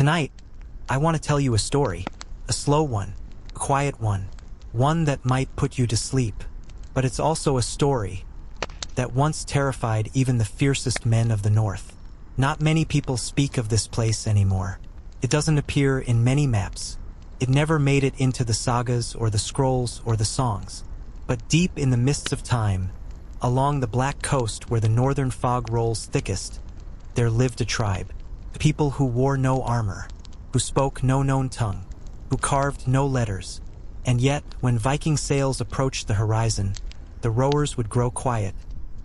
Tonight, I want to tell you a story. A slow one, a quiet one, one that might put you to sleep. But it's also a story that once terrified even the fiercest men of the North. Not many people speak of this place anymore. It doesn't appear in many maps. It never made it into the sagas or the scrolls or the songs. But deep in the mists of time, along the black coast where the northern fog rolls thickest, there lived a tribe. People who wore no armor, who spoke no known tongue, who carved no letters. And yet, when Viking sails approached the horizon, the rowers would grow quiet,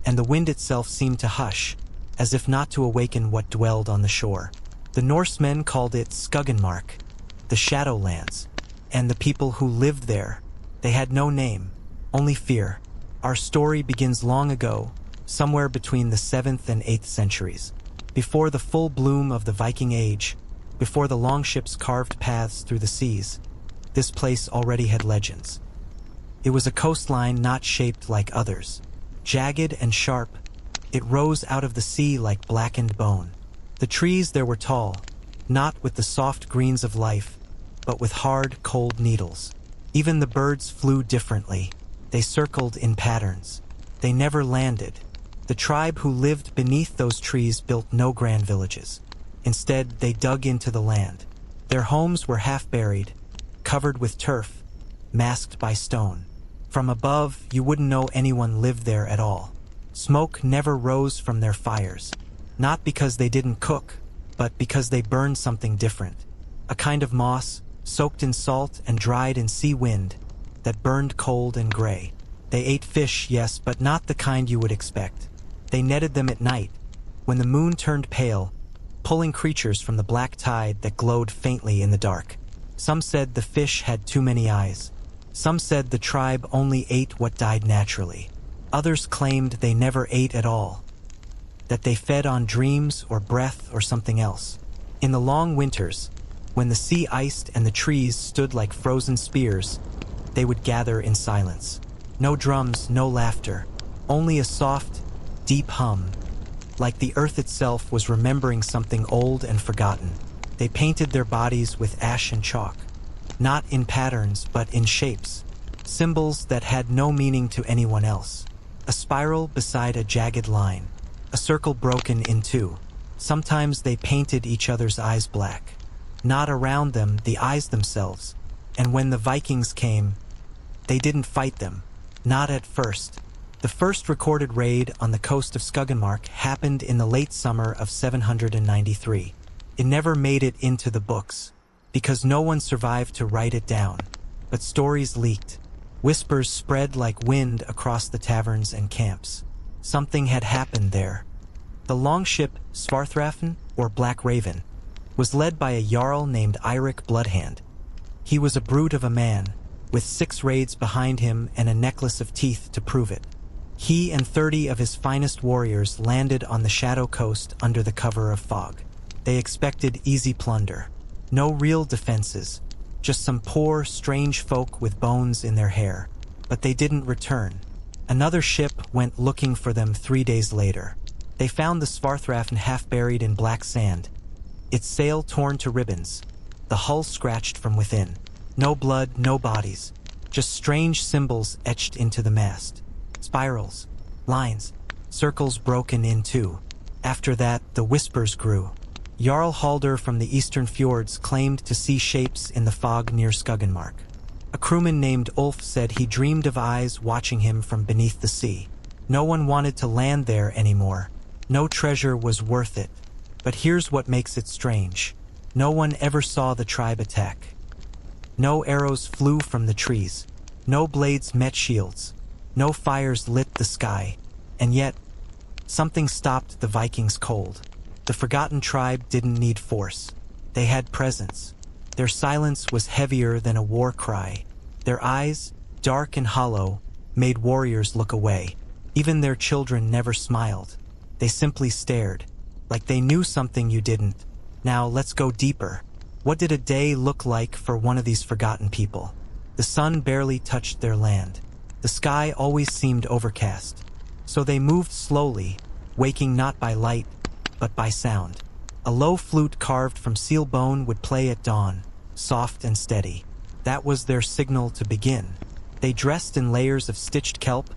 and the wind itself seemed to hush, as if not to awaken what dwelled on the shore. The Norsemen called it Skuggenmark, the Shadowlands, and the people who lived there, they had no name, only fear. Our story begins long ago, somewhere between the 7th and 8th centuries, before the full bloom of the Viking Age, before the longships carved paths through the seas. This place already had legends. It was a coastline not shaped like others. Jagged and sharp, it rose out of the sea like blackened bone. The trees there were tall, not with the soft greens of life, but with hard, cold needles. Even the birds flew differently. They circled in patterns. They never landed. The tribe who lived beneath those trees built no grand villages. Instead, they dug into the land. Their homes were half buried, covered with turf, masked by stone. From above, you wouldn't know anyone lived there at all. Smoke never rose from their fires, not because they didn't cook, but because they burned something different. A kind of moss, soaked in salt and dried in sea wind, that burned cold and gray. They ate fish, yes, but not the kind you would expect. They netted them at night, when the moon turned pale, pulling creatures from the black tide that glowed faintly in the dark. Some said the fish had too many eyes. Some said the tribe only ate what died naturally. Others claimed they never ate at all, that they fed on dreams or breath or something else. In the long winters, when the sea iced and the trees stood like frozen spears, they would gather in silence. No drums, no laughter, only a soft, deep hum, like the earth itself was remembering something old and forgotten. They painted their bodies with ash and chalk, not in patterns but in shapes, symbols that had no meaning to anyone else. A spiral beside a jagged line, a circle broken in two. Sometimes they painted each other's eyes black, not around them, the eyes themselves. And when the Vikings came, they didn't fight them, not at first. The first recorded raid on the coast of Skuggenmark happened in the late summer of 793. It never made it into the books, because no one survived to write it down. But stories leaked. Whispers spread like wind across the taverns and camps. Something had happened there. The longship Svarthrafn, or Black Raven, was led by a jarl named Eirik Bloodhand. He was a brute of a man, with 6 raids behind him and a necklace of teeth to prove it. He and 30 of his finest warriors landed on the Shadow Coast under the cover of fog. They expected easy plunder. No real defenses, just some poor, strange folk with bones in their hair. But they didn't return. Another ship went looking for them 3 days later. They found the Svarthrafn half buried in black sand, its sail torn to ribbons, the hull scratched from within. No blood, no bodies, just strange symbols etched into the mast. Spirals, lines, circles broken in two. After that, the whispers grew. Jarl Halder from the eastern fjords claimed to see shapes in the fog near Skuggenmark. A crewman named Ulf said he dreamed of eyes watching him from beneath the sea. No one wanted to land there anymore. No treasure was worth it. But here's what makes it strange. No one ever saw the tribe attack. No arrows flew from the trees. No blades met shields. No fires lit the sky. And yet, something stopped the Vikings cold. The forgotten tribe didn't need force. They had presence. Their silence was heavier than a war cry. Their eyes, dark and hollow, made warriors look away. Even their children never smiled. They simply stared, like they knew something you didn't. Now let's go deeper. What did a day look like for one of these forgotten people? The sun barely touched their land. The sky always seemed overcast. So they moved slowly, waking not by light, but by sound. A low flute carved from seal bone would play at dawn, soft and steady. That was their signal to begin. They dressed in layers of stitched kelp,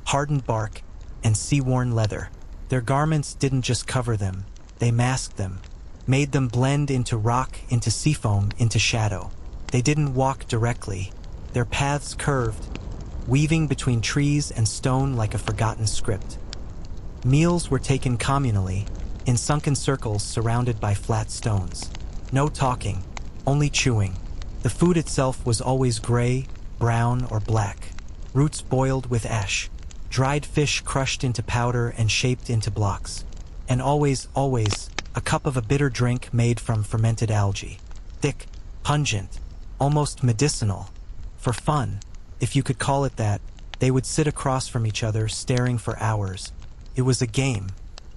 hardened bark, and sea-worn leather. Their garments didn't just cover them, they masked them, made them blend into rock, into sea foam, into shadow. They didn't walk directly. Their paths curved, weaving between trees and stone like a forgotten script. Meals were taken communally, in sunken circles surrounded by flat stones. No talking, only chewing. The food itself was always gray, brown, or black. Roots boiled with ash, dried fish crushed into powder and shaped into blocks. And always, a cup of a bitter drink made from fermented algae. Thick, pungent, almost medicinal. For fun, if you could call it that, they would sit across from each other staring for hours. It was a game.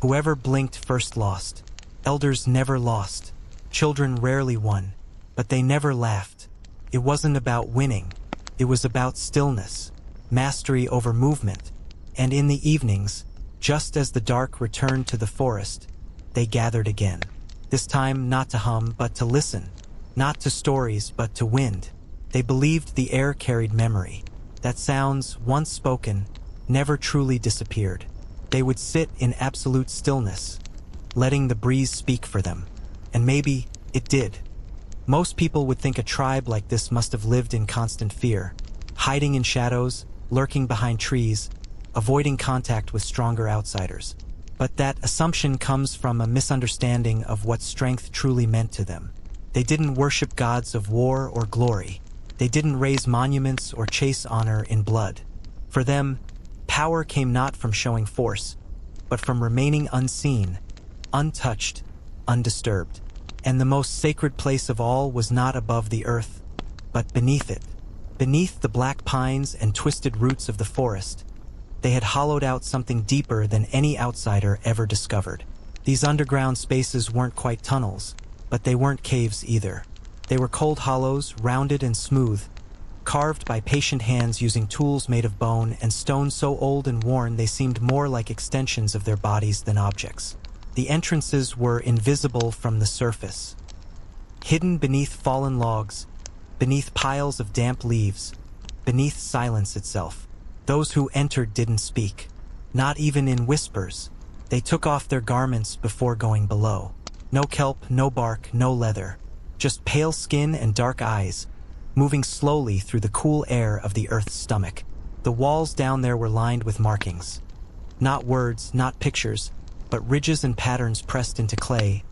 Whoever blinked first lost. Elders never lost. Children rarely won. But they never laughed. It wasn't about winning. It was about stillness, mastery over movement. And in the evenings, just as the dark returned to the forest, they gathered again. This time not to hum, but to listen. Not to stories, but to wind. They believed the air carried memory. That sounds, once spoken, never truly disappeared. They would sit in absolute stillness, letting the breeze speak for them. And maybe it did. Most people would think a tribe like this must have lived in constant fear, hiding in shadows, lurking behind trees, avoiding contact with stronger outsiders. But that assumption comes from a misunderstanding of what strength truly meant to them. They didn't worship gods of war or glory. They didn't raise monuments or chase honor in blood. For them, power came not from showing force, but from remaining unseen, untouched, undisturbed. And the most sacred place of all was not above the earth, but beneath it. Beneath the black pines and twisted roots of the forest, they had hollowed out something deeper than any outsider ever discovered. These underground spaces weren't quite tunnels, but they weren't caves either. They were cold hollows, rounded and smooth, carved by patient hands using tools made of bone and stone so old and worn they seemed more like extensions of their bodies than objects. The entrances were invisible from the surface. Hidden beneath fallen logs, beneath piles of damp leaves, beneath silence itself. Those who entered didn't speak, not even in whispers. They took off their garments before going below. No kelp, no bark, no leather, just pale skin and dark eyes, moving slowly through the cool air of the earth's stomach. The walls down there were lined with markings. Not words, not pictures, but ridges and patterns pressed into clay,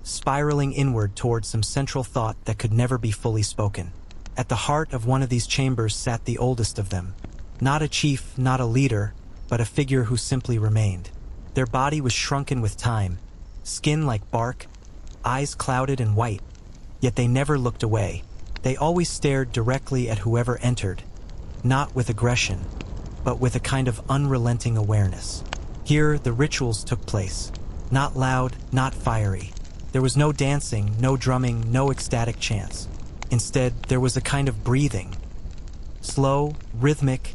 spiraling inward towards some central thought that could never be fully spoken. At the heart of one of these chambers sat the oldest of them. Not a chief, not a leader, but a figure who simply remained. Their body was shrunken with time, skin like bark, eyes clouded and white, yet they never looked away. They always stared directly at whoever entered, not with aggression, but with a kind of unrelenting awareness. Here, the rituals took place. Not loud, not fiery. There was no dancing, no drumming, no ecstatic chants. Instead, there was a kind of breathing. Slow, rhythmic,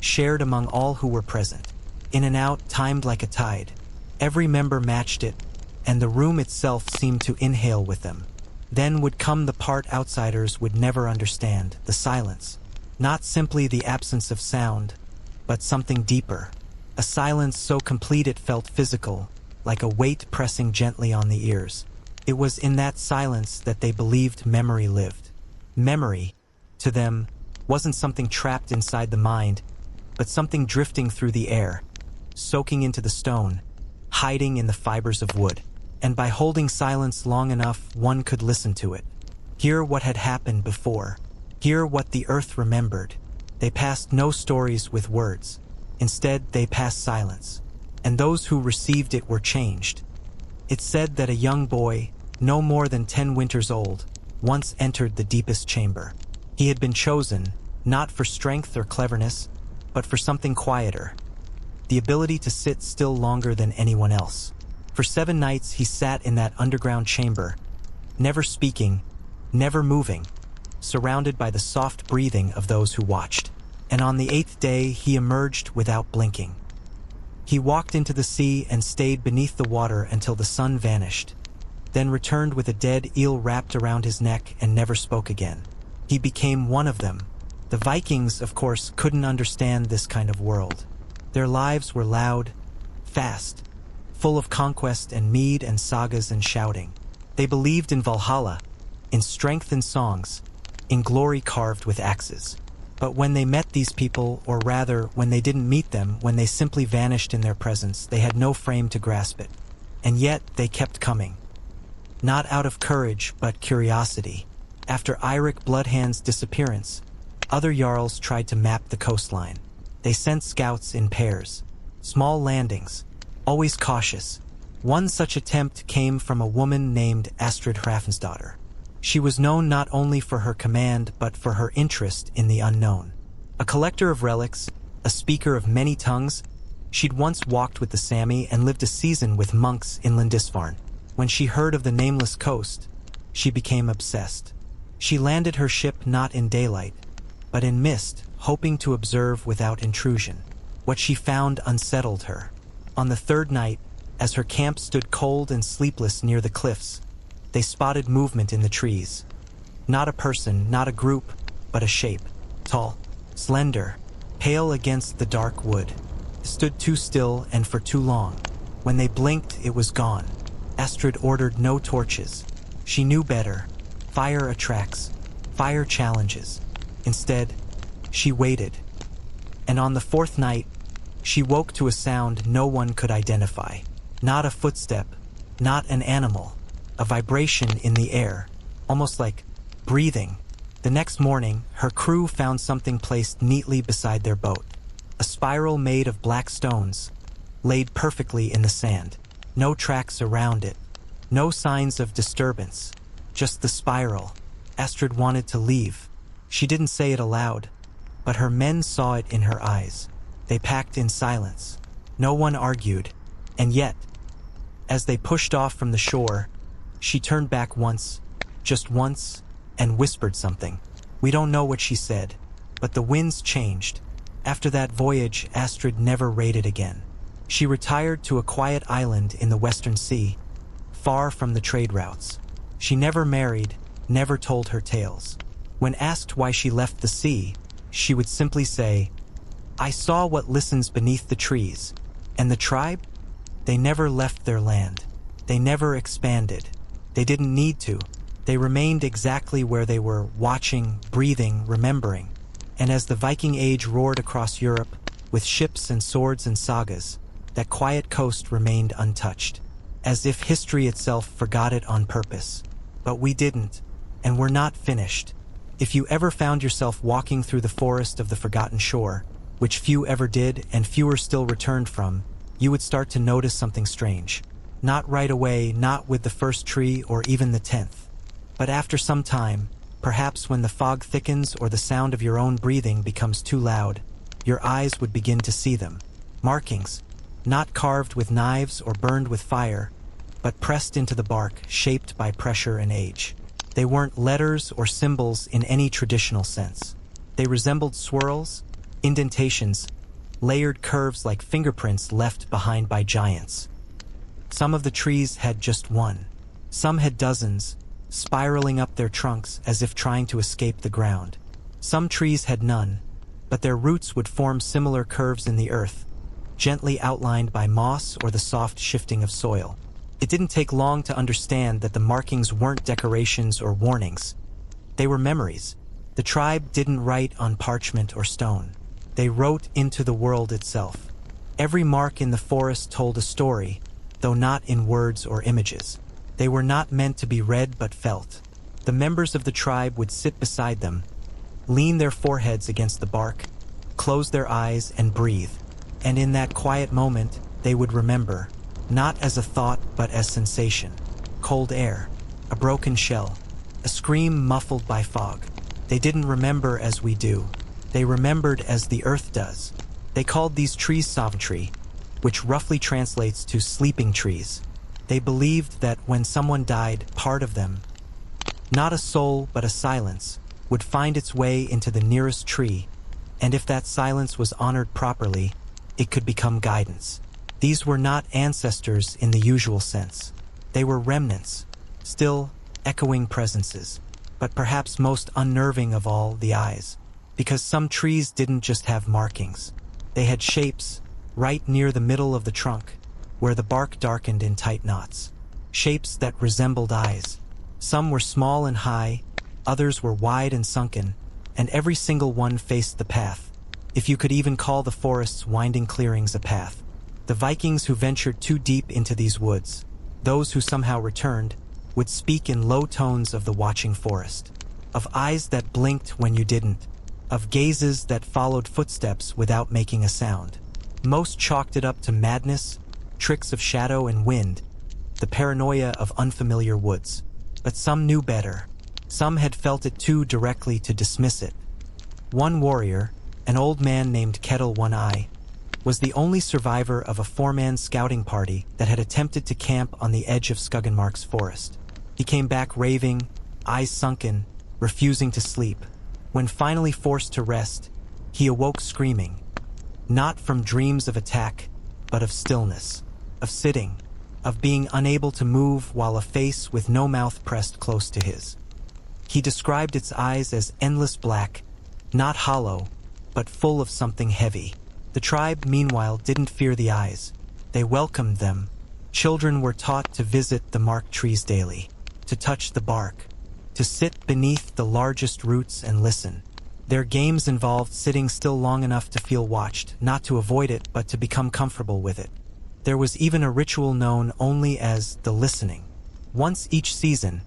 shared among all who were present. In and out, timed like a tide. Every member matched it, and the room itself seemed to inhale with them. Then would come the part outsiders would never understand, the silence. Not simply the absence of sound, but something deeper. A silence so complete it felt physical, like a weight pressing gently on the ears. It was in that silence that they believed memory lived. Memory, to them, wasn't something trapped inside the mind, but something drifting through the air, soaking into the stone, hiding in the fibers of wood. And by holding silence long enough, one could listen to it. Hear what had happened before. Hear what the earth remembered. They passed no stories with words. Instead, they passed silence. And those who received it were changed. It said that a young boy, no more than 10 winters old, once entered the deepest chamber. He had been chosen, not for strength or cleverness, but for something quieter. The ability to sit still longer than anyone else. For 7 nights he sat in that underground chamber, never speaking, never moving, surrounded by the soft breathing of those who watched. And on the 8th day he emerged without blinking. He walked into the sea and stayed beneath the water until the sun vanished. then returned with a dead eel wrapped around his neck and never spoke again. He became one of them. The Vikings, of course, couldn't understand this kind of world. Their lives were loud, fast, full of conquest and mead and sagas and shouting. They believed in Valhalla, in strength and songs, in glory carved with axes. But when they met these people, or rather, when they didn't meet them, when they simply vanished in their presence, they had no frame to grasp it. And yet, they kept coming. Not out of courage, but curiosity. After Eirik Bloodhand's disappearance, other Jarls tried to map the coastline. They sent scouts in pairs. Small landings, always cautious. One such attempt came from a woman named Astrid Hrafnsdottir. She was known not only for her command, but for her interest in the unknown. A collector of relics, a speaker of many tongues, she'd once walked with the Sami and lived a season with monks in Lindisfarne. When she heard of the nameless coast, she became obsessed. She landed her ship not in daylight, but in mist, hoping to observe without intrusion. What she found unsettled her. On the third night, as her camp stood cold and sleepless near the cliffs, they spotted movement in the trees. Not a person, not a group, but a shape. Tall, slender, pale against the dark wood. Stood too still and for too long. When they blinked, it was gone. Astrid ordered no torches. She knew better. Fire attracts. Fire challenges. Instead, she waited. And on the fourth night, she woke to a sound no one could identify. Not a footstep, not an animal. A vibration in the air, almost like breathing. The next morning, her crew found something placed neatly beside their boat. A spiral made of black stones, laid perfectly in the sand. No tracks around it. No signs of disturbance. Just the spiral. Astrid wanted to leave. She didn't say it aloud, but her men saw it in her eyes. They packed in silence. No one argued. And yet, as they pushed off from the shore, she turned back once, just once, and whispered something. We don't know what she said, but the winds changed. After that voyage, Astrid never raided again. She retired to a quiet island in the Western Sea, far from the trade routes. She never married, never told her tales. When asked why she left the sea, she would simply say, I saw what listens beneath the trees. And the tribe? They never left their land. They never expanded. They didn't need to. They remained exactly where they were, watching, breathing, remembering. And as the Viking Age roared across Europe, with ships and swords and sagas, that quiet coast remained untouched, as if history itself forgot it on purpose. But we didn't, and we're not finished. If you ever found yourself walking through the forest of the forgotten shore, which few ever did and fewer still returned from, you would start to notice something strange. Not right away, not with the first tree or even the 10th. But after some time, perhaps when the fog thickens or the sound of your own breathing becomes too loud, your eyes would begin to see them. Markings, not carved with knives or burned with fire, but pressed into the bark, shaped by pressure and age. They weren't letters or symbols in any traditional sense. They resembled swirls, indentations, layered curves like fingerprints left behind by giants. Some of the trees had just one. Some had dozens, spiraling up their trunks as if trying to escape the ground. Some trees had none, but their roots would form similar curves in the earth, gently outlined by moss or the soft shifting of soil. It didn't take long to understand that the markings weren't decorations or warnings. They were memories. The tribe didn't write on parchment or stone. They wrote into the world itself. Every mark in the forest told a story, though not in words or images. They were not meant to be read but felt. The members of the tribe would sit beside them, lean their foreheads against the bark, close their eyes and breathe. And in that quiet moment, they would remember, not as a thought but as sensation. Cold air, a broken shell, a scream muffled by fog. They didn't remember as we do. They remembered as the earth does. They called these trees Savantry, which roughly translates to sleeping trees. They believed that when someone died, part of them, not a soul but a silence, would find its way into the nearest tree, and if that silence was honored properly, it could become guidance. These were not ancestors in the usual sense. They were remnants, Still, echoing presences. But perhaps most unnerving of all, the eyes. Because some trees didn't just have markings. They had shapes, right near the middle of the trunk, where the bark darkened in tight knots. Shapes that resembled eyes. Some were small and high, others were wide and sunken, and every single one faced the path, if you could even call the forest's winding clearings a path. The Vikings who ventured too deep into these woods, those who somehow returned, would speak in low tones of the watching forest, of eyes that blinked when you didn't, of gazes that followed footsteps without making a sound. Most chalked it up to madness, tricks of shadow and wind, the paranoia of unfamiliar woods. But some knew better. Some had felt it too directly to dismiss it. One warrior, an old man named Kettle One Eye, was the only survivor of a four-man scouting party that had attempted to camp on the edge of Skuggenmark's forest. He came back raving, eyes sunken, refusing to sleep. When finally forced to rest, he awoke screaming, not from dreams of attack, but of stillness, of sitting, of being unable to move while a face with no mouth pressed close to his. He described its eyes as endless black, not hollow, but full of something heavy. The tribe, meanwhile, didn't fear the eyes. They welcomed them. Children were taught to visit the marked trees daily, to touch the bark, to sit beneath the largest roots and listen. Their games involved sitting still long enough to feel watched, not to avoid it, but to become comfortable with it. There was even a ritual known only as the listening. Once each season,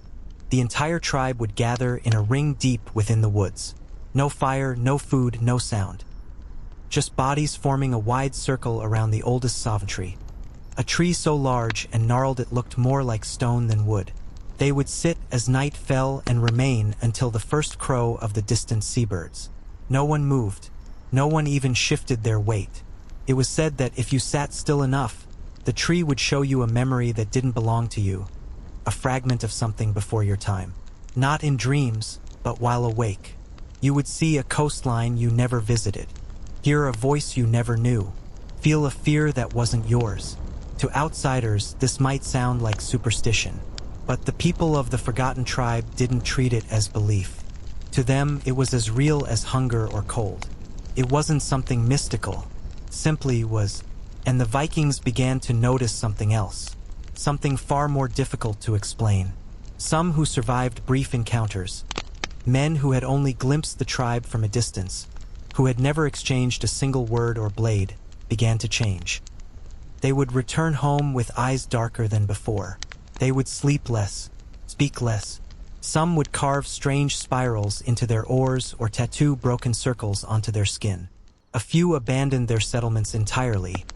the entire tribe would gather in a ring deep within the woods. No fire, no food, no sound. Just bodies forming a wide circle around the oldest savantry, a tree so large and gnarled it looked more like stone than wood. They would sit as night fell and remain until the first crow of the distant seabirds. No one moved. No one even shifted their weight. It was said that if you sat still enough, the tree would show you a memory that didn't belong to you, a fragment of something before your time. Not in dreams, but while awake. You would see a coastline you never visited, hear a voice you never knew, feel a fear that wasn't yours. To outsiders, this might sound like superstition, but the people of the forgotten tribe didn't treat it as belief. To them, it was as real as hunger or cold. It wasn't something mystical, simply was. And the Vikings began to notice something else, something far more difficult to explain. Some who survived brief encounters, men who had only glimpsed the tribe from a distance, who had never exchanged a single word or blade, began to change. They would return home with eyes darker than before. They would sleep less, speak less. Some would carve strange spirals into their oars or tattoo broken circles onto their skin. A few abandoned their settlements entirely,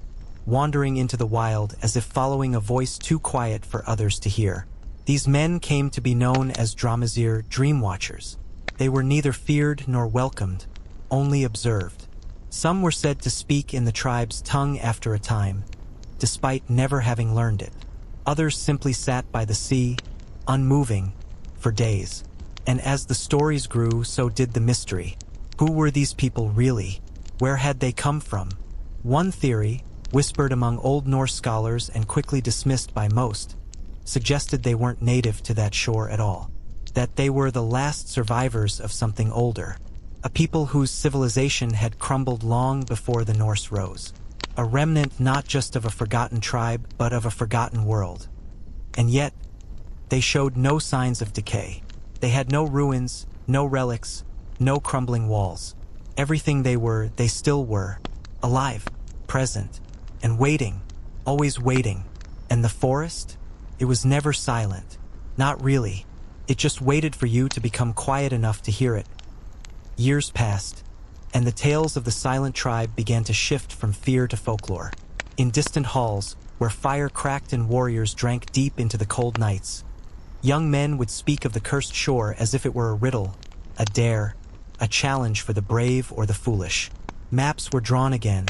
wandering into the wild as if following a voice too quiet for others to hear. These men came to be known as Draughar, dream watchers. They were neither feared nor welcomed, only observed. Some were said to speak in the tribe's tongue after a time, despite never having learned it. Others simply sat by the sea, unmoving, for days. And as the stories grew, so did the mystery. Who were these people really? Where had they come from? One theory, whispered among Old Norse scholars and quickly dismissed by most, suggested they weren't native to that shore at all, that they were the last survivors of something older, a people whose civilization had crumbled long before the Norse rose, a remnant not just of a forgotten tribe, but of a forgotten world. And yet, they showed no signs of decay. They had no ruins, no relics, no crumbling walls. Everything they were, they still were, alive, present, and waiting, always waiting. And the forest? It was never silent. Not really. It just waited for you to become quiet enough to hear it. Years passed, and the tales of the silent tribe began to shift from fear to folklore. In distant halls, where fire cracked and warriors drank deep into the cold nights, young men would speak of the cursed shore as if it were a riddle, a dare, a challenge for the brave or the foolish. Maps were drawn again,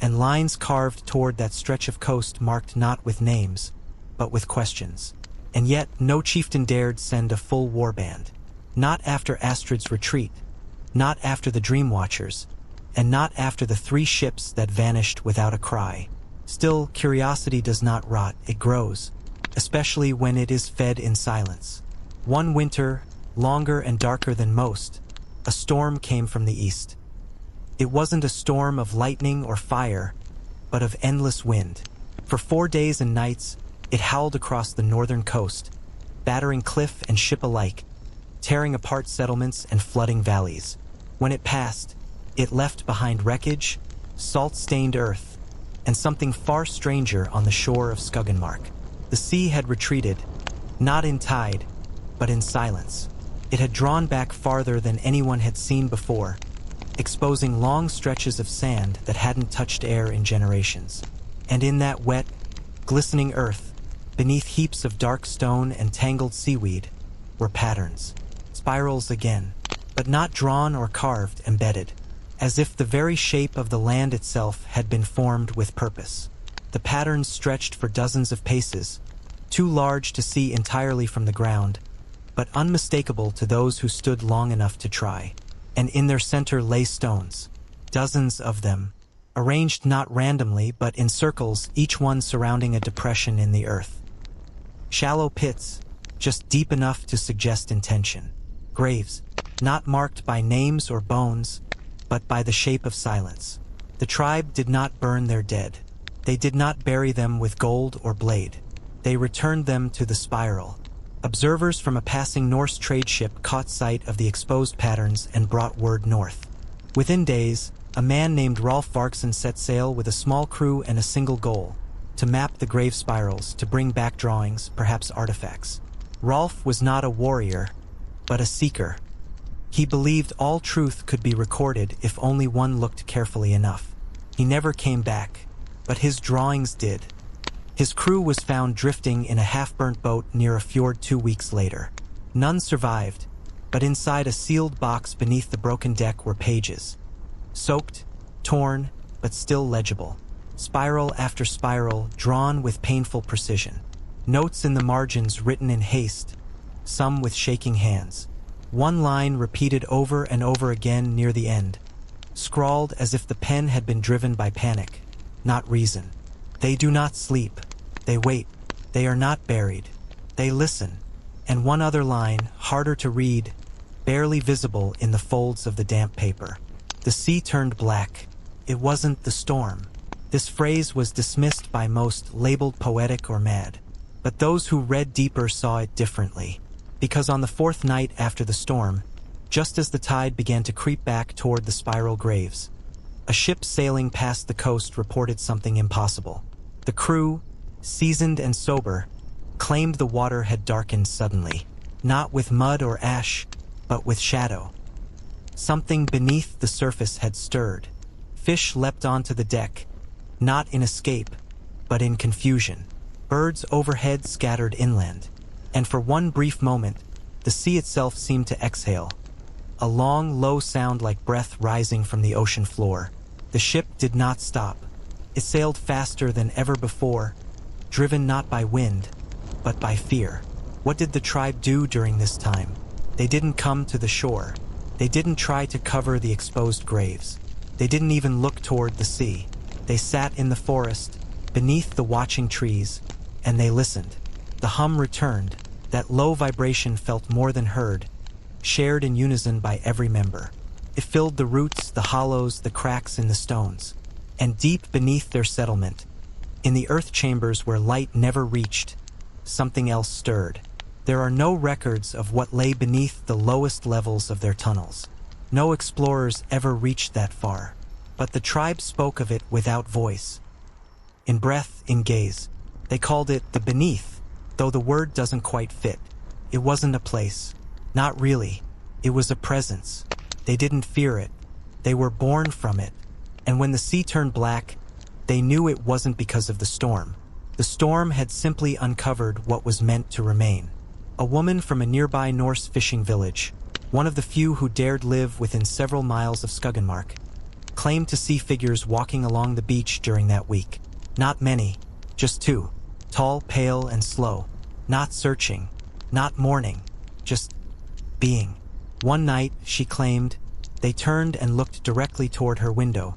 and lines carved toward that stretch of coast marked not with names, but with questions. And yet no chieftain dared send a full warband. Not after Astrid's retreat, not after the Dream Watchers, and not after the 3 ships that vanished without a cry. Still, curiosity does not rot, it grows. especially when it is fed in silence. One winter, longer and darker than most, a storm came from the east. It wasn't a storm of lightning or fire, but of endless wind. For 4 days and nights, it howled across the northern coast, battering cliff and ship alike, tearing apart settlements and flooding valleys. When it passed, it left behind wreckage, salt-stained earth, and something far stranger on the shore of Skuggenmark. The sea had retreated, not in tide, but in silence. It had drawn back farther than anyone had seen before, exposing long stretches of sand that hadn't touched air in generations. And in that wet, glistening earth, beneath heaps of dark stone and tangled seaweed, were patterns. Spirals again, but not drawn or carved, embedded, as if the very shape of the land itself had been formed with purpose. The patterns stretched for dozens of paces, too large to see entirely from the ground, but unmistakable to those who stood long enough to try. And in their center lay stones, dozens of them, arranged not randomly but in circles, each one surrounding a depression in the earth. Shallow pits, just deep enough to suggest intention. Graves, not marked by names or bones, but by the shape of silence. The tribe did not burn their dead. They did not bury them with gold or blade. They returned them to the spiral. Observers from a passing Norse trade ship caught sight of the exposed patterns and brought word north. Within days, a man named Rolf Varkson set sail with a small crew and a single goal: to map the grave spirals, to bring back drawings, perhaps artifacts. Rolf was not a warrior, but a seeker. He believed all truth could be recorded if only one looked carefully enough. He never came back, but his drawings did. His crew was found drifting in a half-burnt boat near a fjord 2 weeks later. None survived, but inside a sealed box beneath the broken deck were pages. Soaked, torn, but still legible. Spiral after spiral, drawn with painful precision. Notes in the margins written in haste, some with shaking hands. One line repeated over and over again near the end, scrawled as if the pen had been driven by panic, not reason. They do not sleep. They wait. They are not buried. They listen. And one other line, harder to read, barely visible in the folds of the damp paper. The sea turned black. It wasn't the storm. This phrase was dismissed by most, labeled poetic or mad. But those who read deeper saw it differently. Because on the 4th night after the storm, just as the tide began to creep back toward the spiral graves, a ship sailing past the coast reported something impossible. The crew, seasoned and sober, claimed the water had darkened suddenly, not with mud or ash, but with shadow. Something beneath the surface had stirred. Fish leapt onto the deck, not in escape, but in confusion. Birds overhead scattered inland, and for one brief moment, the sea itself seemed to exhale, a long, low sound like breath rising from the ocean floor. The ship did not stop. It sailed faster than ever before, driven not by wind, but by fear. What did the tribe do during this time? They didn't come to the shore. They didn't try to cover the exposed graves. They didn't even look toward the sea. They sat in the forest, beneath the watching trees, and they listened. The hum returned, that low vibration felt more than heard, shared in unison by every member. It filled the roots, the hollows, the cracks in the stones. And deep beneath their settlement, in the earth chambers where light never reached, something else stirred. There are no records of what lay beneath the lowest levels of their tunnels. No explorers ever reached that far, but the tribe spoke of it without voice. In breath, in gaze. They called it the beneath, though the word doesn't quite fit. It wasn't a place. Not really. It was a presence. They didn't fear it. They were born from it. And when the sea turned black, they knew it wasn't because of the storm. The storm had simply uncovered what was meant to remain. A woman from a nearby Norse fishing village, one of the few who dared live within several miles of Skuggenmark, claimed to see figures walking along the beach during that week. Not many, just 2. Tall, pale, and slow. Not searching, not mourning, just being. One night, she claimed, they turned and looked directly toward her window,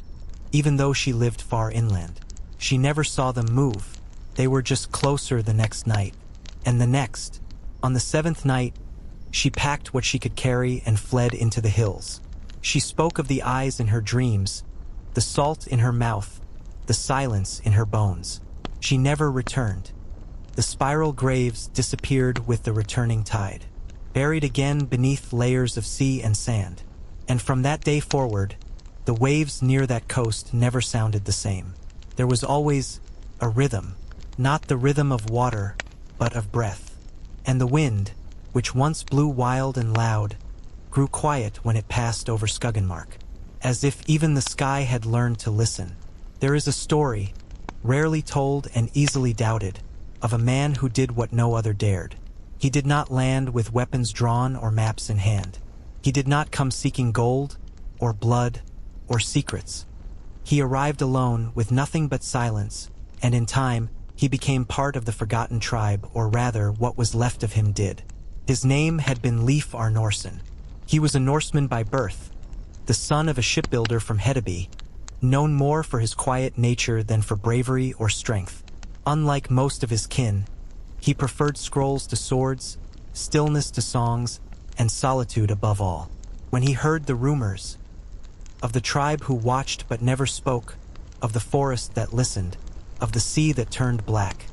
even though she lived far inland. She never saw them move. They were just closer the next night. and the next. On the seventh night, she packed what she could carry and fled into the hills. She spoke of the eyes in her dreams, the salt in her mouth, the silence in her bones. She never returned. The spiral graves disappeared with the returning tide, buried again beneath layers of sea and sand. And from that day forward, the waves near that coast never sounded the same. There was always a rhythm, not the rhythm of water, but of breath. And the wind, which once blew wild and loud, grew quiet when it passed over Skuggenmark, as if even the sky had learned to listen. There is a story, rarely told and easily doubted, of a man who did what no other dared. He did not land with weapons drawn or maps in hand. He did not come seeking gold, or blood, or secrets. He arrived alone with nothing but silence, and in time, he became part of the forgotten tribe, or rather, what was left of him did. His name had been Leif Arnorson. He was a Norseman by birth, the son of a shipbuilder from Hedeby, known more for his quiet nature than for bravery or strength. Unlike most of his kin, he preferred scrolls to swords, stillness to songs, and solitude above all. When he heard the rumors of the tribe who watched but never spoke, of the forest that listened, of the sea that turned black,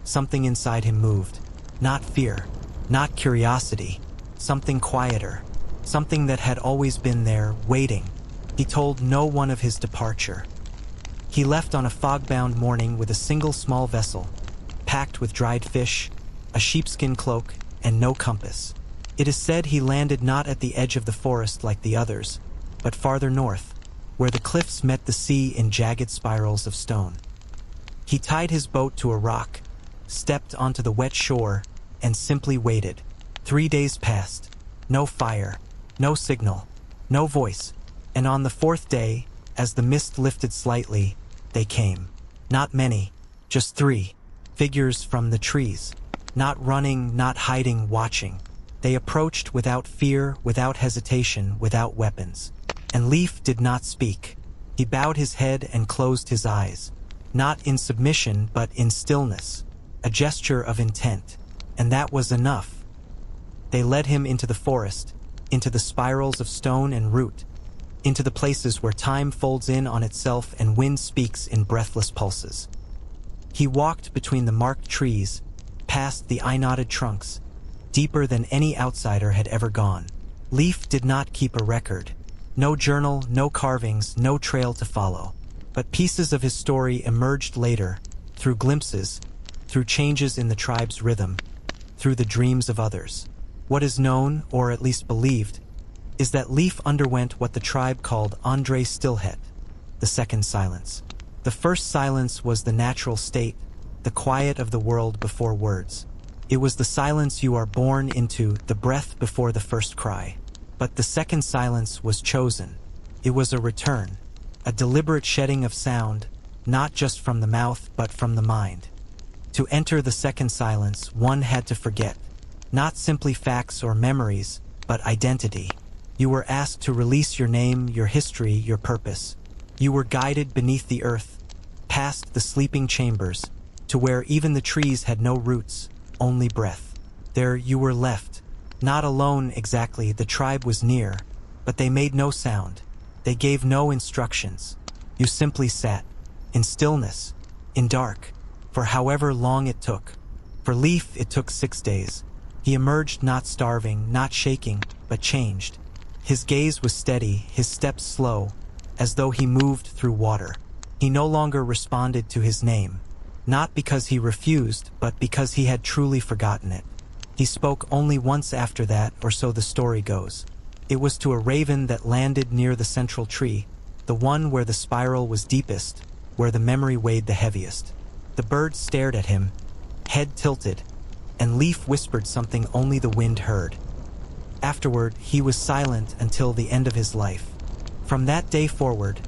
something inside him moved. Not fear, not curiosity, something quieter, something that had always been there, waiting. He told no one of his departure. He left on a fog-bound morning with a single small vessel, packed with dried fish, a sheepskin cloak, and no compass. It is said he landed not at the edge of the forest like the others, but farther north, where the cliffs met the sea in jagged spirals of stone. He tied his boat to a rock, stepped onto the wet shore, and simply waited. 3 days passed. No fire, no signal, no voice, and on the fourth day, as the mist lifted slightly, they came. Not many, just 3 figures from the trees. Not running, not hiding, watching. They approached without fear, without hesitation, without weapons. And Leif did not speak. He bowed his head and closed his eyes. Not in submission, but in stillness. A gesture of intent. And that was enough. They led him into the forest, into the spirals of stone and root, into the places where time folds in on itself and wind speaks in breathless pulses. He walked between the marked trees, past the eye-knotted trunks, deeper than any outsider had ever gone. Leif did not keep a record. No journal, no carvings, no trail to follow. But pieces of his story emerged later, through glimpses, through changes in the tribe's rhythm, through the dreams of others. What is known, or at least believed, is that Leif underwent what the tribe called Andre Stillhet, the second silence. The first silence was the natural state, the quiet of the world before words. It was the silence you are born into, the breath before the first cry. But the second silence was chosen. It was a return, a deliberate shedding of sound, not just from the mouth but from the mind. To enter the second silence, one had to forget, not simply facts or memories, but identity. You were asked to release your name, your history, your purpose. You were guided beneath the earth, past the sleeping chambers, to where even the trees had no roots, only breath. There you were left, not alone exactly, the tribe was near, but they made no sound. They gave no instructions. You simply sat, in stillness, in dark, for however long it took. For Leif, it took 6 days. He emerged not starving, not shaking, but changed. His gaze was steady, his steps slow, as though he moved through water. He no longer responded to his name, not because he refused, but because he had truly forgotten it. He spoke only once after that, or so the story goes. It was to a raven that landed near the central tree, the one where the spiral was deepest, where the memory weighed the heaviest. The bird stared at him, head tilted, and Leif whispered something only the wind heard. Afterward, he was silent until the end of his life. From that day forward,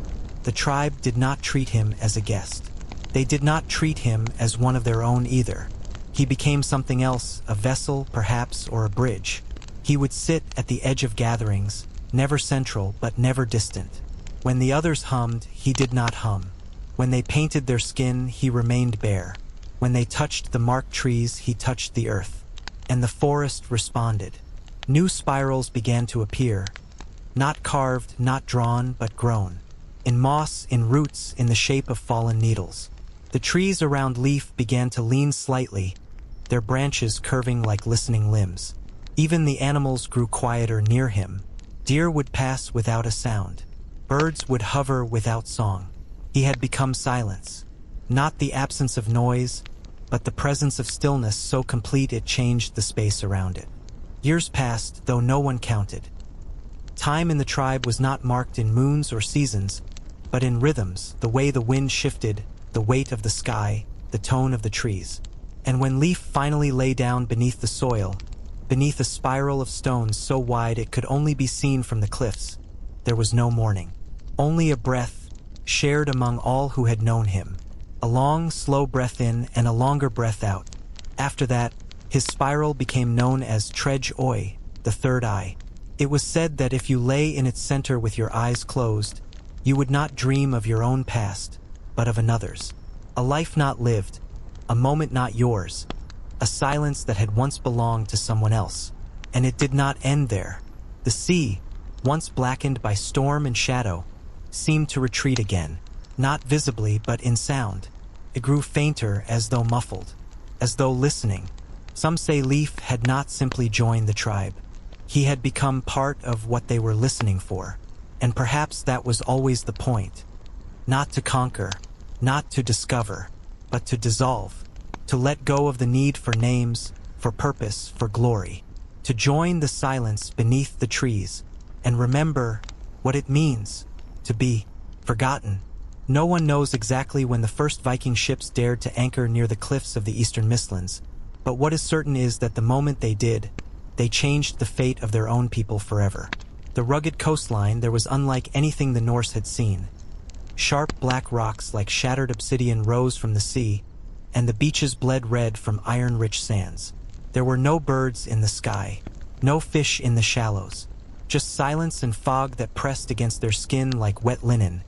the tribe did not treat him as a guest. They did not treat him as one of their own either. He became something else, a vessel, perhaps, or a bridge. He would sit at the edge of gatherings, never central but never distant. When the others hummed, he did not hum. When they painted their skin, he remained bare. When they touched the marked trees, he touched the earth. And the forest responded. New spirals began to appear, not carved, not drawn, but grown. In moss, in roots, in the shape of fallen needles. The trees around Leaf began to lean slightly, their branches curving like listening limbs. Even the animals grew quieter near him. Deer would pass without a sound. Birds would hover without song. He had become silence. Not the absence of noise, but the presence of stillness so complete it changed the space around it. Years passed, though no one counted. Time in the tribe was not marked in moons or seasons, but in rhythms, the way the wind shifted, the weight of the sky, the tone of the trees. And when Leaf finally lay down beneath the soil, beneath a spiral of stones so wide it could only be seen from the cliffs, there was no mourning. Only a breath, shared among all who had known him. A long, slow breath in and a longer breath out. After that, his spiral became known as Tredge Oi, the third eye. It was said that if you lay in its center with your eyes closed, you would not dream of your own past, but of another's. A life not lived, a moment not yours, a silence that had once belonged to someone else. And it did not end there. The sea, once blackened by storm and shadow, seemed to retreat again, not visibly but in sound. It grew fainter as though muffled, as though listening. Some say Leaf had not simply joined the tribe. He had become part of what they were listening for. And perhaps that was always the point. Not to conquer, not to discover, but to dissolve. To let go of the need for names, for purpose, for glory. To join the silence beneath the trees and remember what it means to be forgotten. No one knows exactly when the first Viking ships dared to anchor near the cliffs of the eastern Mistlands, but what is certain is that the moment they did, they changed the fate of their own people forever. The rugged coastline there was unlike anything the Norse had seen. Sharp black rocks like shattered obsidian rose from the sea, and the beaches bled red from iron-rich sands. There were no birds in the sky, no fish in the shallows, just silence and fog that pressed against their skin like wet linen,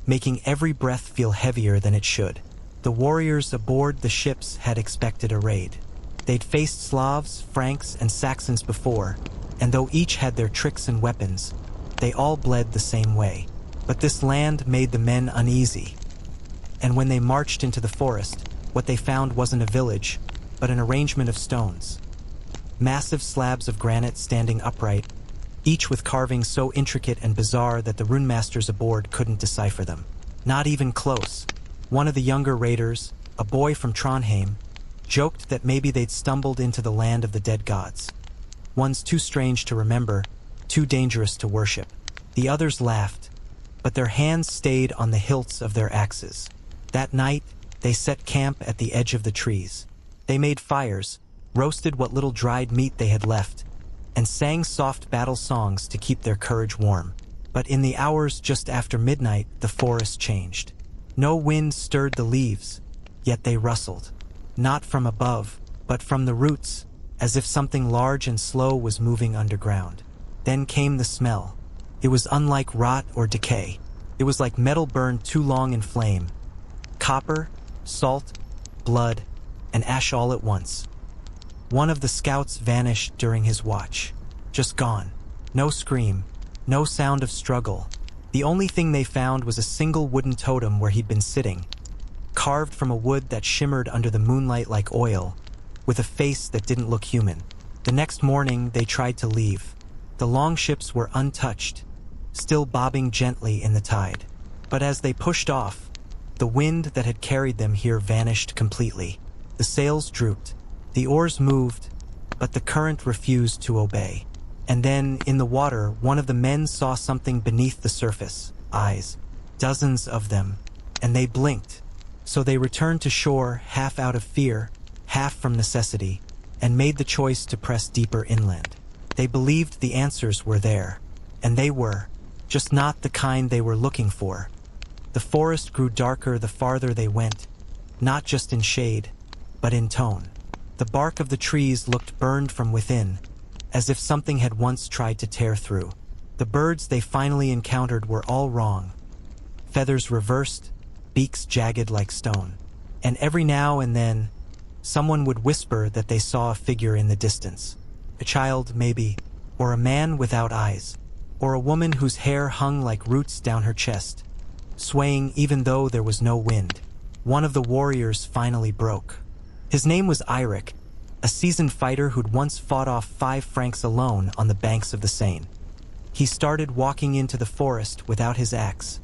making every breath feel heavier than it should. The warriors aboard the ships had expected a raid. They'd faced Slavs, Franks, and Saxons before, and though each had their tricks and weapons, they all bled the same way. But this land made the men uneasy. And when they marched into the forest, what they found wasn't a village, but an arrangement of stones. Massive slabs of granite standing upright, each with carvings so intricate and bizarre that the runemasters aboard couldn't decipher them. Not even close. One of the younger raiders, a boy from Trondheim, joked that maybe they'd stumbled into the land of the dead gods. One's too strange to remember, too dangerous to worship. The others laughed, but their hands stayed on the hilts of their axes. That night, they set camp at the edge of the trees. They made fires, roasted what little dried meat they had left, and sang soft battle songs to keep their courage warm. But in the hours just after midnight, the forest changed. No wind stirred the leaves, yet they rustled. Not from above, but from the roots, as if something large and slow was moving underground. Then came the smell. It was unlike rot or decay. It was like metal burned too long in flame. Copper, salt, blood, and ash all at once. One of the scouts vanished during his watch. Just gone. No scream, no sound of struggle. The only thing they found was a single wooden totem where he'd been sitting, carved from a wood that shimmered under the moonlight like oil, with a face that didn't look human. The next morning, they tried to leave. The longships were untouched, still bobbing gently in the tide. But as they pushed off, the wind that had carried them here vanished completely. The sails drooped, the oars moved, but the current refused to obey. And then, in the water, one of the men saw something beneath the surface. Eyes. Dozens of them. And they blinked. So they returned to shore, half out of fear, half from necessity, and made the choice to press deeper inland. They believed the answers were there. And they were. Just not the kind they were looking for. The forest grew darker the farther they went, not just in shade, but in tone. The bark of the trees looked burned from within, as if something had once tried to tear through. The birds they finally encountered were all wrong. Feathers reversed, beaks jagged like stone. And every now and then, Someone would whisper that they saw a figure in the distance. A child, maybe, or a man without eyes, or a woman whose hair hung like roots down her chest, swaying even though there was no wind. One of the warriors finally broke. His name was Eirik, a seasoned fighter who'd once fought off 5 Franks alone on the banks of the Seine. He started walking into the forest without his axe,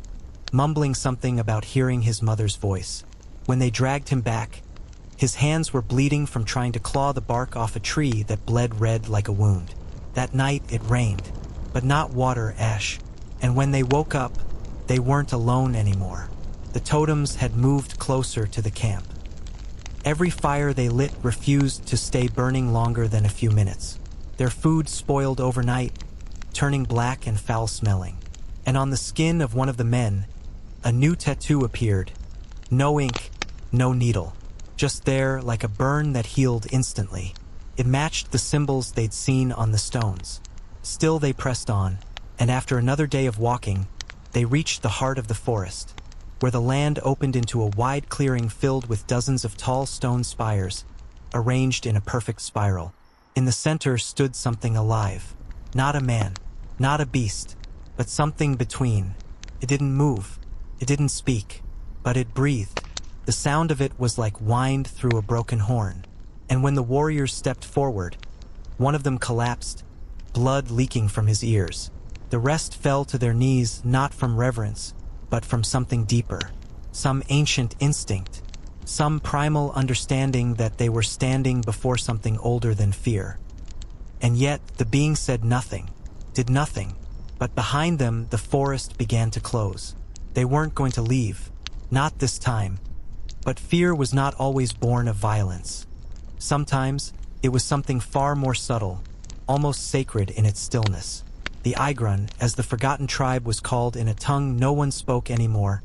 mumbling something about hearing his mother's voice. When they dragged him back, his hands were bleeding from trying to claw the bark off a tree that bled red like a wound. That night it rained, but not water, ash, and when they woke up, they weren't alone anymore. The totems had moved closer to the camp. Every fire they lit refused to stay burning longer than a few minutes. Their food spoiled overnight, turning black and foul-smelling. And on the skin of one of the men, a new tattoo appeared. No ink, no needle. Just there, like a burn that healed instantly. It matched the symbols they'd seen on the stones. Still they pressed on, and after another day of walking, they reached the heart of the forest, where the land opened into a wide clearing filled with dozens of tall stone spires, arranged in a perfect spiral. In the center stood something alive. Not a man, not a beast, but something between. It didn't move, it didn't speak, but it breathed. The sound of it was like wind through a broken horn. And when the warriors stepped forward, one of them collapsed, blood leaking from his ears. The rest fell to their knees not from reverence, but from something deeper, some ancient instinct, some primal understanding that they were standing before something older than fear. And yet the being said nothing, did nothing, but behind them the forest began to close. They weren't going to leave, not this time. But fear was not always born of violence. Sometimes it was something far more subtle, almost sacred in its stillness. The Aigrun, as the forgotten tribe was called in a tongue no one spoke anymore,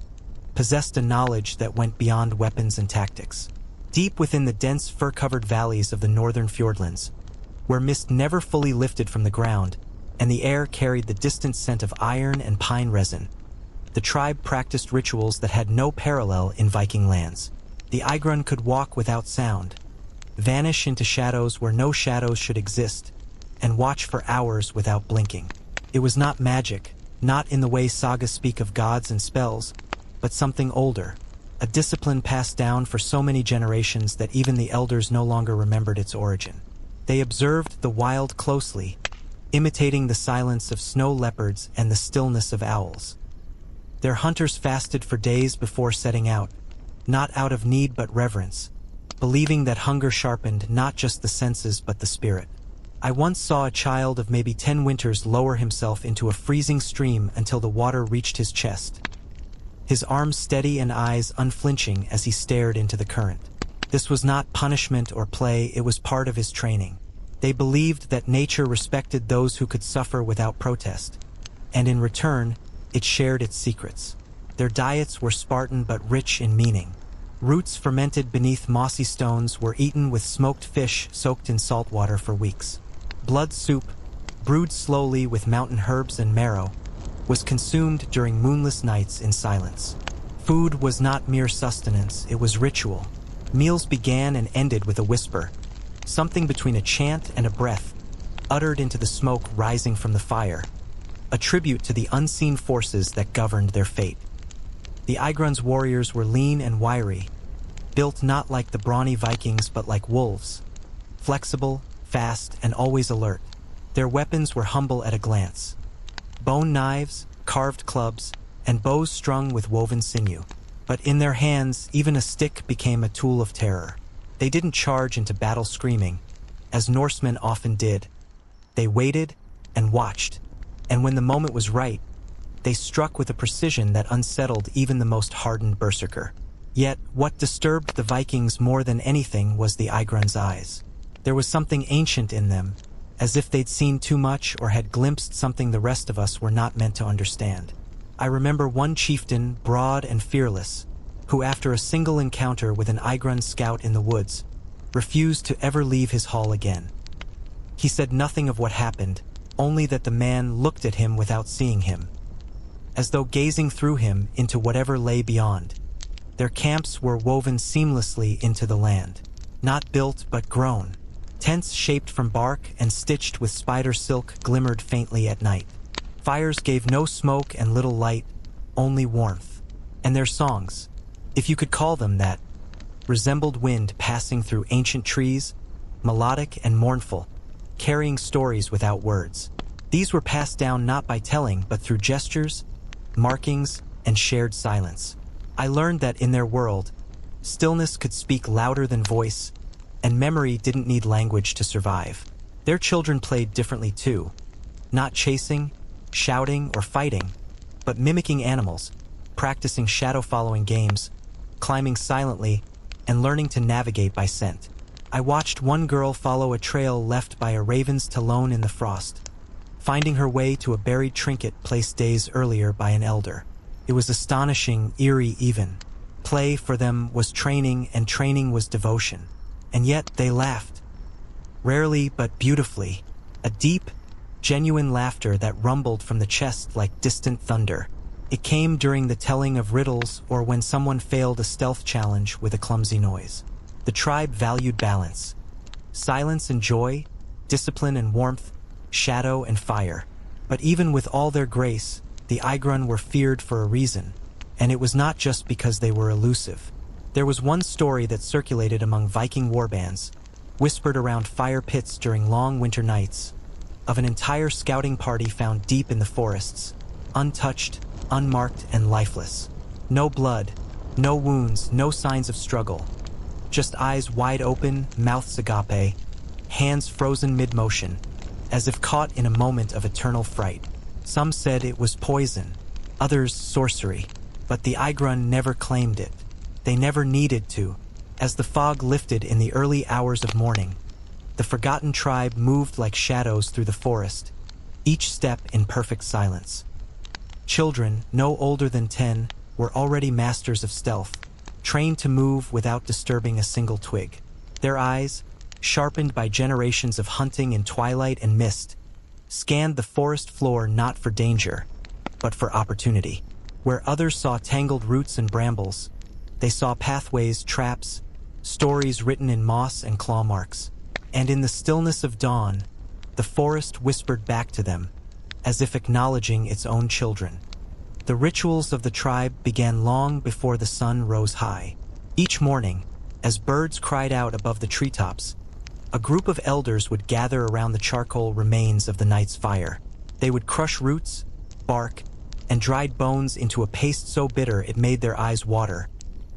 possessed a knowledge that went beyond weapons and tactics. Deep within the dense fur-covered valleys of the northern fjordlands, where mist never fully lifted from the ground, and the air carried the distant scent of iron and pine resin, the tribe practiced rituals that had no parallel in Viking lands. The Aigrun could walk without sound, vanish into shadows where no shadows should exist, and watch for hours without blinking. It was not magic, not in the way sagas speak of gods and spells, but something older, a discipline passed down for so many generations that even the elders no longer remembered its origin. They observed the wild closely, imitating the silence of snow leopards and the stillness of owls. Their hunters fasted for days before setting out, not out of need but reverence, believing that hunger sharpened not just the senses but the spirit. I once saw a child of maybe 10 winters lower himself into a freezing stream until the water reached his chest, his arms steady and eyes unflinching as he stared into the current. This was not punishment or play, it was part of his training. They believed that nature respected those who could suffer without protest, and in return, it shared its secrets. Their diets were Spartan but rich in meaning. Roots fermented beneath mossy stones were eaten with smoked fish soaked in salt water for weeks. Blood soup, brewed slowly with mountain herbs and marrow, was consumed during moonless nights in silence. Food was not mere sustenance, it was ritual. Meals began and ended with a whisper, something between a chant and a breath, uttered into the smoke rising from the fire, a tribute to the unseen forces that governed their fate. The Aigrun's warriors were lean and wiry, built not like the brawny Vikings but like wolves, flexible, fast, and always alert. Their weapons were humble at a glance. Bone knives, carved clubs, and bows strung with woven sinew. But in their hands, even a stick became a tool of terror. They didn't charge into battle screaming, as Norsemen often did. They waited and watched, and when the moment was right, they struck with a precision that unsettled even the most hardened berserker. Yet, what disturbed the Vikings more than anything was the Aigrun's eyes. There was something ancient in them, as if they'd seen too much or had glimpsed something the rest of us were not meant to understand. I remember one chieftain, broad and fearless, who after a single encounter with an Aigrun scout in the woods, refused to ever leave his hall again. He said nothing of what happened, only that the man looked at him without seeing him, as though gazing through him into whatever lay beyond. Their camps were woven seamlessly into the land. not built but grown. Tents shaped from bark and stitched with spider silk glimmered faintly at night. Fires gave no smoke and little light, only warmth. And their songs, if you could call them that, resembled wind passing through ancient trees, melodic and mournful, carrying stories without words. These were passed down not by telling but through gestures, markings, and shared silence. I learned that in their world, stillness could speak louder than voice, and memory didn't need language to survive. Their children played differently too, not chasing, shouting, or fighting, but mimicking animals, practicing shadow-following games, climbing silently, and learning to navigate by scent. I watched one girl follow a trail left by a raven's talon in the frost, finding her way to a buried trinket placed days earlier by an elder. It was astonishing, eerie even. Play for them was training, and training was devotion. And yet they laughed. Rarely but beautifully. A deep, genuine laughter that rumbled from the chest like distant thunder. It came during the telling of riddles or when someone failed a stealth challenge with a clumsy noise. The tribe valued balance. Silence and joy, discipline and warmth, shadow and fire. But even with all their grace, the Igrun were feared for a reason. And it was not just because they were elusive. There was one story that circulated among Viking warbands, whispered around fire pits during long winter nights, of an entire scouting party found deep in the forests, untouched, unmarked, and lifeless. No blood, no wounds, no signs of struggle. Just eyes wide open, mouths agape, hands frozen mid-motion, as if caught in a moment of eternal fright. Some said it was poison, others sorcery, but the Igrun never claimed it. They never needed to. As the fog lifted in the early hours of morning, the forgotten tribe moved like shadows through the forest, each step in perfect silence. Children, no older than 10, were already masters of stealth, trained to move without disturbing a single twig. Their eyes, sharpened by generations of hunting in twilight and mist, scanned the forest floor not for danger, but for opportunity. Where others saw tangled roots and brambles, they saw pathways, traps, stories written in moss and claw marks. And in the stillness of dawn, the forest whispered back to them, as if acknowledging its own children. The rituals of the tribe began long before the sun rose high. Each morning, as birds cried out above the treetops, a group of elders would gather around the charcoal remains of the night's fire. They would crush roots, bark, and dried bones into a paste so bitter it made their eyes water,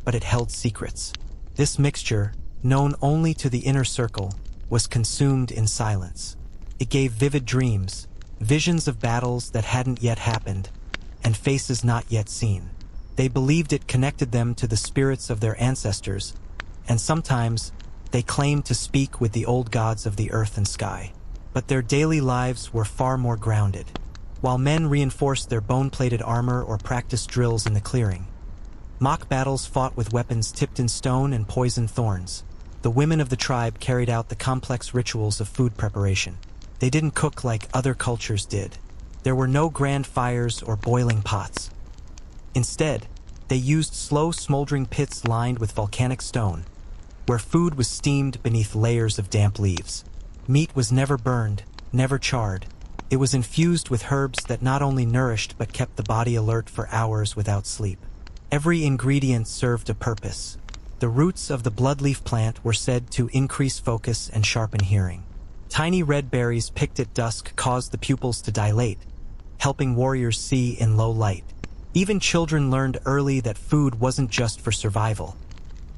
but it held secrets. This mixture, known only to the inner circle, was consumed in silence. It gave vivid dreams, visions of battles that hadn't yet happened, and faces not yet seen. They believed it connected them to the spirits of their ancestors, and sometimes they claimed to speak with the old gods of the earth and sky. But their daily lives were far more grounded. While men reinforced their bone-plated armor or practiced drills in the clearing, mock battles fought with weapons tipped in stone and poisoned thorns. The women of the tribe carried out the complex rituals of food preparation. They didn't cook like other cultures did. There were no grand fires or boiling pots. Instead, they used slow smoldering pits lined with volcanic stone, where food was steamed beneath layers of damp leaves. Meat was never burned, never charred. It was infused with herbs that not only nourished but kept the body alert for hours without sleep. Every ingredient served a purpose. The roots of the bloodleaf plant were said to increase focus and sharpen hearing. Tiny red berries picked at dusk caused the pupils to dilate, helping warriors see in low light. Even children learned early that food wasn't just for survival.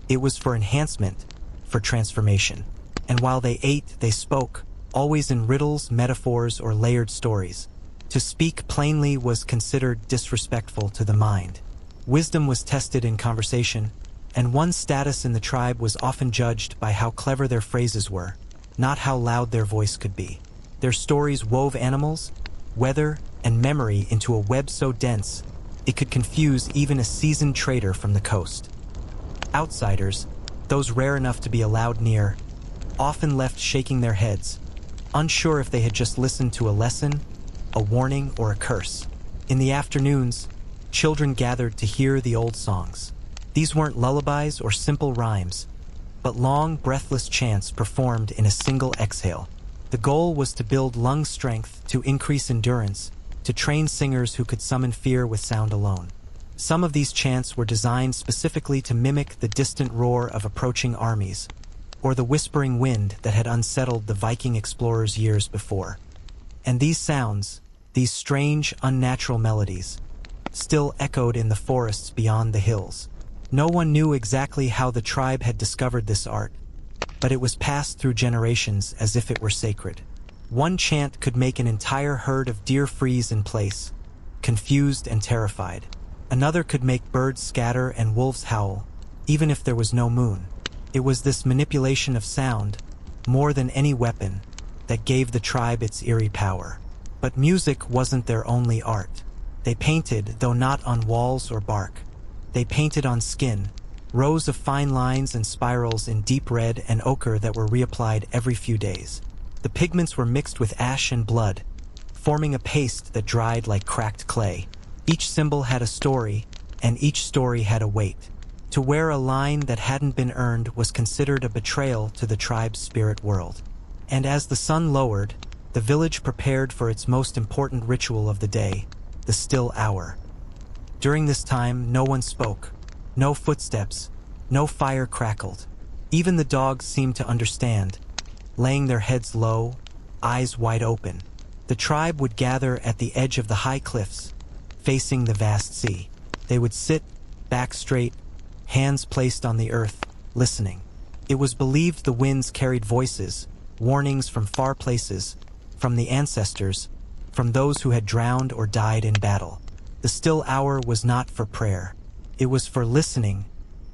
It was for enhancement, for transformation. And while they ate, they spoke, always in riddles, metaphors, or layered stories. To speak plainly was considered disrespectful to the mind. Wisdom was tested in conversation, and one's status in the tribe was often judged by how clever their phrases were, not how loud their voice could be. Their stories wove animals, weather, and memory into a web so dense it could confuse even a seasoned trader from the coast. Outsiders, those rare enough to be allowed near, often left shaking their heads, unsure if they had just listened to a lesson, a warning, or a curse. In the afternoons, children gathered to hear the old songs. These weren't lullabies or simple rhymes. but long, breathless chants performed in a single exhale. The goal was to build lung strength, to increase endurance, to train singers who could summon fear with sound alone. Some of these chants were designed specifically to mimic the distant roar of approaching armies, or the whispering wind that had unsettled the Viking explorers years before. And these sounds, these strange, unnatural melodies, still echoed in the forests beyond the hills. No one knew exactly how the tribe had discovered this art, but it was passed through generations as if it were sacred. One chant could make an entire herd of deer freeze in place, confused and terrified. Another could make birds scatter and wolves howl, even if there was no moon. It was this manipulation of sound, more than any weapon, that gave the tribe its eerie power. But music wasn't their only art. They painted, though not on walls or bark. They painted on skin, rows of fine lines and spirals in deep red and ochre that were reapplied every few days. The pigments were mixed with ash and blood, forming a paste that dried like cracked clay. Each symbol had a story, and each story had a weight. To wear a line that hadn't been earned was considered a betrayal to the tribe's spirit world. And as the sun lowered, the village prepared for its most important ritual of the day, the still hour. During this time, no one spoke. No footsteps, no fire crackled. Even the dogs seemed to understand, laying their heads low, eyes wide open. The tribe would gather at the edge of the high cliffs, facing the vast sea. They would sit, back straight, hands placed on the earth, listening. It was believed the winds carried voices, warnings from far places, from the ancestors, from those who had drowned or died in battle. The still hour was not for prayer. It was for listening,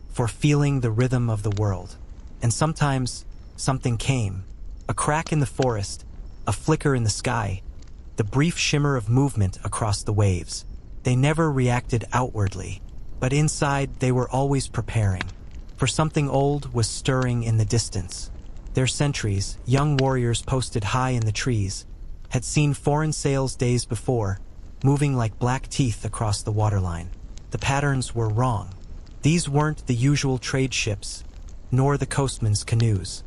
for feeling the rhythm of the world. And sometimes, something came. A crack in the forest, a flicker in the sky, the brief shimmer of movement across the waves. They never reacted outwardly, but inside they were always preparing. For something old was stirring in the distance. Their sentries, young warriors posted high in the trees, had seen foreign sails days before, moving like black teeth across the waterline. The patterns were wrong. These weren't the usual trade ships, nor the coastmen's canoes.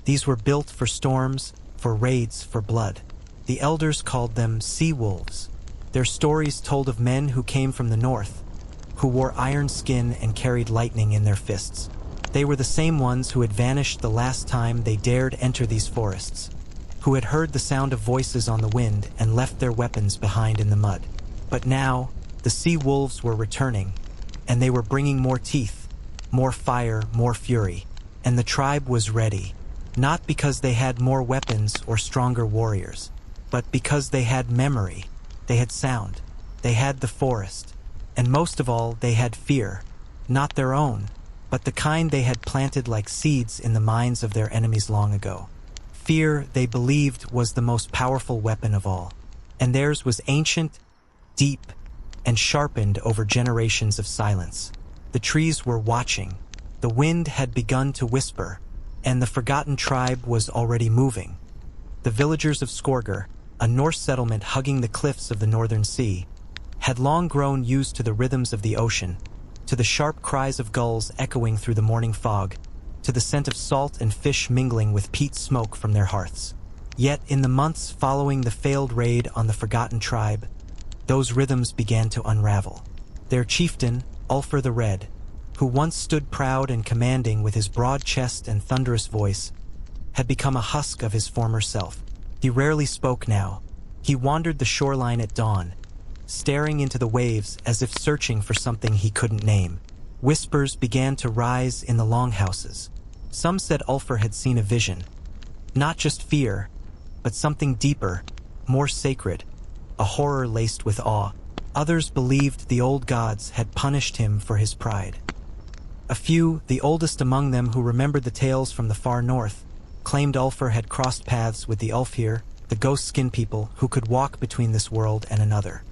These were built for storms, for raids, for blood. The elders called them sea wolves. Their stories told of men who came from the north, who wore iron skin and carried lightning in their fists. They were the same ones who had vanished the last time they dared enter these forests, who had heard the sound of voices on the wind and left their weapons behind in the mud. But now, the sea wolves were returning, and they were bringing more teeth, more fire, more fury. And the tribe was ready, not because they had more weapons or stronger warriors, but because they had memory, they had sound, they had the forest, and most of all, they had fear, not their own, but the kind they had planted like seeds in the minds of their enemies long ago. Fear, they believed, was the most powerful weapon of all, and theirs was ancient, deep, and sharpened over generations of silence. The trees were watching, the wind had begun to whisper, and the forgotten tribe was already moving. The villagers of Skorger, a Norse settlement hugging the cliffs of the northern sea, had long grown used to the rhythms of the ocean, to the sharp cries of gulls echoing through the morning fog, to the scent of salt and fish mingling with peat smoke from their hearths. Yet in the months following the failed raid on the forgotten tribe, those rhythms began to unravel. Their chieftain, Ulfr the Red, who once stood proud and commanding with his broad chest and thunderous voice, had become a husk of his former self. He rarely spoke now. He wandered the shoreline at dawn, staring into the waves as if searching for something he couldn't name. Whispers began to rise in the longhouses. Some said Ulfr had seen a vision. Not just fear, but something deeper, more sacred, a horror laced with awe. Others believed the old gods had punished him for his pride. A few, the oldest among them who remembered the tales from the far north, claimed Ulfr had crossed paths with the Ulfhir, the ghost skin people who could walk between this world and another.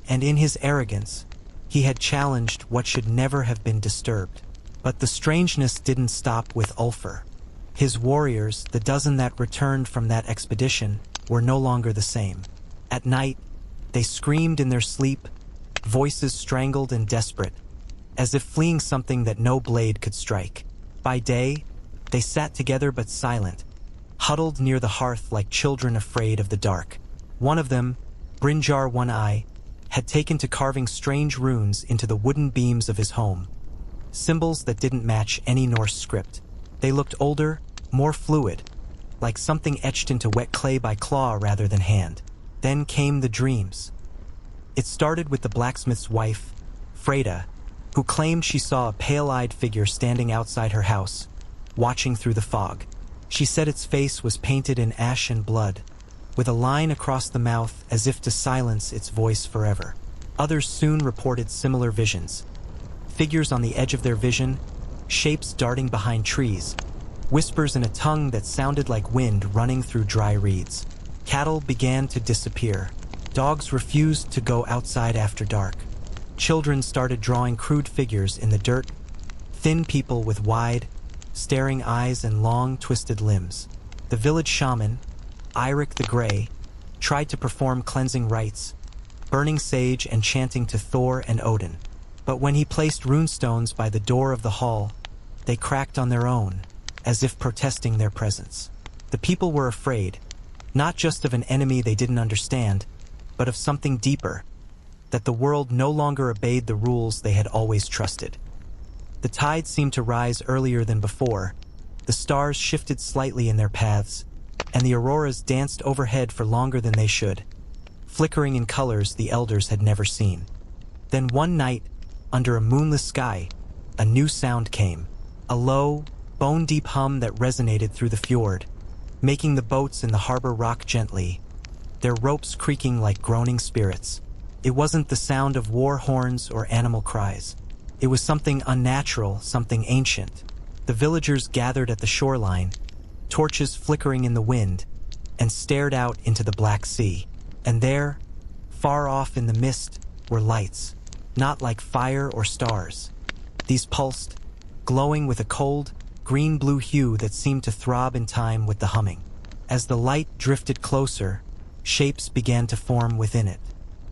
And in his arrogance, he had challenged what should never have been disturbed. But the strangeness didn't stop with Ulfr. His warriors, the dozen that returned from that expedition, were no longer the same. At night, they screamed in their sleep, voices strangled and desperate, as if fleeing something that no blade could strike. By day, They sat together but silent, huddled near the hearth like children afraid of the dark. One of them, Brynjar One-Eye, had taken to carving strange runes into the wooden beams of his home, symbols that didn't match any Norse script. They looked older, more fluid, like something etched into wet clay by claw rather than hand. Then came the dreams. It started with the blacksmith's wife, Freda, who claimed she saw a pale-eyed figure standing outside her house, watching through the fog. She said its face was painted in ash and blood, with a line across the mouth as if to silence its voice forever. Others soon reported similar visions. Figures on the edge of their vision, shapes darting behind trees, whispers in a tongue that sounded like wind running through dry reeds. Cattle began to disappear. Dogs refused to go outside after dark. Children started drawing crude figures in the dirt, thin people with wide, staring eyes and long, twisted limbs. The village shaman, Eirik the Grey, tried to perform cleansing rites, burning sage and chanting to Thor and Odin. But when he placed runestones by the door of the hall, they cracked on their own, as if protesting their presence. The people were afraid, not just of an enemy they didn't understand, but of something deeper, that the world no longer obeyed the rules they had always trusted. The tide seemed to rise earlier than before, the stars shifted slightly in their paths, and the auroras danced overhead for longer than they should, flickering in colors the elders had never seen. Then one night, under a moonless sky, a new sound came, a low, bone-deep hum that resonated through the fjord, making the boats in the harbor rock gently, their ropes creaking like groaning spirits. It wasn't the sound of war horns or animal cries. It was something unnatural, something ancient. The villagers gathered at the shoreline, torches flickering in the wind, and stared out into the Black Sea. And there, far off in the mist, were lights, not like fire or stars. These pulsed, glowing with a cold, green-blue hue that seemed to throb in time with the humming. As the light drifted closer, shapes began to form within it.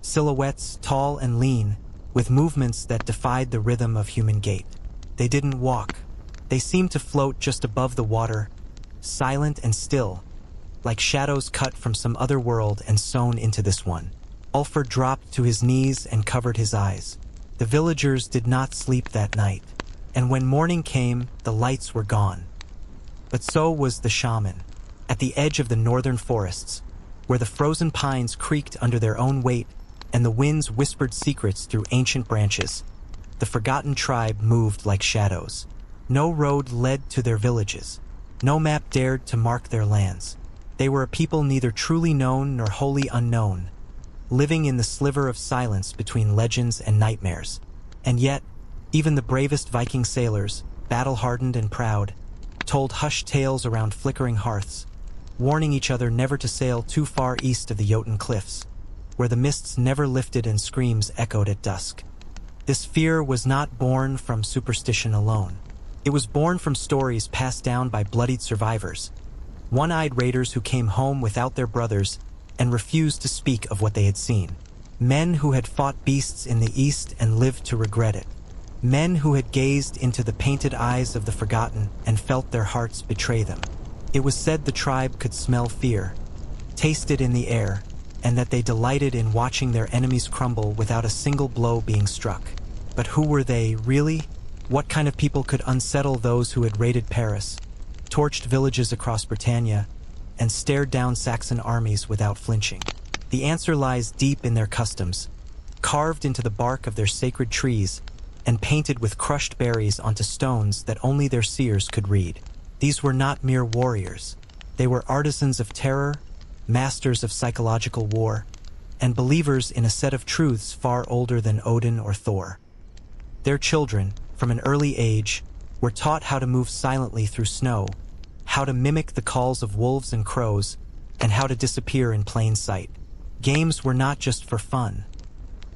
Silhouettes tall and lean, with movements that defied the rhythm of human gait. They didn't walk. They seemed to float just above the water, silent and still, like shadows cut from some other world and sewn into this one. Ulfr dropped to his knees and covered his eyes. The villagers did not sleep that night, and when morning came, the lights were gone. But so was the shaman. At the edge of the northern forests, where the frozen pines creaked under their own weight and the winds whispered secrets through ancient branches, the forgotten tribe moved like shadows. No road led to their villages. No map dared to mark their lands. They were a people neither truly known nor wholly unknown, living in the sliver of silence between legends and nightmares. And yet, even the bravest Viking sailors, battle-hardened and proud, told hushed tales around flickering hearths, warning each other never to sail too far east of the Jotun cliffs, where the mists never lifted and screams echoed at dusk. This fear was not born from superstition alone. It was born from stories passed down by bloodied survivors, one-eyed raiders who came home without their brothers and refused to speak of what they had seen. Men who had fought beasts in the east and lived to regret it. Men who had gazed into the painted eyes of the forgotten and felt their hearts betray them. It was said the tribe could smell fear, taste it in the air, and that they delighted in watching their enemies crumble without a single blow being struck. But who were they, really? What kind of people could unsettle those who had raided Paris, torched villages across Britannia, and stared down Saxon armies without flinching? The answer lies deep in their customs, carved into the bark of their sacred trees, and painted with crushed berries onto stones that only their seers could read. These were not mere warriors. They were artisans of terror, masters of psychological war, and believers in a set of truths far older than Odin or Thor. Their children, from an early age, were taught how to move silently through snow, how to mimic the calls of wolves and crows, and how to disappear in plain sight. Games were not just for fun.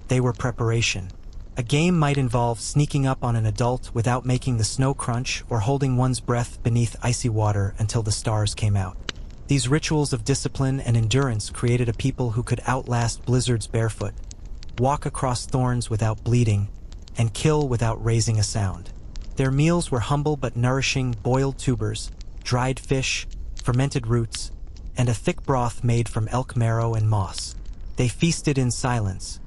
They were preparation. A game might involve sneaking up on an adult without making the snow crunch or holding one's breath beneath icy water until the stars came out. These rituals of discipline and endurance created a people who could outlast blizzards barefoot, walk across thorns without bleeding, and kill without raising a sound. Their meals were humble but nourishing: boiled tubers, dried fish, fermented roots, and a thick broth made from elk marrow and moss. They feasted in silence,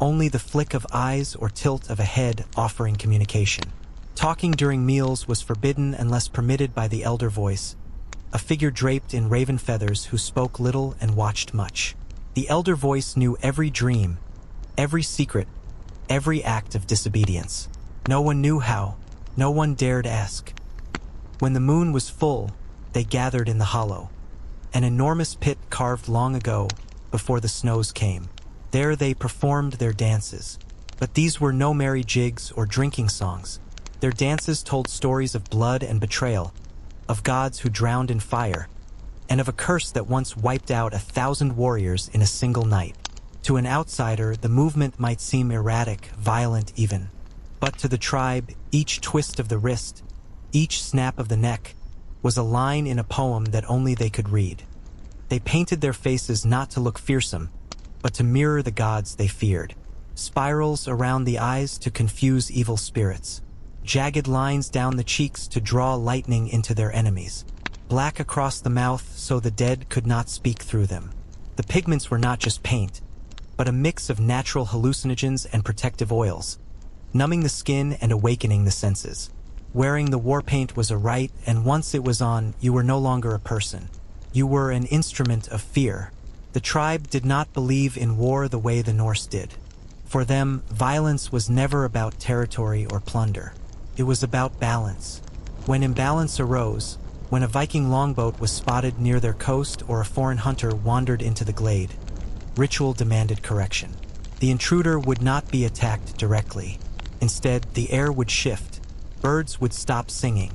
only the flick of eyes or tilt of a head offering communication. Talking during meals was forbidden unless permitted by the elder voice, a figure draped in raven feathers who spoke little and watched much. The elder voice knew every dream, every secret, every act of disobedience. No one knew how, no one dared ask. When the moon was full, they gathered in the hollow, an enormous pit carved long ago, before the snows came. There they performed their dances. But these were no merry jigs or drinking songs. Their dances told stories of blood and betrayal, of gods who drowned in fire, and of a curse that once wiped out 1,000 warriors in a single night. To an outsider, the movement might seem erratic, violent even. But to the tribe, each twist of the wrist, each snap of the neck, was a line in a poem that only they could read. They painted their faces not to look fearsome, but to mirror the gods they feared. Spirals around the eyes to confuse evil spirits. Jagged lines down the cheeks to draw lightning into their enemies. Black across the mouth so the dead could not speak through them. The pigments were not just paint, but a mix of natural hallucinogens and protective oils, numbing the skin and awakening the senses. Wearing the war paint was a rite, and once it was on, you were no longer a person. You were an instrument of fear. The tribe did not believe in war the way the Norse did. For them, violence was never about territory or plunder. It was about balance. When imbalance arose, when a Viking longboat was spotted near their coast or a foreign hunter wandered into the glade, ritual demanded correction. The intruder would not be attacked directly. Instead, the air would shift. Birds would stop singing.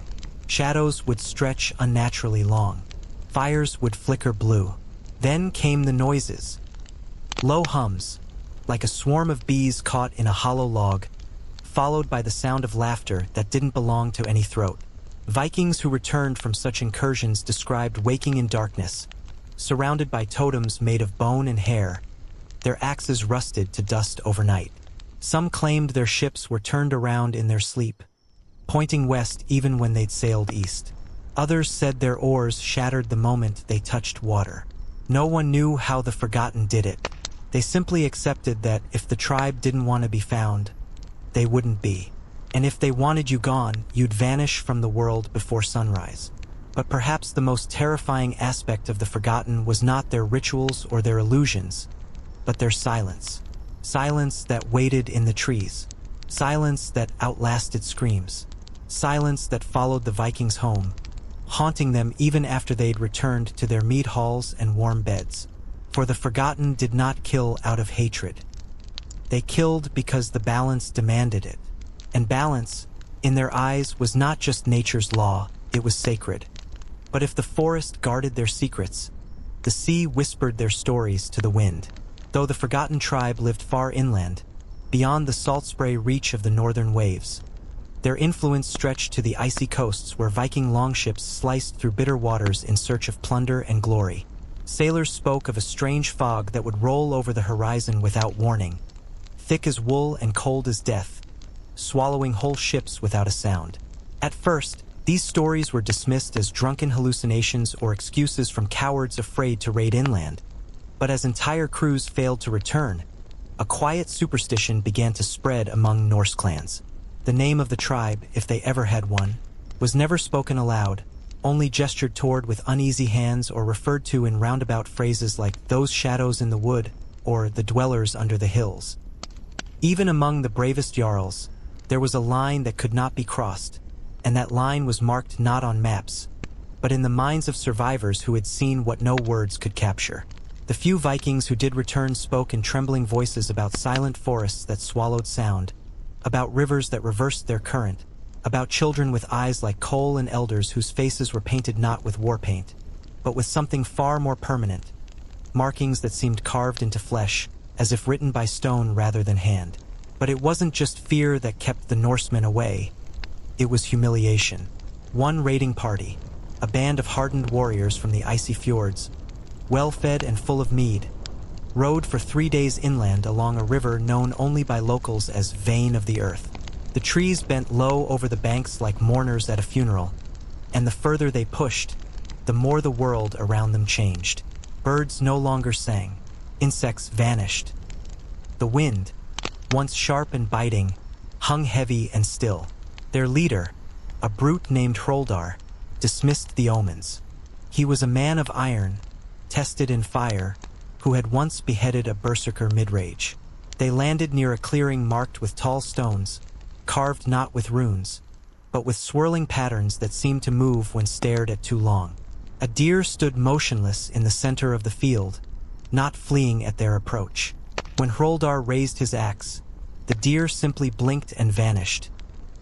Shadows would stretch unnaturally long. Fires would flicker blue. Then came the noises. Low hums, like a swarm of bees caught in a hollow log, followed by the sound of laughter that didn't belong to any throat. Vikings who returned from such incursions described waking in darkness, surrounded by totems made of bone and hair, their axes rusted to dust overnight. Some claimed their ships were turned around in their sleep, pointing west even when they'd sailed east. Others said their oars shattered the moment they touched water. No one knew how the Forgotten did it. They simply accepted that if the tribe didn't want to be found, they wouldn't be. And if they wanted you gone, you'd vanish from the world before sunrise. But perhaps the most terrifying aspect of the Forgotten was not their rituals or their illusions, but their silence. Silence that waited in the trees. Silence that outlasted screams. Silence that followed the Vikings home, haunting them even after they'd returned to their mead halls and warm beds. For the Forgotten did not kill out of hatred. They killed because the balance demanded it. And balance, in their eyes, was not just nature's law, it was sacred. But if the forest guarded their secrets, the sea whispered their stories to the wind. Though the Forgotten tribe lived far inland, beyond the salt spray reach of the northern waves, their influence stretched to the icy coasts where Viking longships sliced through bitter waters in search of plunder and glory. Sailors spoke of a strange fog that would roll over the horizon without warning, thick as wool and cold as death, swallowing whole ships without a sound. At first, these stories were dismissed as drunken hallucinations or excuses from cowards afraid to raid inland. But as entire crews failed to return, a quiet superstition began to spread among Norse clans. The name of the tribe, if they ever had one, was never spoken aloud, only gestured toward with uneasy hands or referred to in roundabout phrases like "those shadows in the wood" or "the dwellers under the hills." Even among the bravest jarls, there was a line that could not be crossed, and that line was marked not on maps, but in the minds of survivors who had seen what no words could capture. The few Vikings who did return spoke in trembling voices about silent forests that swallowed sound, about rivers that reversed their current, about children with eyes like coal and elders whose faces were painted not with war paint, but with something far more permanent, markings that seemed carved into flesh, as if written by stone rather than hand. But it wasn't just fear that kept the Norsemen away, it was humiliation. One raiding party, a band of hardened warriors from the icy fjords, well-fed and full of mead, rode for 3 days inland along a river known only by locals as Vein of the Earth. The trees bent low over the banks like mourners at a funeral, and the further they pushed, the more the world around them changed. Birds no longer sang. Insects vanished. The wind, once sharp and biting, hung heavy and still. Their leader, a brute named Draughar, dismissed the omens. He was a man of iron, tested in fire, who had once beheaded a berserker mid-rage. They landed near a clearing marked with tall stones, carved not with runes, but with swirling patterns that seemed to move when stared at too long. A deer stood motionless in the center of the field, not fleeing at their approach. When Draughar raised his axe, the deer simply blinked and vanished,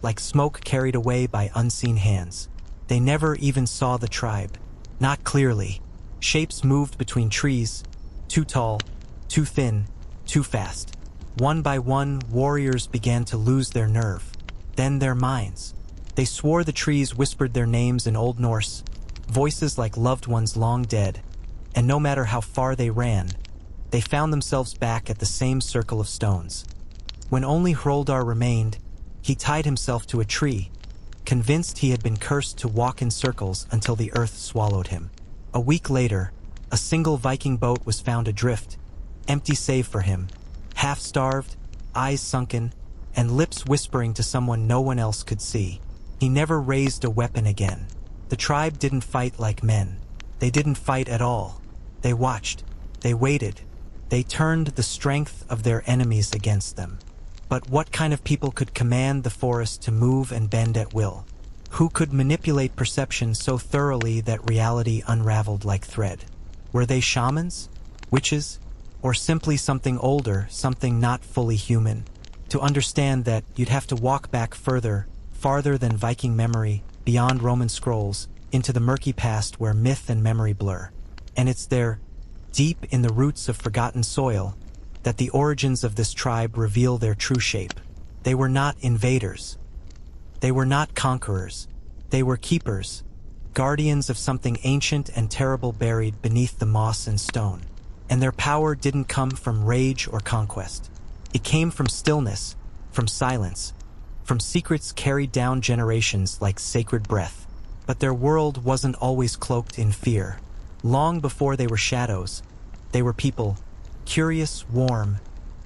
like smoke carried away by unseen hands. They never even saw the tribe. Not clearly. Shapes moved between trees, too tall, too thin, too fast. One by one, warriors began to lose their nerve, then their minds. They swore the trees whispered their names in Old Norse, voices like loved ones long dead, and no matter how far they ran, they found themselves back at the same circle of stones. When only Draughar remained, he tied himself to a tree, convinced he had been cursed to walk in circles until the earth swallowed him. A week later, a single Viking boat was found adrift, empty save for him, half-starved, eyes sunken, and lips whispering to someone no one else could see. He never raised a weapon again. The tribe didn't fight like men. They didn't fight at all. They watched. They waited. They turned the strength of their enemies against them. But what kind of people could command the forest to move and bend at will? Who could manipulate perception so thoroughly that reality unraveled like thread? Were they shamans? Witches? Or simply something older, something not fully human? To understand that, you'd have to walk back further, farther than Viking memory, beyond Roman scrolls, into the murky past where myth and memory blur. And it's there, deep in the roots of forgotten soil, that the origins of this tribe reveal their true shape. They were not invaders. They were not conquerors. They were keepers, guardians of something ancient and terrible buried beneath the moss and stone. And their power didn't come from rage or conquest. It came from stillness, from silence, from secrets carried down generations like sacred breath. But their world wasn't always cloaked in fear. Long before they were shadows, they were people, curious, warm,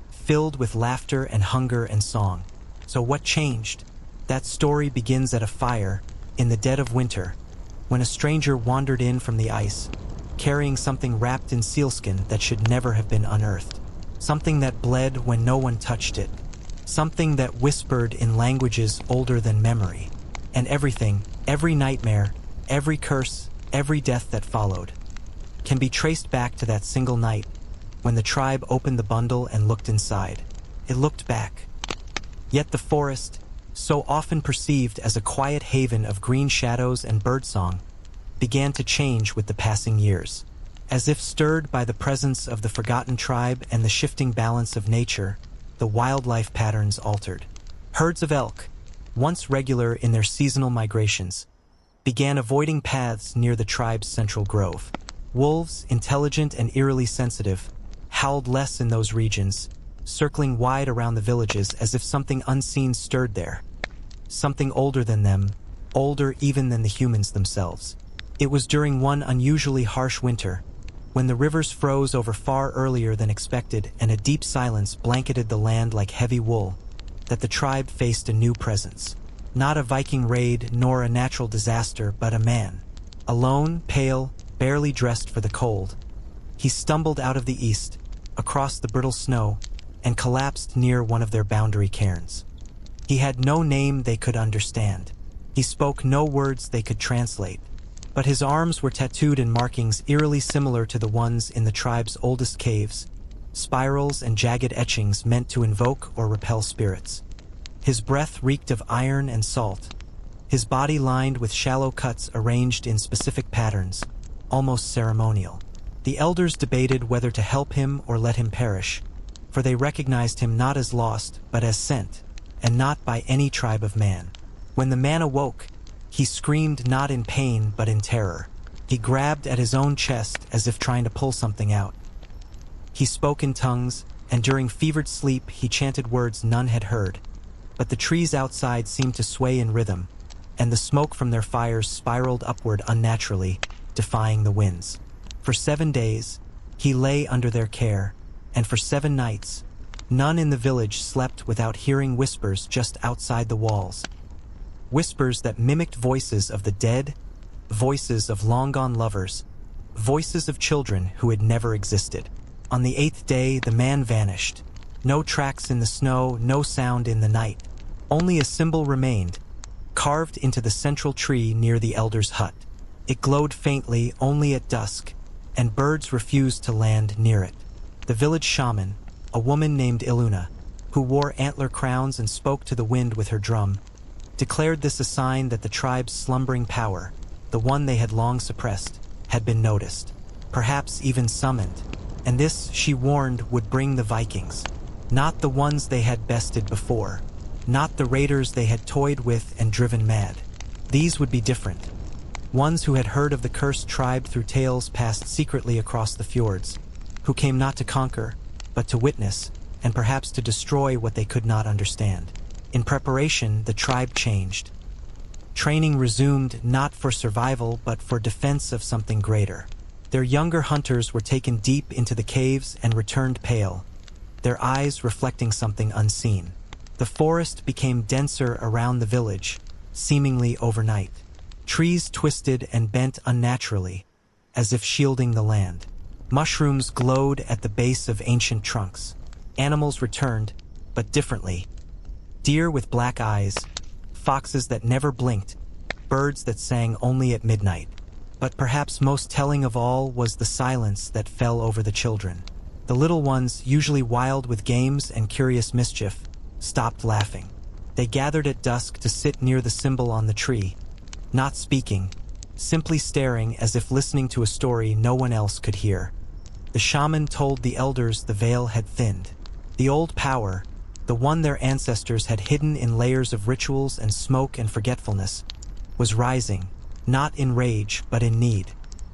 filled with laughter and hunger and song. So what changed? That story begins at a fire, in the dead of winter, when a stranger wandered in from the ice, carrying something wrapped in sealskin that should never have been unearthed. Something that bled when no one touched it. Something that whispered in languages older than memory. And everything, every nightmare, every curse, every death that followed, can be traced back to that single night, when the tribe opened the bundle and looked inside. It looked back. Yet the forest, so often perceived as a quiet haven of green shadows and birdsong, began to change with the passing years. As if stirred by the presence of the forgotten tribe and the shifting balance of nature, the wildlife patterns altered. Herds of elk, once regular in their seasonal migrations, began avoiding paths near the tribe's central grove. Wolves, intelligent and eerily sensitive, howled less in those regions, circling wide around the villages as if something unseen stirred there. Something older than them, older even than the humans themselves. It was during one unusually harsh winter, when the rivers froze over far earlier than expected and a deep silence blanketed the land like heavy wool, that the tribe faced a new presence. Not a Viking raid nor a natural disaster, but a man. Alone, pale, barely dressed for the cold. He stumbled out of the east, across the brittle snow, and collapsed near one of their boundary cairns. He had no name they could understand. He spoke no words they could translate. But his arms were tattooed in markings eerily similar to the ones in the tribe's oldest caves, spirals and jagged etchings meant to invoke or repel spirits. His breath reeked of iron and salt, his body lined with shallow cuts arranged in specific patterns, almost ceremonial. The elders debated whether to help him or let him perish, for they recognized him not as lost but as sent, and not by any tribe of man. When the man awoke, he screamed not in pain but in terror. He grabbed at his own chest as if trying to pull something out. He spoke in tongues, and during fevered sleep he chanted words none had heard. But the trees outside seemed to sway in rhythm, and the smoke from their fires spiraled upward unnaturally, defying the winds. For 7 days, he lay under their care, and for 7 nights, none in the village slept without hearing whispers just outside the walls. Whispers that mimicked voices of the dead, voices of long-gone lovers, voices of children who had never existed. On the 8th day, the man vanished. No tracks in the snow, no sound in the night. Only a symbol remained, carved into the central tree near the elder's hut. It glowed faintly only at dusk, and birds refused to land near it. The village shaman, a woman named Iluna, who wore antler crowns and spoke to the wind with her drum, declared this a sign that the tribe's slumbering power, the one they had long suppressed, had been noticed, perhaps even summoned, and this, she warned, would bring the Vikings. Not the ones they had bested before, not the raiders they had toyed with and driven mad. These would be different. Ones who had heard of the cursed tribe through tales passed secretly across the fjords, who came not to conquer, but to witness, and perhaps to destroy what they could not understand. In preparation, the tribe changed. Training resumed not for survival, but for defense of something greater. Their younger hunters were taken deep into the caves and returned pale, their eyes reflecting something unseen. The forest became denser around the village, seemingly overnight. Trees twisted and bent unnaturally, as if shielding the land. Mushrooms glowed at the base of ancient trunks. Animals returned, but differently. Deer with black eyes, foxes that never blinked, birds that sang only at midnight. But perhaps most telling of all was the silence that fell over the children. The little ones, usually wild with games and curious mischief, stopped laughing. They gathered at dusk to sit near the symbol on the tree, not speaking, simply staring as if listening to a story no one else could hear. The shaman told the elders the veil had thinned. The old power, the one their ancestors had hidden in layers of rituals and smoke and forgetfulness, was rising, not in rage but in need.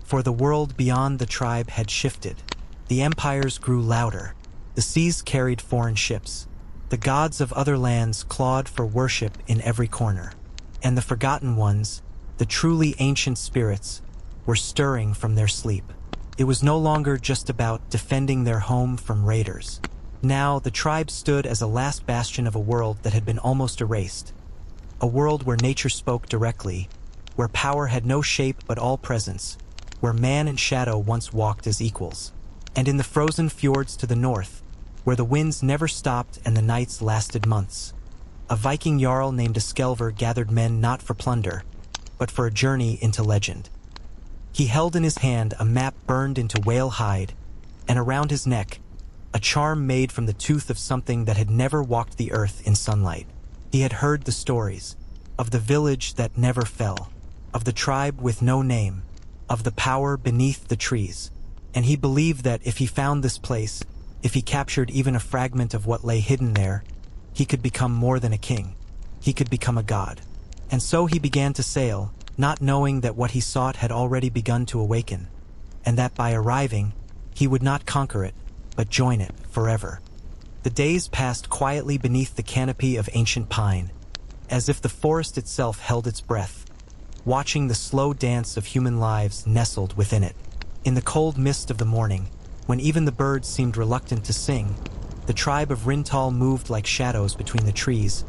For the world beyond the tribe had shifted. The empires grew louder. The seas carried foreign ships. The gods of other lands clawed for worship in every corner. And the forgotten ones, the truly ancient spirits, were stirring from their sleep. It was no longer just about defending their home from raiders. Now, the tribe stood as a last bastion of a world that had been almost erased. A world where nature spoke directly, where power had no shape but all presence, where man and shadow once walked as equals. And in the frozen fjords to the north, where the winds never stopped and the nights lasted months, a Viking jarl named Skelver gathered men not for plunder, but for a journey into legend. He held in his hand a map burned into whale hide, and around his neck, a charm made from the tooth of something that had never walked the earth in sunlight. He had heard the stories, of the village that never fell, of the tribe with no name, of the power beneath the trees, and he believed that if he found this place, if he captured even a fragment of what lay hidden there, he could become more than a king. He could become a god. And so he began to sail, not knowing that what he sought had already begun to awaken, and that by arriving, he would not conquer it, but join it forever. The days passed quietly beneath the canopy of ancient pine, as if the forest itself held its breath, watching the slow dance of human lives nestled within it. In the cold mist of the morning, when even the birds seemed reluctant to sing, the tribe of Rintal moved like shadows between the trees,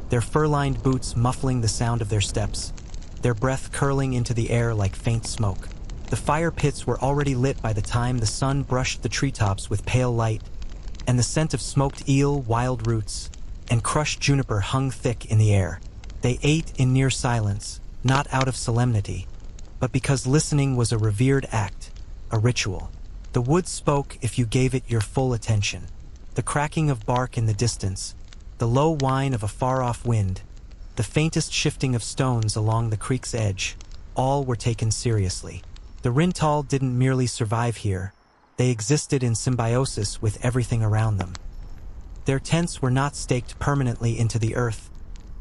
their fur-lined boots muffling the sound of their steps, their breath curling into the air like faint smoke. The fire pits were already lit by the time the sun brushed the treetops with pale light, and the scent of smoked eel, wild roots, and crushed juniper hung thick in the air. They ate in near silence, not out of solemnity, but because listening was a revered act, a ritual. The wood spoke if you gave it your full attention. The cracking of bark in the distance, the low whine of a far-off wind, the faintest shifting of stones along the creek's edge, all were taken seriously. The Rintal didn't merely survive here, they existed in symbiosis with everything around them. Their tents were not staked permanently into the earth,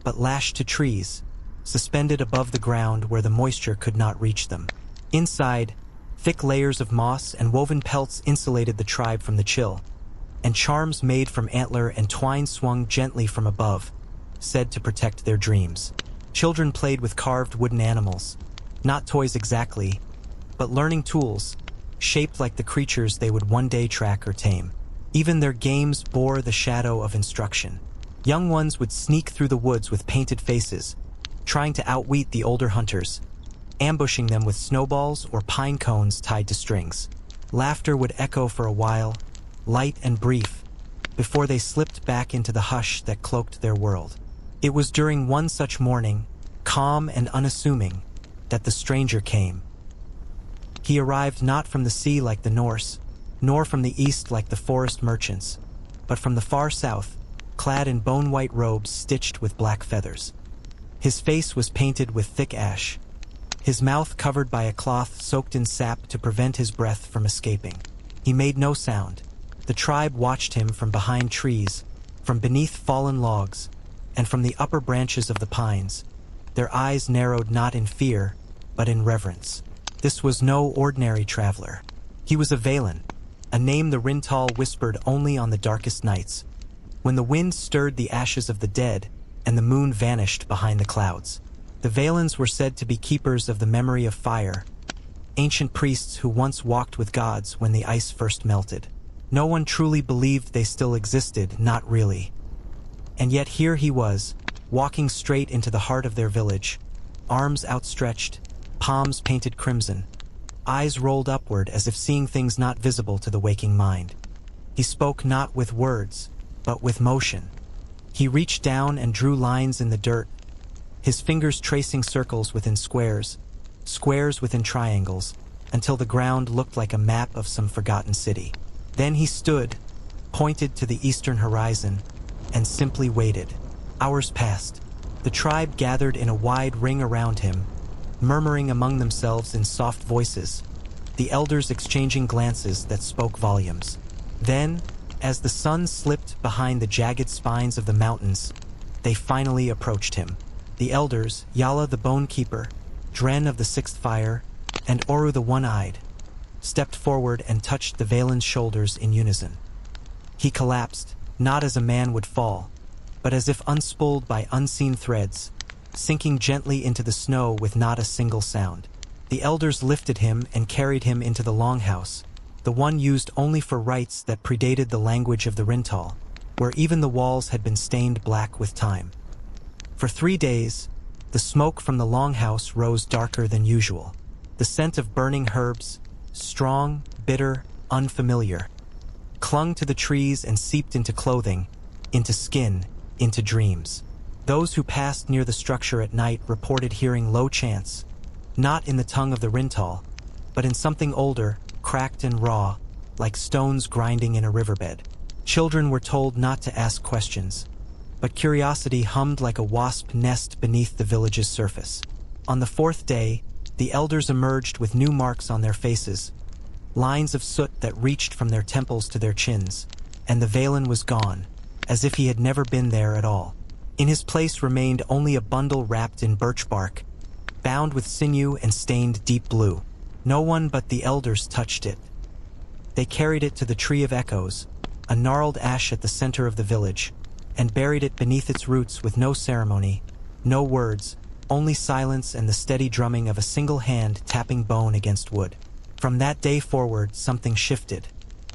but lashed to trees, suspended above the ground where the moisture could not reach them. Inside, thick layers of moss and woven pelts insulated the tribe from the chill, and charms made from antler and twine swung gently from above, said to protect their dreams. Children played with carved wooden animals, not toys exactly, but learning tools, shaped like the creatures they would one day track or tame. Even their games bore the shadow of instruction. Young ones would sneak through the woods with painted faces, trying to outwit the older hunters, ambushing them with snowballs or pine cones tied to strings. Laughter would echo for a while, light and brief, before they slipped back into the hush that cloaked their world. It was during one such morning, calm and unassuming, that the stranger came. He arrived not from the sea like the Norse, nor from the east like the forest merchants, but from the far south, clad in bone-white robes stitched with black feathers. His face was painted with thick ash, his mouth covered by a cloth soaked in sap to prevent his breath from escaping. He made no sound. The tribe watched him from behind trees, from beneath fallen logs, and from the upper branches of the pines. Their eyes narrowed not in fear, but in reverence. This was no ordinary traveler. He was a Valen, a name the Rintal whispered only on the darkest nights, when the wind stirred the ashes of the dead and the moon vanished behind the clouds. The Valens were said to be keepers of the memory of fire, ancient priests who once walked with gods when the ice first melted. No one truly believed they still existed, not really. And yet here he was, walking straight into the heart of their village, arms outstretched, palms painted crimson, eyes rolled upward as if seeing things not visible to the waking mind. He spoke not with words, but with motion. He reached down and drew lines in the dirt, his fingers tracing circles within squares, squares within triangles, until the ground looked like a map of some forgotten city. Then he stood, pointed to the eastern horizon, and simply waited. Hours passed. The tribe gathered in a wide ring around him, murmuring among themselves in soft voices, the elders exchanging glances that spoke volumes. Then, as the sun slipped behind the jagged spines of the mountains, they finally approached him. The elders, Yala the Bone Keeper, Dren of the Sixth Fire, and Oru the One-Eyed, stepped forward and touched the Valen's shoulders in unison. He collapsed, not as a man would fall, but as if unspooled by unseen threads, sinking gently into the snow with not a single sound. The elders lifted him and carried him into the longhouse, the one used only for rites that predated the language of the Rintal, where even the walls had been stained black with time. For 3 days, the smoke from the longhouse rose darker than usual. The scent of burning herbs, strong, bitter, unfamiliar, clung to the trees and seeped into clothing, into skin, into dreams. Those who passed near the structure at night reported hearing low chants, not in the tongue of the Rintal, but in something older, cracked and raw, like stones grinding in a riverbed. Children were told not to ask questions, but curiosity hummed like a wasp nest beneath the village's surface. On the 4th day, the elders emerged with new marks on their faces, lines of soot that reached from their temples to their chins, and the Valen was gone, as if he had never been there at all. In his place remained only a bundle wrapped in birch bark, bound with sinew and stained deep blue. No one but the elders touched it. They carried it to the Tree of Echoes, a gnarled ash at the center of the village, and buried it beneath its roots with no ceremony, no words, only silence and the steady drumming of a single hand tapping bone against wood. From that day forward, something shifted.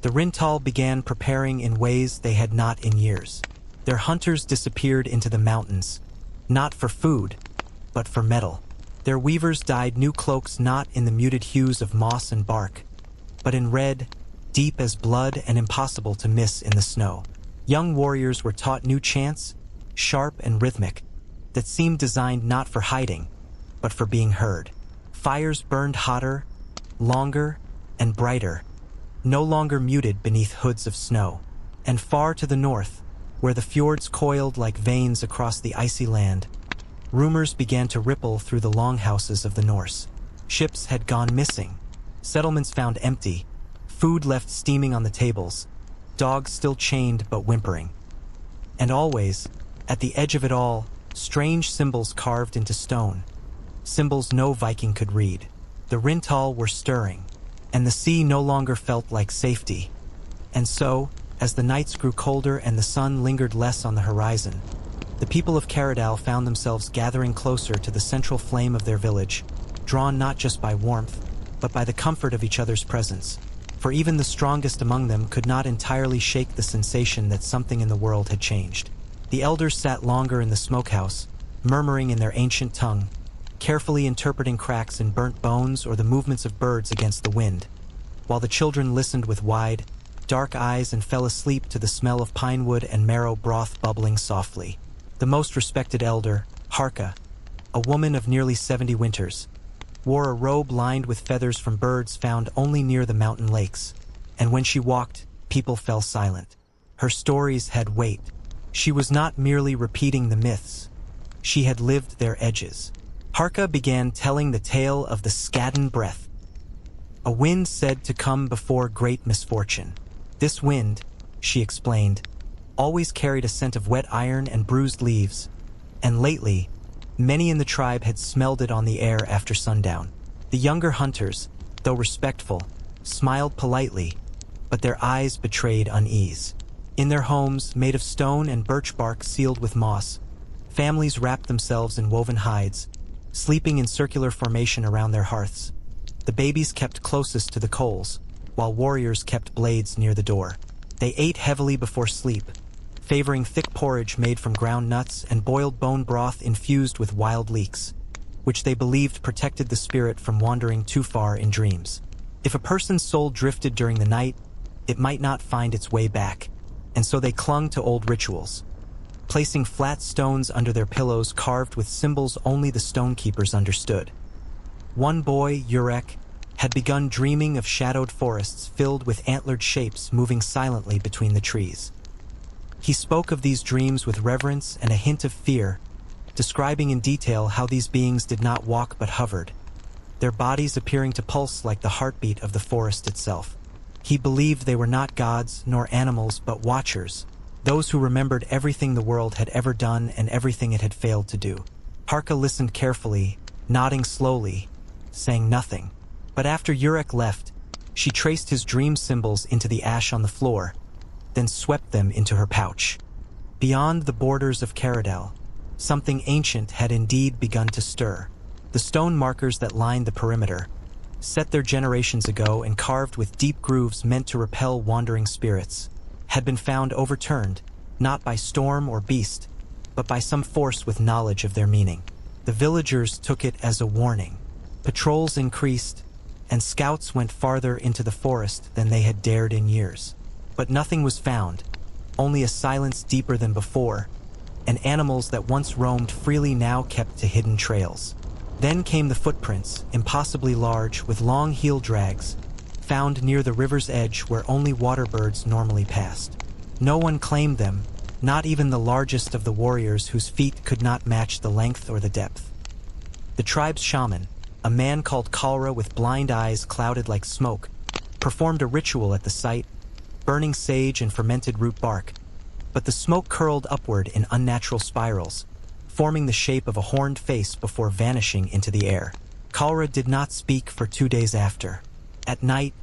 The Rintal began preparing in ways they had not in years. Their hunters disappeared into the mountains, not for food, but for metal. Their weavers dyed new cloaks not in the muted hues of moss and bark, but in red, deep as blood and impossible to miss in the snow. Young warriors were taught new chants, sharp and rhythmic, that seemed designed not for hiding, but for being heard. Fires burned hotter, longer, and brighter, no longer muted beneath hoods of snow. And far to the north, where the fjords coiled like veins across the icy land, rumors began to ripple through the longhouses of the Norse. Ships had gone missing, settlements found empty, food left steaming on the tables, dogs still chained but whimpering. And always, at the edge of it all, strange symbols carved into stone, symbols no Viking could read. The Rintal were stirring, and the sea no longer felt like safety. And so, as the nights grew colder and the sun lingered less on the horizon, The people of Caradal found themselves gathering closer to the central flame of their village, drawn not just by warmth, but by the comfort of each other's presence. For even the strongest among them could not entirely shake the sensation that something in the world had changed. The elders sat longer in the smokehouse, murmuring in their ancient tongue, carefully interpreting cracks in burnt bones or the movements of birds against the wind, while the children listened with wide, dark eyes and fell asleep to the smell of pine wood and marrow broth bubbling softly. The most respected elder, Harka, a woman of nearly 70 winters, wore a robe lined with feathers from birds found only near the mountain lakes, and when she walked, people fell silent. Her stories had weight. She was not merely repeating the myths. She had lived their edges. Harka began telling the tale of the Skadden breath, a wind said to come before great misfortune. This wind, she explained, always carried a scent of wet iron and bruised leaves, and lately, many in the tribe had smelled it on the air after sundown. The younger hunters, though respectful, smiled politely, but their eyes betrayed unease. In their homes, made of stone and birch bark sealed with moss, families wrapped themselves in woven hides, sleeping in circular formation around their hearths. The babies kept closest to the coals, while warriors kept blades near the door. They ate heavily before sleep, favoring thick porridge made from ground nuts and boiled bone broth infused with wild leeks, which they believed protected the spirit from wandering too far in dreams. If a person's soul drifted during the night, it might not find its way back, and so they clung to old rituals, placing flat stones under their pillows carved with symbols only the stonekeepers understood. One boy, Urek, had begun dreaming of shadowed forests filled with antlered shapes moving silently between the trees. He spoke of these dreams with reverence and a hint of fear, describing in detail how these beings did not walk but hovered, their bodies appearing to pulse like the heartbeat of the forest itself. He believed they were not gods nor animals but watchers, those who remembered everything the world had ever done and everything it had failed to do. Harka listened carefully, nodding slowly, saying nothing. But after Urek left, she traced his dream symbols into the ash on the floor, then swept them into her pouch. Beyond the borders of Caradal, something ancient had indeed begun to stir. The stone markers that lined the perimeter, set there generations ago and carved with deep grooves meant to repel wandering spirits, had been found overturned, not by storm or beast, but by some force with knowledge of their meaning. The villagers took it as a warning. Patrols increased, and scouts went farther into the forest than they had dared in years. But nothing was found, only a silence deeper than before, and animals that once roamed freely now kept to hidden trails. Then came the footprints, impossibly large, with long heel drags, found near the river's edge where only water birds normally passed. No one claimed them, not even the largest of the warriors whose feet could not match the length or the depth. The tribe's shaman, a man called Kalra with blind eyes clouded like smoke, performed a ritual at the site, burning sage and fermented root bark, but the smoke curled upward in unnatural spirals, forming the shape of a horned face before vanishing into the air. Kalra did not speak for 2 days after. At night,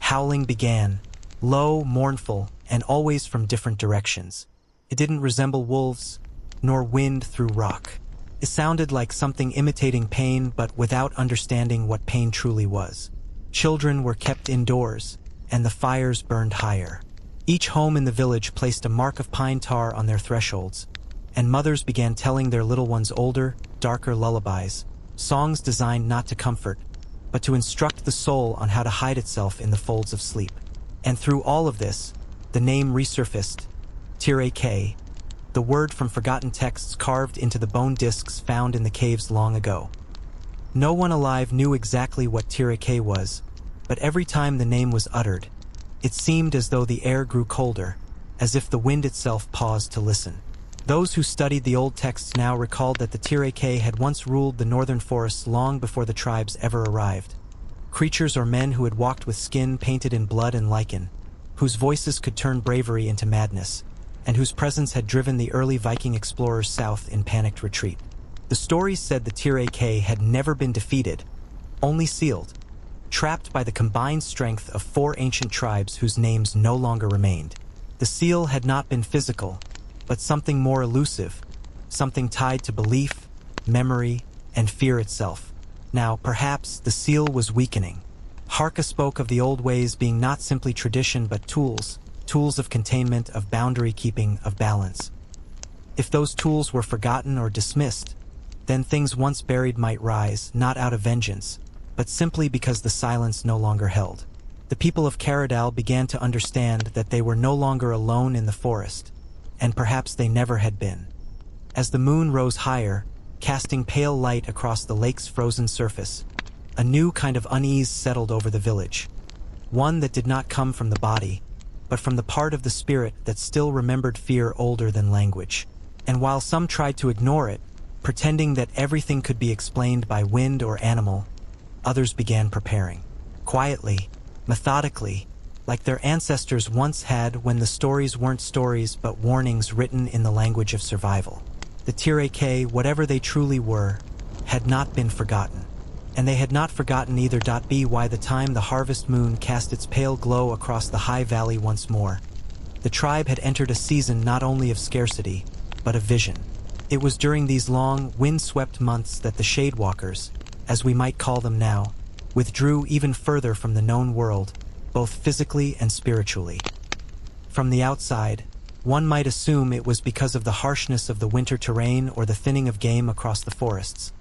howling began, low, mournful, and always from different directions. It didn't resemble wolves, nor wind through rock. It sounded like something imitating pain but without understanding what pain truly was. Children were kept indoors, and the fires burned higher. Each home in the village placed a mark of pine tar on their thresholds, and mothers began telling their little ones older, darker lullabies, songs designed not to comfort, but to instruct the soul on how to hide itself in the folds of sleep. And through all of this, the name resurfaced, Tireke, the word from forgotten texts carved into the bone discs found in the caves long ago. No one alive knew exactly what Tireke was, but every time the name was uttered, it seemed as though the air grew colder, as if the wind itself paused to listen. Those who studied the old texts now recalled that the Tireke had once ruled the northern forests long before the tribes ever arrived. Creatures or men who had walked with skin painted in blood and lichen, whose voices could turn bravery into madness, and whose presence had driven the early Viking explorers south in panicked retreat. The stories said the Tireke had never been defeated, only sealed, trapped by the combined strength of 4 ancient tribes whose names no longer remained. The seal had not been physical, but something more elusive, something tied to belief, memory, and fear itself. Now, perhaps the seal was weakening. Harka spoke of the old ways being not simply tradition but tools of containment, of boundary keeping, of balance. If those tools were forgotten or dismissed, then things once buried might rise, not out of vengeance, but simply because the silence no longer held. The people of Caradal began to understand that they were no longer alone in the forest, and perhaps they never had been. As the moon rose higher, casting pale light across the lake's frozen surface, a new kind of unease settled over the village, one that did not come from the body, but from the part of the spirit that still remembered fear older than language. And while some tried to ignore it, pretending that everything could be explained by wind or animal, others began preparing. Quietly, methodically, like their ancestors once had when the stories weren't stories but warnings written in the language of survival. The Tireke, whatever they truly were, had not been forgotten. And they had not forgotten either. By the time the harvest moon cast its pale glow across the high valley once more, the tribe had entered a season not only of scarcity, but of vision. It was during these long, wind-swept months that the Shadewalkers, as we might call them now, withdrew even further from the known world, both physically and spiritually. From the outside, one might assume it was because of the harshness of the winter terrain or the thinning of game across the forests.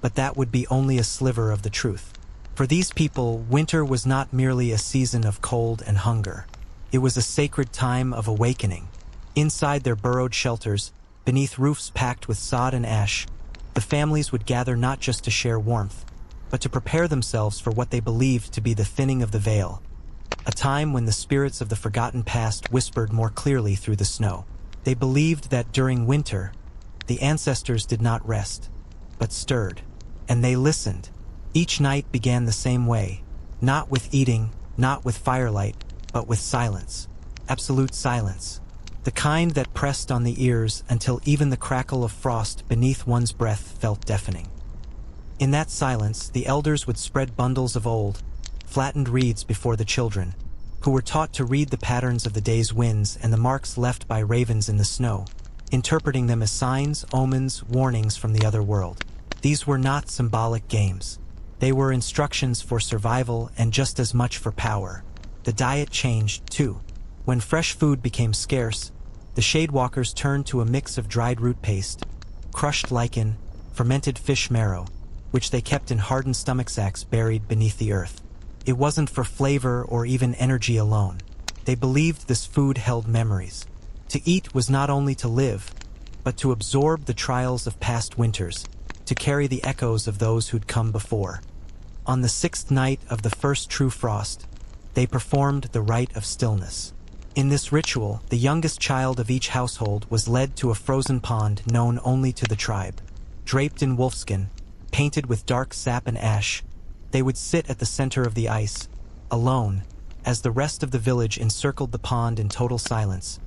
But that would be only a sliver of the truth. For these people, winter was not merely a season of cold and hunger. It was a sacred time of awakening. Inside their burrowed shelters, beneath roofs packed with sod and ash, the families would gather not just to share warmth, but to prepare themselves for what they believed to be the thinning of the veil, a time when the spirits of the forgotten past whispered more clearly through the snow. They believed that during winter, the ancestors did not rest, but stirred. And they listened. Each night began the same way, not with eating, not with firelight, but with silence. Absolute silence. The kind that pressed on the ears until even the crackle of frost beneath one's breath felt deafening. In that silence, the elders would spread bundles of old, flattened reeds before the children, who were taught to read the patterns of the day's winds and the marks left by ravens in the snow, interpreting them as signs, omens, warnings from the other world. These were not symbolic games. They were instructions for survival and just as much for power. The diet changed, too. When fresh food became scarce, the Shadewalkers turned to a mix of dried root paste, crushed lichen, fermented fish marrow, which they kept in hardened stomach sacks buried beneath the earth. It wasn't for flavor or even energy alone. They believed this food held memories. To eat was not only to live, but to absorb the trials of past winters, to carry the echoes of those who'd come before. On the 6th night of the first true frost, they performed the rite of stillness. In this ritual, the youngest child of each household was led to a frozen pond known only to the tribe. Draped in wolfskin, painted with dark sap and ash, they would sit at the center of the ice, alone, as the rest of the village encircled the pond in total silence,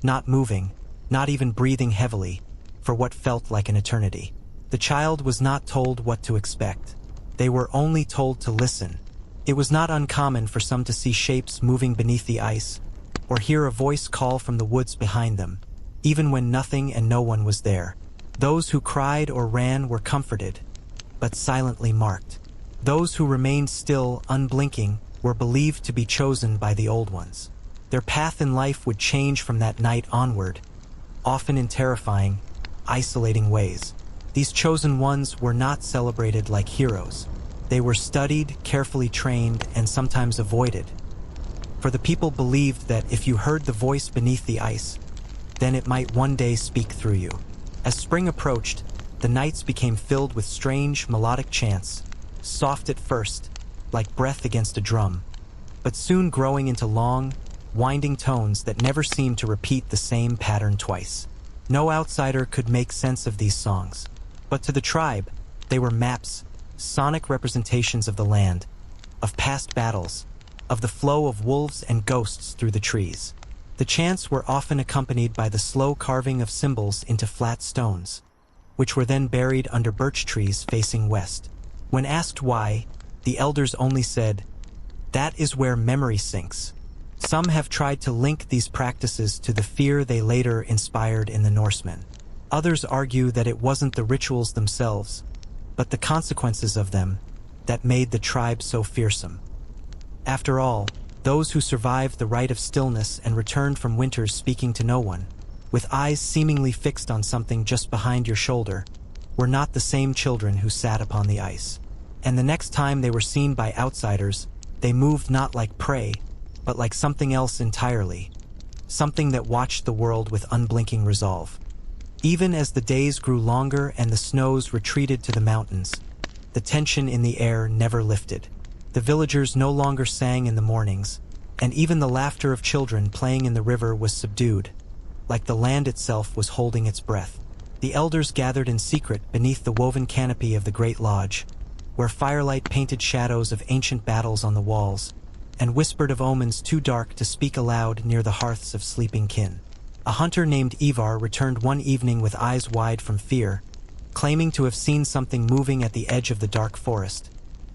not moving, not even breathing heavily, for what felt like an eternity. The child was not told what to expect. They were only told to listen. It was not uncommon for some to see shapes moving beneath the ice, or hear a voice call from the woods behind them, even when nothing and no one was there. Those who cried or ran were comforted, but silently marked. Those who remained still, unblinking, were believed to be chosen by the Old Ones. Their path in life would change from that night onward, often in terrifying, isolating ways. These chosen ones were not celebrated like heroes. They were studied, carefully trained, and sometimes avoided. For the people believed that if you heard the voice beneath the ice, then it might one day speak through you. As spring approached, the nights became filled with strange, melodic chants, soft at first, like breath against a drum, but soon growing into long, winding tones that never seemed to repeat the same pattern twice. No outsider could make sense of these songs, but to the tribe, they were maps, sonic representations of the land, of past battles, of the flow of wolves and ghosts through the trees. The chants were often accompanied by the slow carving of symbols into flat stones, which were then buried under birch trees facing west. When asked why, the elders only said, "That is where memory sinks." Some have tried to link these practices to the fear they later inspired in the Norsemen. Others argue that it wasn't the rituals themselves, but the consequences of them that made the tribe so fearsome. After all, those who survived the rite of stillness and returned from winters speaking to no one, with eyes seemingly fixed on something just behind your shoulder, were not the same children who sat upon the ice. And the next time they were seen by outsiders, they moved not like prey, but like something else entirely, something that watched the world with unblinking resolve. Even as the days grew longer and the snows retreated to the mountains, the tension in the air never lifted. The villagers no longer sang in the mornings, and even the laughter of children playing in the river was subdued, like the land itself was holding its breath. The elders gathered in secret beneath the woven canopy of the great lodge, where firelight painted shadows of ancient battles on the walls, and whispered of omens too dark to speak aloud near the hearths of sleeping kin. A hunter named Ivar returned one evening with eyes wide from fear, claiming to have seen something moving at the edge of the dark forest,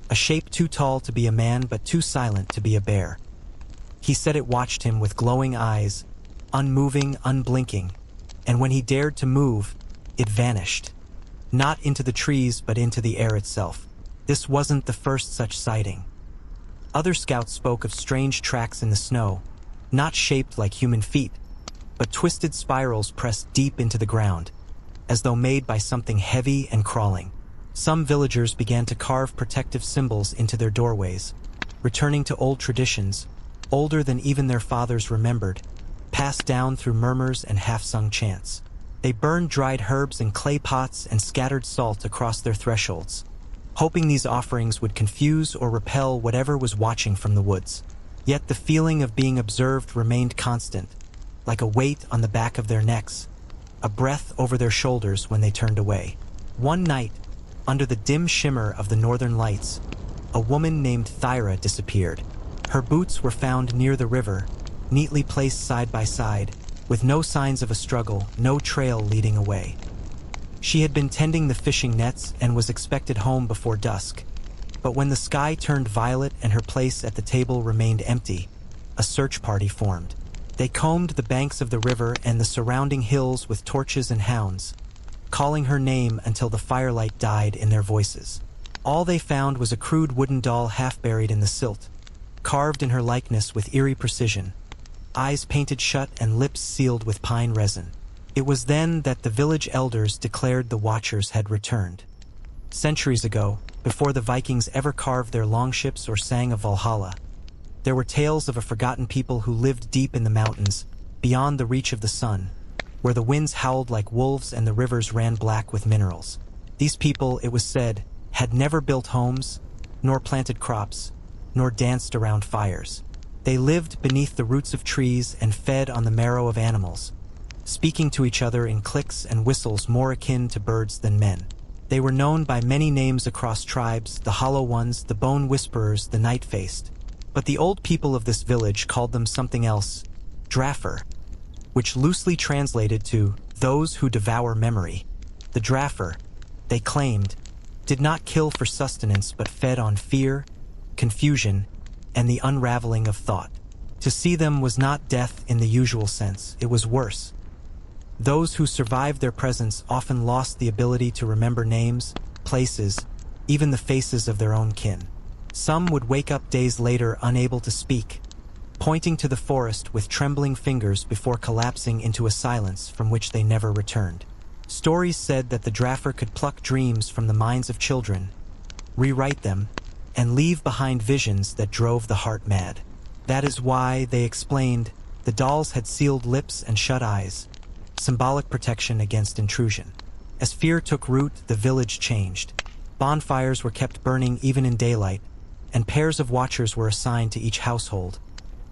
a shape too tall to be a man but too silent to be a bear. He said it watched him with glowing eyes, unmoving, unblinking, and when he dared to move, it vanished. Not into the trees but into the air itself. This wasn't the first such sighting. Other scouts spoke of strange tracks in the snow, not shaped like human feet, but twisted spirals pressed deep into the ground, as though made by something heavy and crawling. Some villagers began to carve protective symbols into their doorways, returning to old traditions, older than even their fathers remembered, passed down through murmurs and half-sung chants. They burned dried herbs in clay pots and scattered salt across their thresholds, hoping these offerings would confuse or repel whatever was watching from the woods. Yet the feeling of being observed remained constant, like a weight on the back of their necks, a breath over their shoulders when they turned away. One night, under the dim shimmer of the northern lights, a woman named Thyra disappeared. Her boots were found near the river, neatly placed side by side, with no signs of a struggle, no trail leading away. She had been tending the fishing nets and was expected home before dusk, but when the sky turned violet and her place at the table remained empty, a search party formed. They combed the banks of the river and the surrounding hills with torches and hounds, calling her name until the firelight died in their voices. All they found was a crude wooden doll half buried in the silt, carved in her likeness with eerie precision, eyes painted shut and lips sealed with pine resin. It was then that the village elders declared the Watchers had returned. Centuries ago, before the Vikings ever carved their longships or sang of Valhalla, there were tales of a forgotten people who lived deep in the mountains, beyond the reach of the sun, where the winds howled like wolves and the rivers ran black with minerals. These people, it was said, had never built homes, nor planted crops, nor danced around fires. They lived beneath the roots of trees and fed on the marrow of animals, speaking to each other in clicks and whistles more akin to birds than men. They were known by many names across tribes, the Hollow Ones, the Bone Whisperers, the Night-Faced. But the old people of this village called them something else, Draughar, which loosely translated to those who devour memory. The Draughar, they claimed, did not kill for sustenance but fed on fear, confusion, and the unraveling of thought. To see them was not death in the usual sense, it was worse. Those who survived their presence often lost the ability to remember names, places, even the faces of their own kin. Some would wake up days later unable to speak, pointing to the forest with trembling fingers before collapsing into a silence from which they never returned. Stories said that the Draughar could pluck dreams from the minds of children, rewrite them, and leave behind visions that drove the heart mad. That is why, they explained, the dolls had sealed lips and shut eyes, symbolic protection against intrusion. As fear took root, the village changed. Bonfires were kept burning even in daylight, and pairs of watchers were assigned to each household,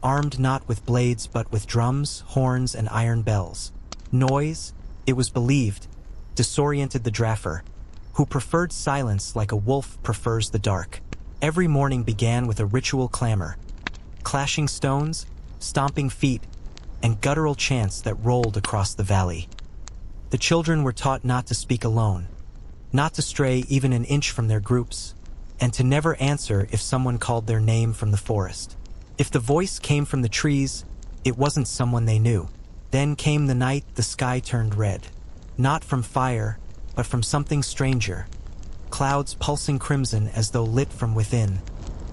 armed not with blades but with drums, horns, and iron bells. Noise, it was believed, disoriented the Draughar, who preferred silence like a wolf prefers the dark. Every morning began with a ritual clamor, clashing stones, stomping feet, and guttural chants that rolled across the valley. The children were taught not to speak alone, not to stray even an inch from their groups, and to never answer if someone called their name from the forest. If the voice came from the trees, it wasn't someone they knew. Then came the night the sky turned red. Not from fire, but from something stranger. Clouds pulsing crimson as though lit from within,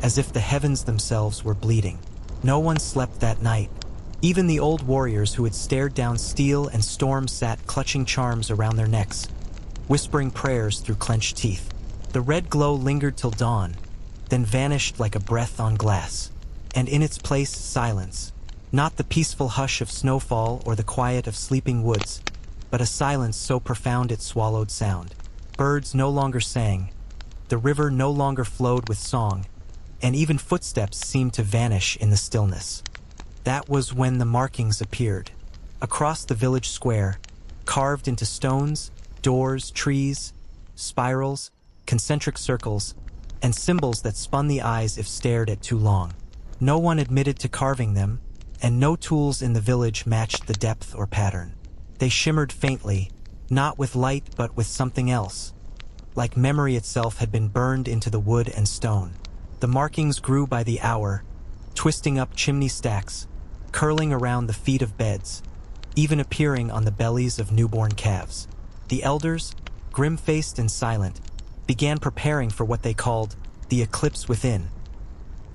as if the heavens themselves were bleeding. No one slept that night. Even the old warriors who had stared down steel and storm sat clutching charms around their necks, whispering prayers through clenched teeth. The red glow lingered till dawn, then vanished like a breath on glass. And in its place, silence. Not the peaceful hush of snowfall or the quiet of sleeping woods, but a silence so profound it swallowed sound. Birds no longer sang, the river no longer flowed with song, and even footsteps seemed to vanish in the stillness. That was when the markings appeared. Across the village square, carved into stones, doors, trees, spirals, concentric circles, and symbols that spun the eyes if stared at too long. No one admitted to carving them, and no tools in the village matched the depth or pattern. They shimmered faintly, not with light but with something else, like memory itself had been burned into the wood and stone. The markings grew by the hour, twisting up chimney stacks, curling around the feet of beds, even appearing on the bellies of newborn calves. The elders, grim-faced and silent, began preparing for what they called the eclipse within,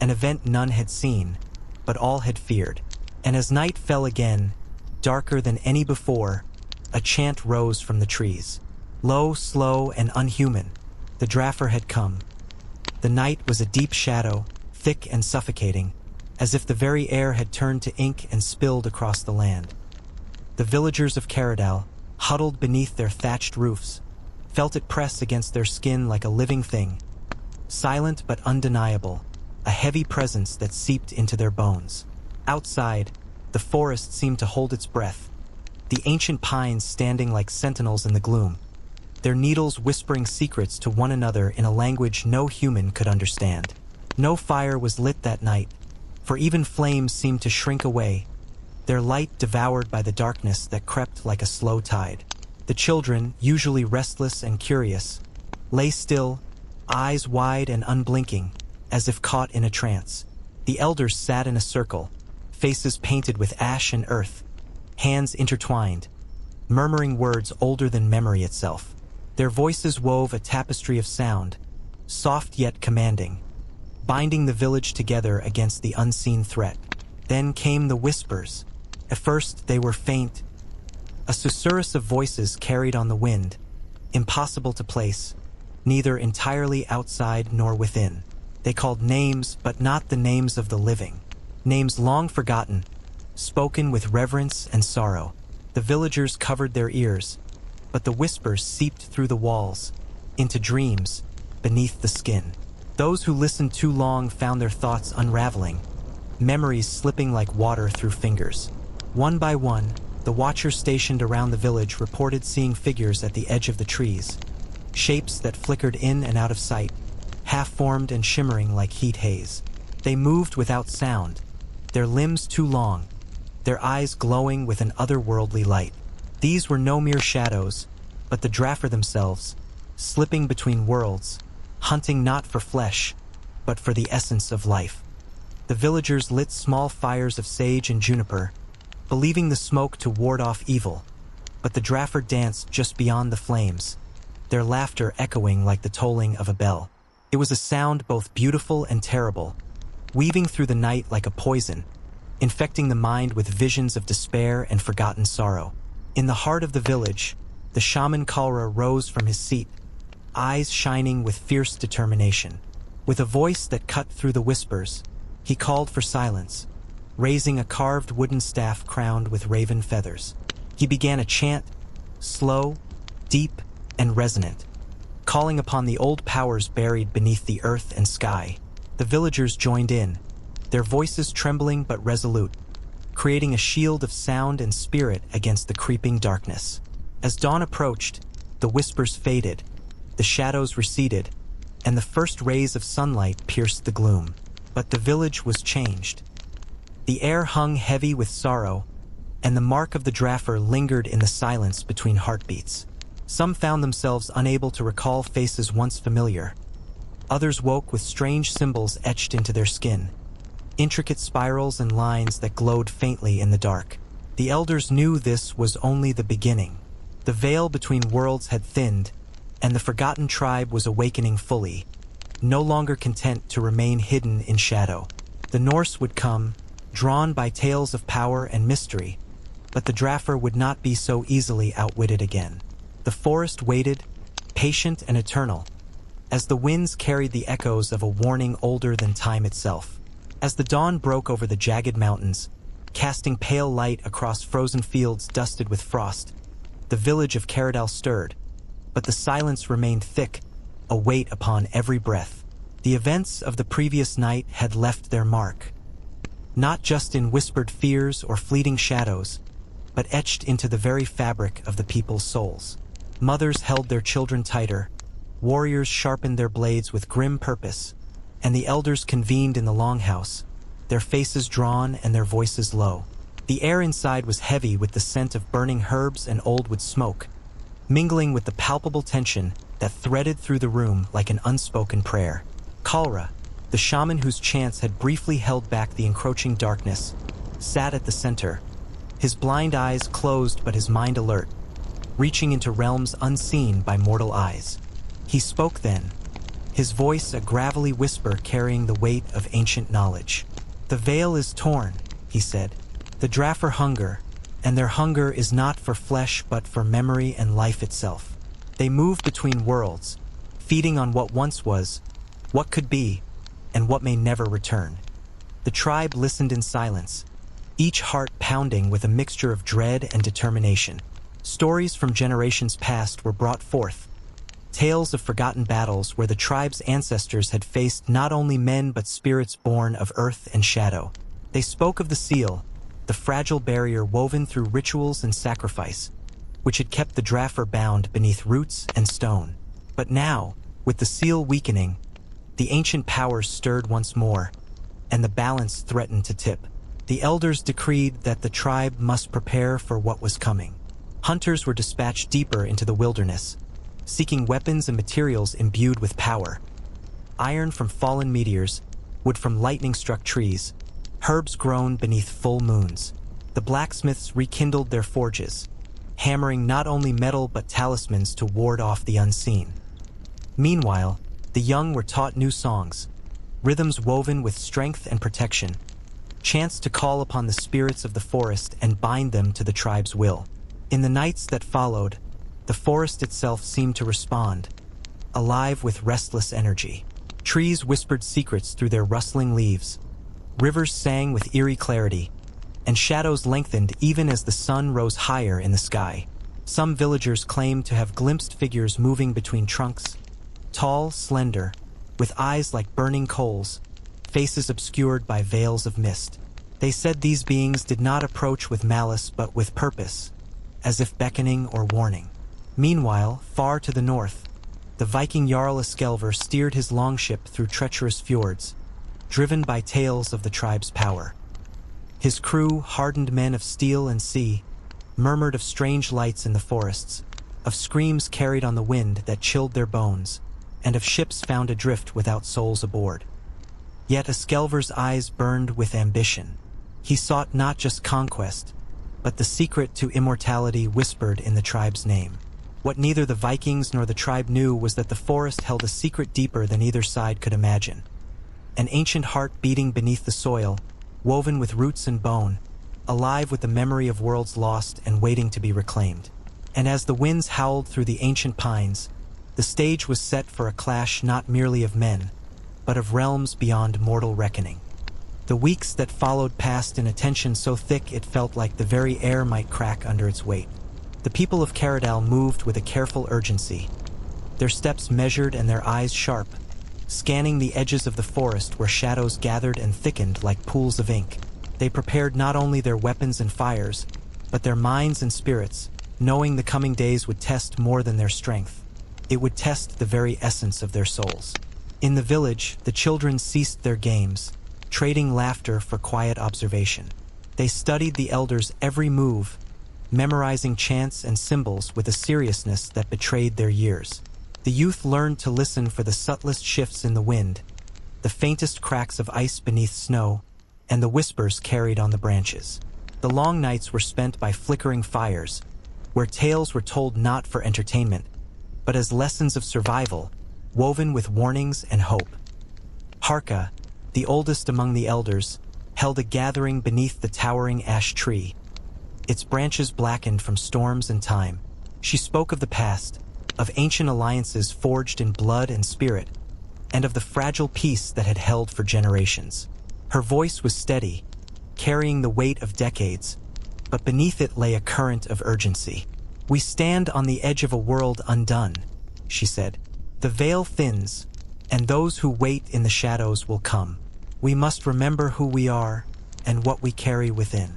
an event none had seen, but all had feared. And as night fell again, darker than any before, a chant rose from the trees. Low, slow, and unhuman, the Draughar had come. The night was a deep shadow, thick and suffocating, as if the very air had turned to ink and spilled across the land. The villagers of Caradal, huddled beneath their thatched roofs, felt it press against their skin like a living thing, silent but undeniable, a heavy presence that seeped into their bones. Outside, the forest seemed to hold its breath, the ancient pines standing like sentinels in the gloom, their needles whispering secrets to one another in a language no human could understand. No fire was lit that night, for even flames seemed to shrink away, their light devoured by the darkness that crept like a slow tide. The children, usually restless and curious, lay still, eyes wide and unblinking, as if caught in a trance. The elders sat in a circle, faces painted with ash and earth, hands intertwined, murmuring words older than memory itself. Their voices wove a tapestry of sound, soft yet commanding, binding the village together against the unseen threat. Then came the whispers. At first they were faint, a susurrus of voices carried on the wind, impossible to place, neither entirely outside nor within. They called names, but not the names of the living. Names long forgotten, spoken with reverence and sorrow. The villagers covered their ears, but the whispers seeped through the walls, into dreams, beneath the skin. Those who listened too long found their thoughts unraveling, memories slipping like water through fingers. One by one, the watchers stationed around the village reported seeing figures at the edge of the trees, shapes that flickered in and out of sight, half-formed and shimmering like heat haze. They moved without sound, their limbs too long, their eyes glowing with an otherworldly light. These were no mere shadows, but the Draughar themselves, slipping between worlds, hunting not for flesh, but for the essence of life. The villagers lit small fires of sage and juniper, believing the smoke to ward off evil, but the Draughar danced just beyond the flames, their laughter echoing like the tolling of a bell. It was a sound both beautiful and terrible, weaving through the night like a poison, infecting the mind with visions of despair and forgotten sorrow. In the heart of the village, the shaman Kalra rose from his seat, eyes shining with fierce determination. With a voice that cut through the whispers, he called for silence, raising a carved wooden staff crowned with raven feathers. He began a chant, slow, deep, and resonant, calling upon the old powers buried beneath the earth and sky. The villagers joined in, their voices trembling but resolute, creating a shield of sound and spirit against the creeping darkness. As dawn approached, the whispers faded, the shadows receded, and the first rays of sunlight pierced the gloom. But the village was changed. The air hung heavy with sorrow, and the mark of the Draughar lingered in the silence between heartbeats. Some found themselves unable to recall faces once familiar. Others woke with strange symbols etched into their skin, intricate spirals and lines that glowed faintly in the dark. The elders knew this was only the beginning. The veil between worlds had thinned, and the forgotten tribe was awakening fully, no longer content to remain hidden in shadow. The Norse would come, drawn by tales of power and mystery, but the Draughar would not be so easily outwitted again. The forest waited, patient and eternal, as the winds carried the echoes of a warning older than time itself. As the dawn broke over the jagged mountains, casting pale light across frozen fields dusted with frost, the village of Caradal stirred, but the silence remained thick, a weight upon every breath. The events of the previous night had left their mark, not just in whispered fears or fleeting shadows, but etched into the very fabric of the people's souls. Mothers held their children tighter, warriors sharpened their blades with grim purpose, and the elders convened in the longhouse, their faces drawn and their voices low. The air inside was heavy with the scent of burning herbs and old wood smoke, mingling with the palpable tension that threaded through the room like an unspoken prayer. Kalra, the shaman whose chants had briefly held back the encroaching darkness, sat at the center, his blind eyes closed but his mind alert, reaching into realms unseen by mortal eyes. He spoke then, his voice a gravelly whisper carrying the weight of ancient knowledge. "The veil is torn," he said. "The Draughar hunger, and their hunger is not for flesh but for memory and life itself. They move between worlds, feeding on what once was, what could be, and what may never return." The tribe listened in silence, each heart pounding with a mixture of dread and determination. Stories from generations past were brought forth, tales of forgotten battles where the tribe's ancestors had faced not only men but spirits born of earth and shadow. They spoke of the seal, the fragile barrier woven through rituals and sacrifice, which had kept the Draughar bound beneath roots and stone. But now, with the seal weakening, the ancient powers stirred once more, and the balance threatened to tip. The elders decreed that the tribe must prepare for what was coming. Hunters were dispatched deeper into the wilderness, seeking weapons and materials imbued with power. Iron from fallen meteors, wood from lightning-struck trees, herbs grown beneath full moons. The blacksmiths rekindled their forges, hammering not only metal but talismans to ward off the unseen. Meanwhile, the young were taught new songs, rhythms woven with strength and protection, chants to call upon the spirits of the forest and bind them to the tribe's will. In the nights that followed, the forest itself seemed to respond, alive with restless energy. Trees whispered secrets through their rustling leaves, rivers sang with eerie clarity, and shadows lengthened even as the sun rose higher in the sky. Some villagers claimed to have glimpsed figures moving between trunks, tall, slender, with eyes like burning coals, faces obscured by veils of mist. They said these beings did not approach with malice but with purpose, as if beckoning or warning. Meanwhile, far to the north, the Viking Jarl Skelver steered his longship through treacherous fjords, driven by tales of the tribe's power. His crew, hardened men of steel and sea, murmured of strange lights in the forests, of screams carried on the wind that chilled their bones, and of ships found adrift without souls aboard. Yet Skelver's eyes burned with ambition. He sought not just conquest, but the secret to immortality whispered in the tribe's name. What neither the Vikings nor the tribe knew was that the forest held a secret deeper than either side could imagine. An ancient heart beating beneath the soil, woven with roots and bone, alive with the memory of worlds lost and waiting to be reclaimed. And as the winds howled through the ancient pines, the stage was set for a clash not merely of men, but of realms beyond mortal reckoning. The weeks that followed passed in a tension so thick it felt like the very air might crack under its weight. The people of Caradal moved with a careful urgency, their steps measured and their eyes sharp, scanning the edges of the forest where shadows gathered and thickened like pools of ink. They prepared not only their weapons and fires, but their minds and spirits, knowing the coming days would test more than their strength. It would test the very essence of their souls. In the village, the children ceased their games, trading laughter for quiet observation. They studied the elders' every move, memorizing chants and symbols with a seriousness that betrayed their years. The youth learned to listen for the subtlest shifts in the wind, the faintest cracks of ice beneath snow, and the whispers carried on the branches. The long nights were spent by flickering fires, where tales were told not for entertainment, but as lessons of survival, woven with warnings and hope. Harka, the oldest among the elders, held a gathering beneath the towering ash tree, its branches blackened from storms and time. She spoke of the past, of ancient alliances forged in blood and spirit, and of the fragile peace that had held for generations. Her voice was steady, carrying the weight of decades, but beneath it lay a current of urgency. "We stand on the edge of a world undone," she said. "The veil thins, and those who wait in the shadows will come. We must remember who we are and what we carry within."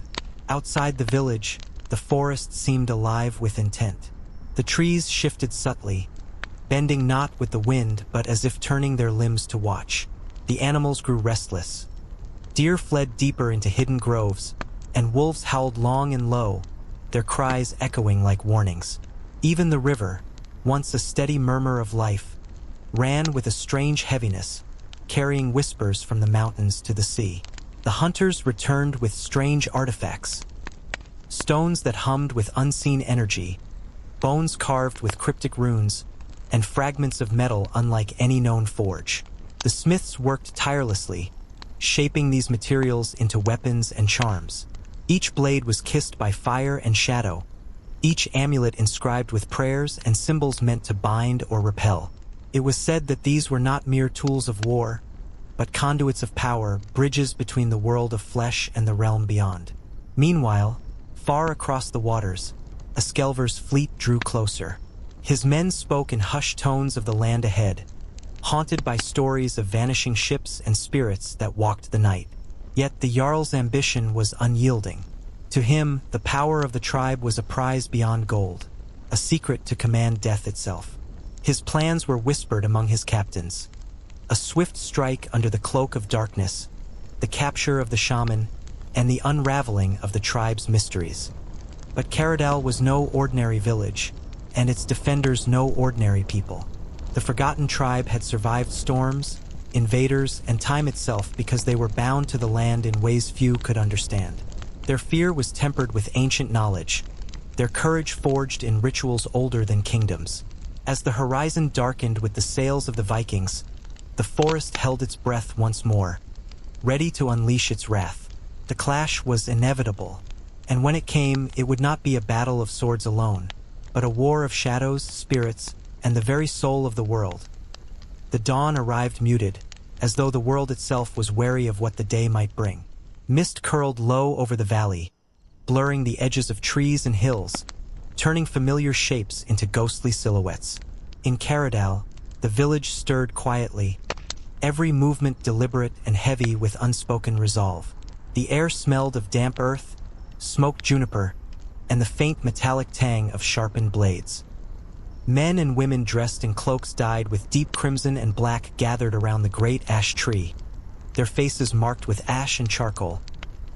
Outside the village, the forest seemed alive with intent. The trees shifted subtly, bending not with the wind but as if turning their limbs to watch. The animals grew restless. Deer fled deeper into hidden groves, and wolves howled long and low, their cries echoing like warnings. Even the river, once a steady murmur of life, ran with a strange heaviness, carrying whispers from the mountains to the sea. The hunters returned with strange artifacts, stones that hummed with unseen energy, bones carved with cryptic runes, and fragments of metal unlike any known forge. The smiths worked tirelessly, shaping these materials into weapons and charms. Each blade was kissed by fire and shadow, each amulet inscribed with prayers and symbols meant to bind or repel. It was said that these were not mere tools of war, but conduits of power, bridges between the world of flesh and the realm beyond. Meanwhile, far across the waters, Eskelver's fleet drew closer. His men spoke in hushed tones of the land ahead, haunted by stories of vanishing ships and spirits that walked the night. Yet the Jarl's ambition was unyielding. To him, the power of the tribe was a prize beyond gold, a secret to command death itself. His plans were whispered among his captains. A swift strike under the cloak of darkness, the capture of the shaman, and the unraveling of the tribe's mysteries. But Caradal was no ordinary village, and its defenders no ordinary people. The forgotten tribe had survived storms, invaders, and time itself because they were bound to the land in ways few could understand. Their fear was tempered with ancient knowledge, their courage forged in rituals older than kingdoms. As the horizon darkened with the sails of the Vikings, the forest held its breath once more, ready to unleash its wrath. The clash was inevitable, and when it came, it would not be a battle of swords alone, but a war of shadows, spirits, and the very soul of the world. The dawn arrived muted, as though the world itself was wary of what the day might bring. Mist curled low over the valley, blurring the edges of trees and hills, turning familiar shapes into ghostly silhouettes. In Caradal, the village stirred quietly, every movement deliberate and heavy with unspoken resolve. The air smelled of damp earth, smoked juniper, and the faint metallic tang of sharpened blades. Men and women dressed in cloaks dyed with deep crimson and black gathered around the great ash tree, their faces marked with ash and charcoal,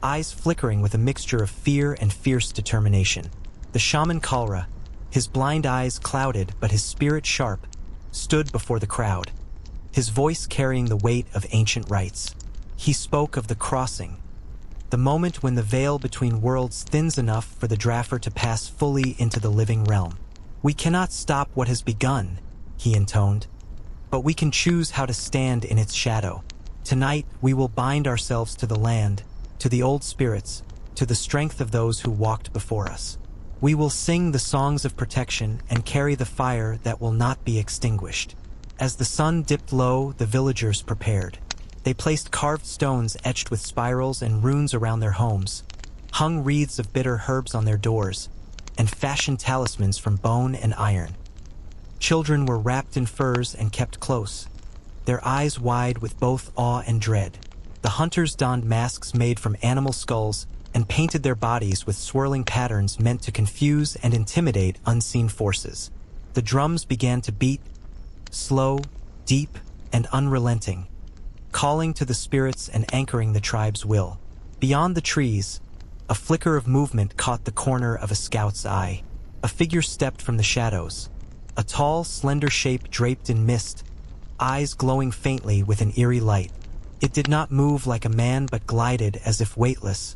eyes flickering with a mixture of fear and fierce determination. The shaman Kalra, his blind eyes clouded but his spirit sharp, stood before the crowd, his voice carrying the weight of ancient rites. He spoke of the crossing, the moment when the veil between worlds thins enough for the Draughar to pass fully into the living realm. "We cannot stop what has begun," he intoned, "but we can choose how to stand in its shadow. Tonight we will bind ourselves to the land, to the old spirits, to the strength of those who walked before us. We will sing the songs of protection and carry the fire that will not be extinguished." As the sun dipped low, the villagers prepared. They placed carved stones etched with spirals and runes around their homes, hung wreaths of bitter herbs on their doors, and fashioned talismans from bone and iron. Children were wrapped in furs and kept close, their eyes wide with both awe and dread. The hunters donned masks made from animal skulls and painted their bodies with swirling patterns meant to confuse and intimidate unseen forces. The drums began to beat, slow, deep, and unrelenting, calling to the spirits and anchoring the tribe's will. Beyond the trees, a flicker of movement caught the corner of a scout's eye. A figure stepped from the shadows, a tall, slender shape draped in mist, eyes glowing faintly with an eerie light. It did not move like a man but glided as if weightless,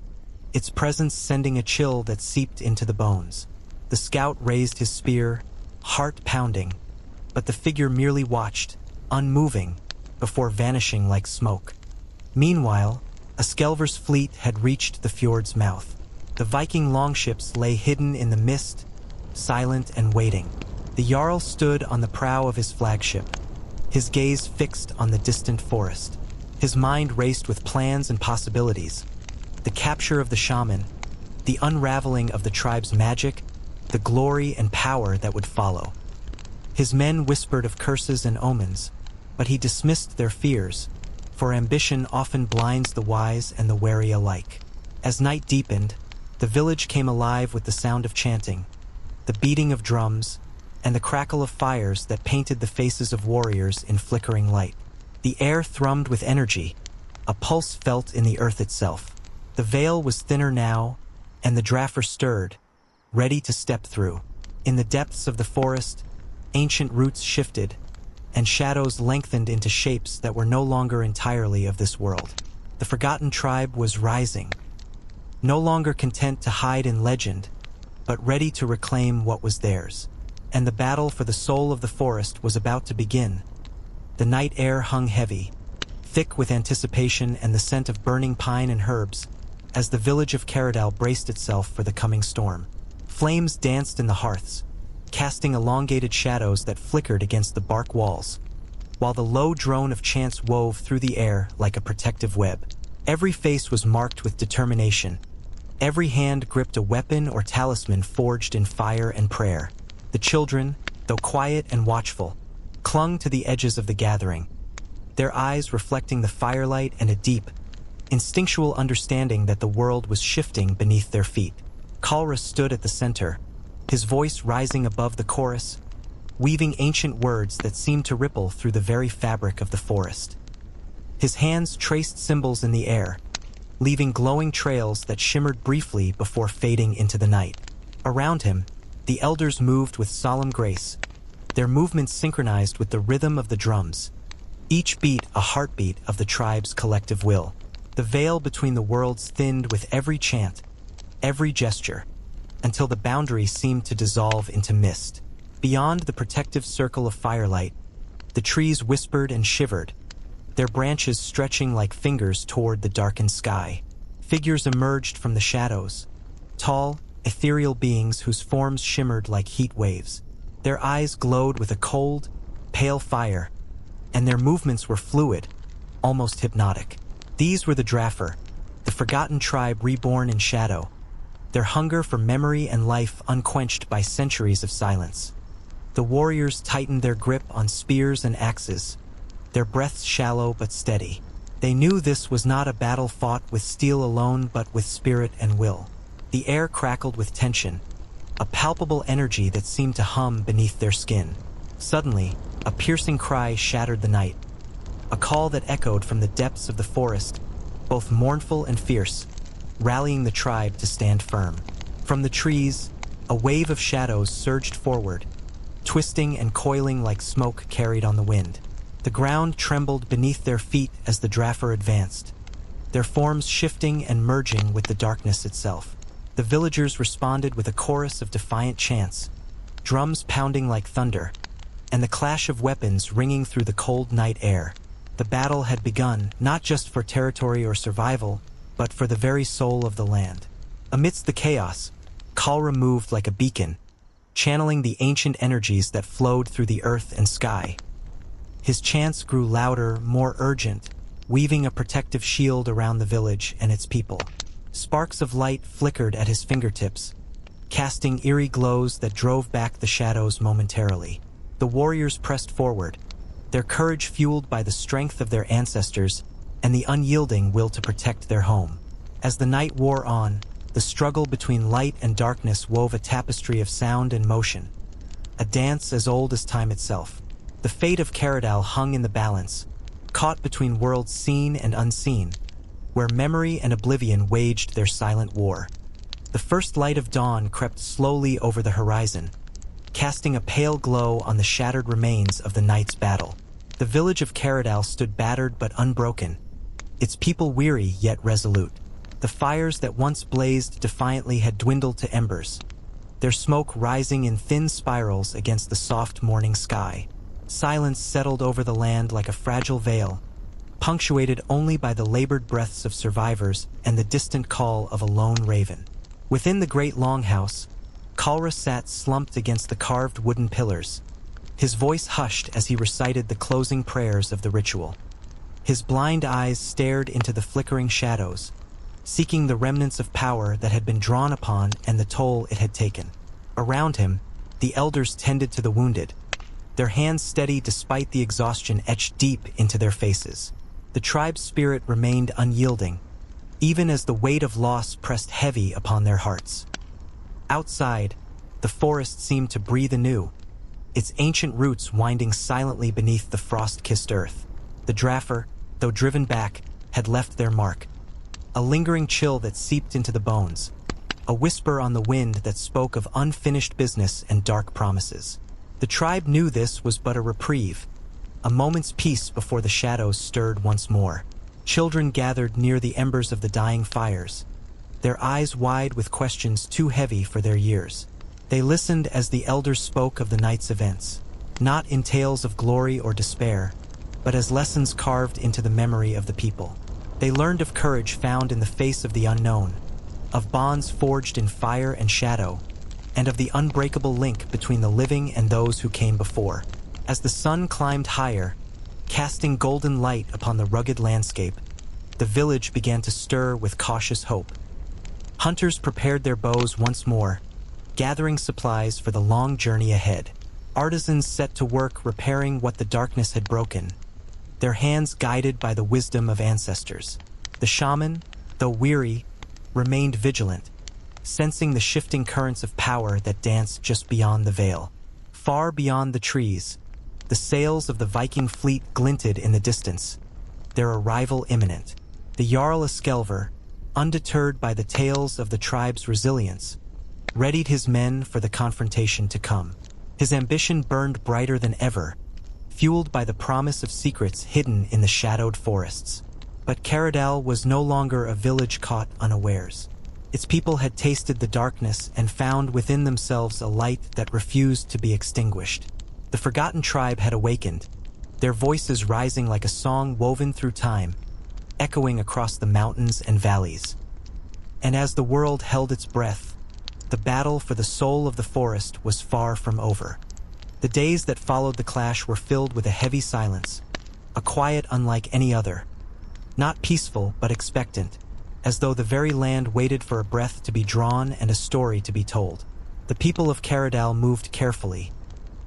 its presence sending a chill that seeped into the bones. The scout raised his spear, heart pounding, but the figure merely watched, unmoving, before vanishing like smoke. Meanwhile, a Skelver's fleet had reached the fjord's mouth. The Viking longships lay hidden in the mist, silent and waiting. The Jarl stood on the prow of his flagship, his gaze fixed on the distant forest. His mind raced with plans and possibilities. The capture of the shaman, the unraveling of the tribe's magic, the glory and power that would follow. His men whispered of curses and omens, but he dismissed their fears, for ambition often blinds the wise and the wary alike. As night deepened, the village came alive with the sound of chanting, the beating of drums, and the crackle of fires that painted the faces of warriors in flickering light. The air thrummed with energy, a pulse felt in the earth itself. The veil was thinner now, and the Draughar stirred, ready to step through. In the depths of the forest, ancient roots shifted, and shadows lengthened into shapes that were no longer entirely of this world. The forgotten tribe was rising, no longer content to hide in legend, but ready to reclaim what was theirs. And the battle for the soul of the forest was about to begin. The night air hung heavy, thick with anticipation and the scent of burning pine and herbs, as the village of Caradal braced itself for the coming storm. Flames danced in the hearths, casting elongated shadows that flickered against the bark walls, while the low drone of chants wove through the air like a protective web. Every face was marked with determination. Every hand gripped a weapon or talisman forged in fire and prayer. The children, though quiet and watchful, clung to the edges of the gathering, their eyes reflecting the firelight and a deep, instinctual understanding that the world was shifting beneath their feet. Kalra stood at the center, his voice rising above the chorus, weaving ancient words that seemed to ripple through the very fabric of the forest. His hands traced symbols in the air, leaving glowing trails that shimmered briefly before fading into the night. Around him, the elders moved with solemn grace, their movements synchronized with the rhythm of the drums, each beat a heartbeat of the tribe's collective will. The veil between the worlds thinned with every chant, every gesture, until the boundary seemed to dissolve into mist. Beyond the protective circle of firelight, the trees whispered and shivered, their branches stretching like fingers toward the darkened sky. Figures emerged from the shadows, tall, ethereal beings whose forms shimmered like heat waves. Their eyes glowed with a cold, pale fire, and their movements were fluid, almost hypnotic. These were the Draughar, the forgotten tribe reborn in shadow, their hunger for memory and life unquenched by centuries of silence. The warriors tightened their grip on spears and axes, their breaths shallow but steady. They knew this was not a battle fought with steel alone but with spirit and will. The air crackled with tension, a palpable energy that seemed to hum beneath their skin. Suddenly, a piercing cry shattered the night, a call that echoed from the depths of the forest, both mournful and fierce, rallying the tribe to stand firm. From the trees, a wave of shadows surged forward, twisting and coiling like smoke carried on the wind. The ground trembled beneath their feet as the Draughar advanced, their forms shifting and merging with the darkness itself. The villagers responded with a chorus of defiant chants, drums pounding like thunder, and the clash of weapons ringing through the cold night air. The battle had begun, not just for territory or survival, but for the very soul of the land. Amidst the chaos, Kalra moved like a beacon, channeling the ancient energies that flowed through the earth and sky. His chants grew louder, more urgent, weaving a protective shield around the village and its people. Sparks of light flickered at his fingertips, casting eerie glows that drove back the shadows momentarily. The warriors pressed forward, their courage fueled by the strength of their ancestors and the unyielding will to protect their home. As the night wore on, the struggle between light and darkness wove a tapestry of sound and motion, a dance as old as time itself. The fate of Caradal hung in the balance, caught between worlds seen and unseen, where memory and oblivion waged their silent war. The first light of dawn crept slowly over the horizon, casting a pale glow on the shattered remains of the night's battle. The village of Caradal stood battered but unbroken, its people weary yet resolute. The fires that once blazed defiantly had dwindled to embers, their smoke rising in thin spirals against the soft morning sky. Silence settled over the land like a fragile veil, punctuated only by the labored breaths of survivors and the distant call of a lone raven. Within the great longhouse, Kalra sat slumped against the carved wooden pillars, his voice hushed as he recited the closing prayers of the ritual. His blind eyes stared into the flickering shadows, seeking the remnants of power that had been drawn upon and the toll it had taken. Around him, the elders tended to the wounded, their hands steady despite the exhaustion etched deep into their faces. The tribe's spirit remained unyielding, even as the weight of loss pressed heavy upon their hearts. Outside, the forest seemed to breathe anew, its ancient roots winding silently beneath the frost-kissed earth. The Draughar, though driven back, had left their mark, a lingering chill that seeped into the bones, a whisper on the wind that spoke of unfinished business and dark promises. The tribe knew this was but a reprieve, a moment's peace before the shadows stirred once more. Children gathered near the embers of the dying fires, their eyes wide with questions too heavy for their years. They listened as the elders spoke of the night's events, not in tales of glory or despair, but as lessons carved into the memory of the people. They learned of courage found in the face of the unknown, of bonds forged in fire and shadow, and of the unbreakable link between the living and those who came before. As the sun climbed higher, casting golden light upon the rugged landscape, the village began to stir with cautious hope. Hunters prepared their bows once more, gathering supplies for the long journey ahead. Artisans set to work repairing what the darkness had broken, their hands guided by the wisdom of ancestors. The shaman, though weary, remained vigilant, sensing the shifting currents of power that danced just beyond the veil. Far beyond the trees, the sails of the Viking fleet glinted in the distance, their arrival imminent. The Jarl Eskelver, undeterred by the tales of the tribe's resilience, readied his men for the confrontation to come. His ambition burned brighter than ever, fueled by the promise of secrets hidden in the shadowed forests. But Caradal was no longer a village caught unawares. Its people had tasted the darkness and found within themselves a light that refused to be extinguished. The forgotten tribe had awakened, their voices rising like a song woven through time, echoing across the mountains and valleys. And as the world held its breath, the battle for the soul of the forest was far from over. The days that followed the clash were filled with a heavy silence, a quiet unlike any other, not peaceful but expectant, as though the very land waited for a breath to be drawn and a story to be told. The people of Caradal moved carefully,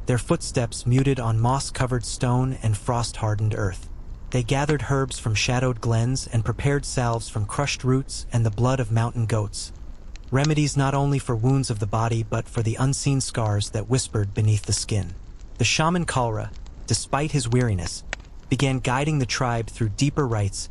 their footsteps muted on moss-covered stone and frost-hardened earth. They gathered herbs from shadowed glens and prepared salves from crushed roots and the blood of mountain goats, remedies not only for wounds of the body but for the unseen scars that whispered beneath the skin. The shaman Kalra, despite his weariness, began guiding the tribe through deeper rites,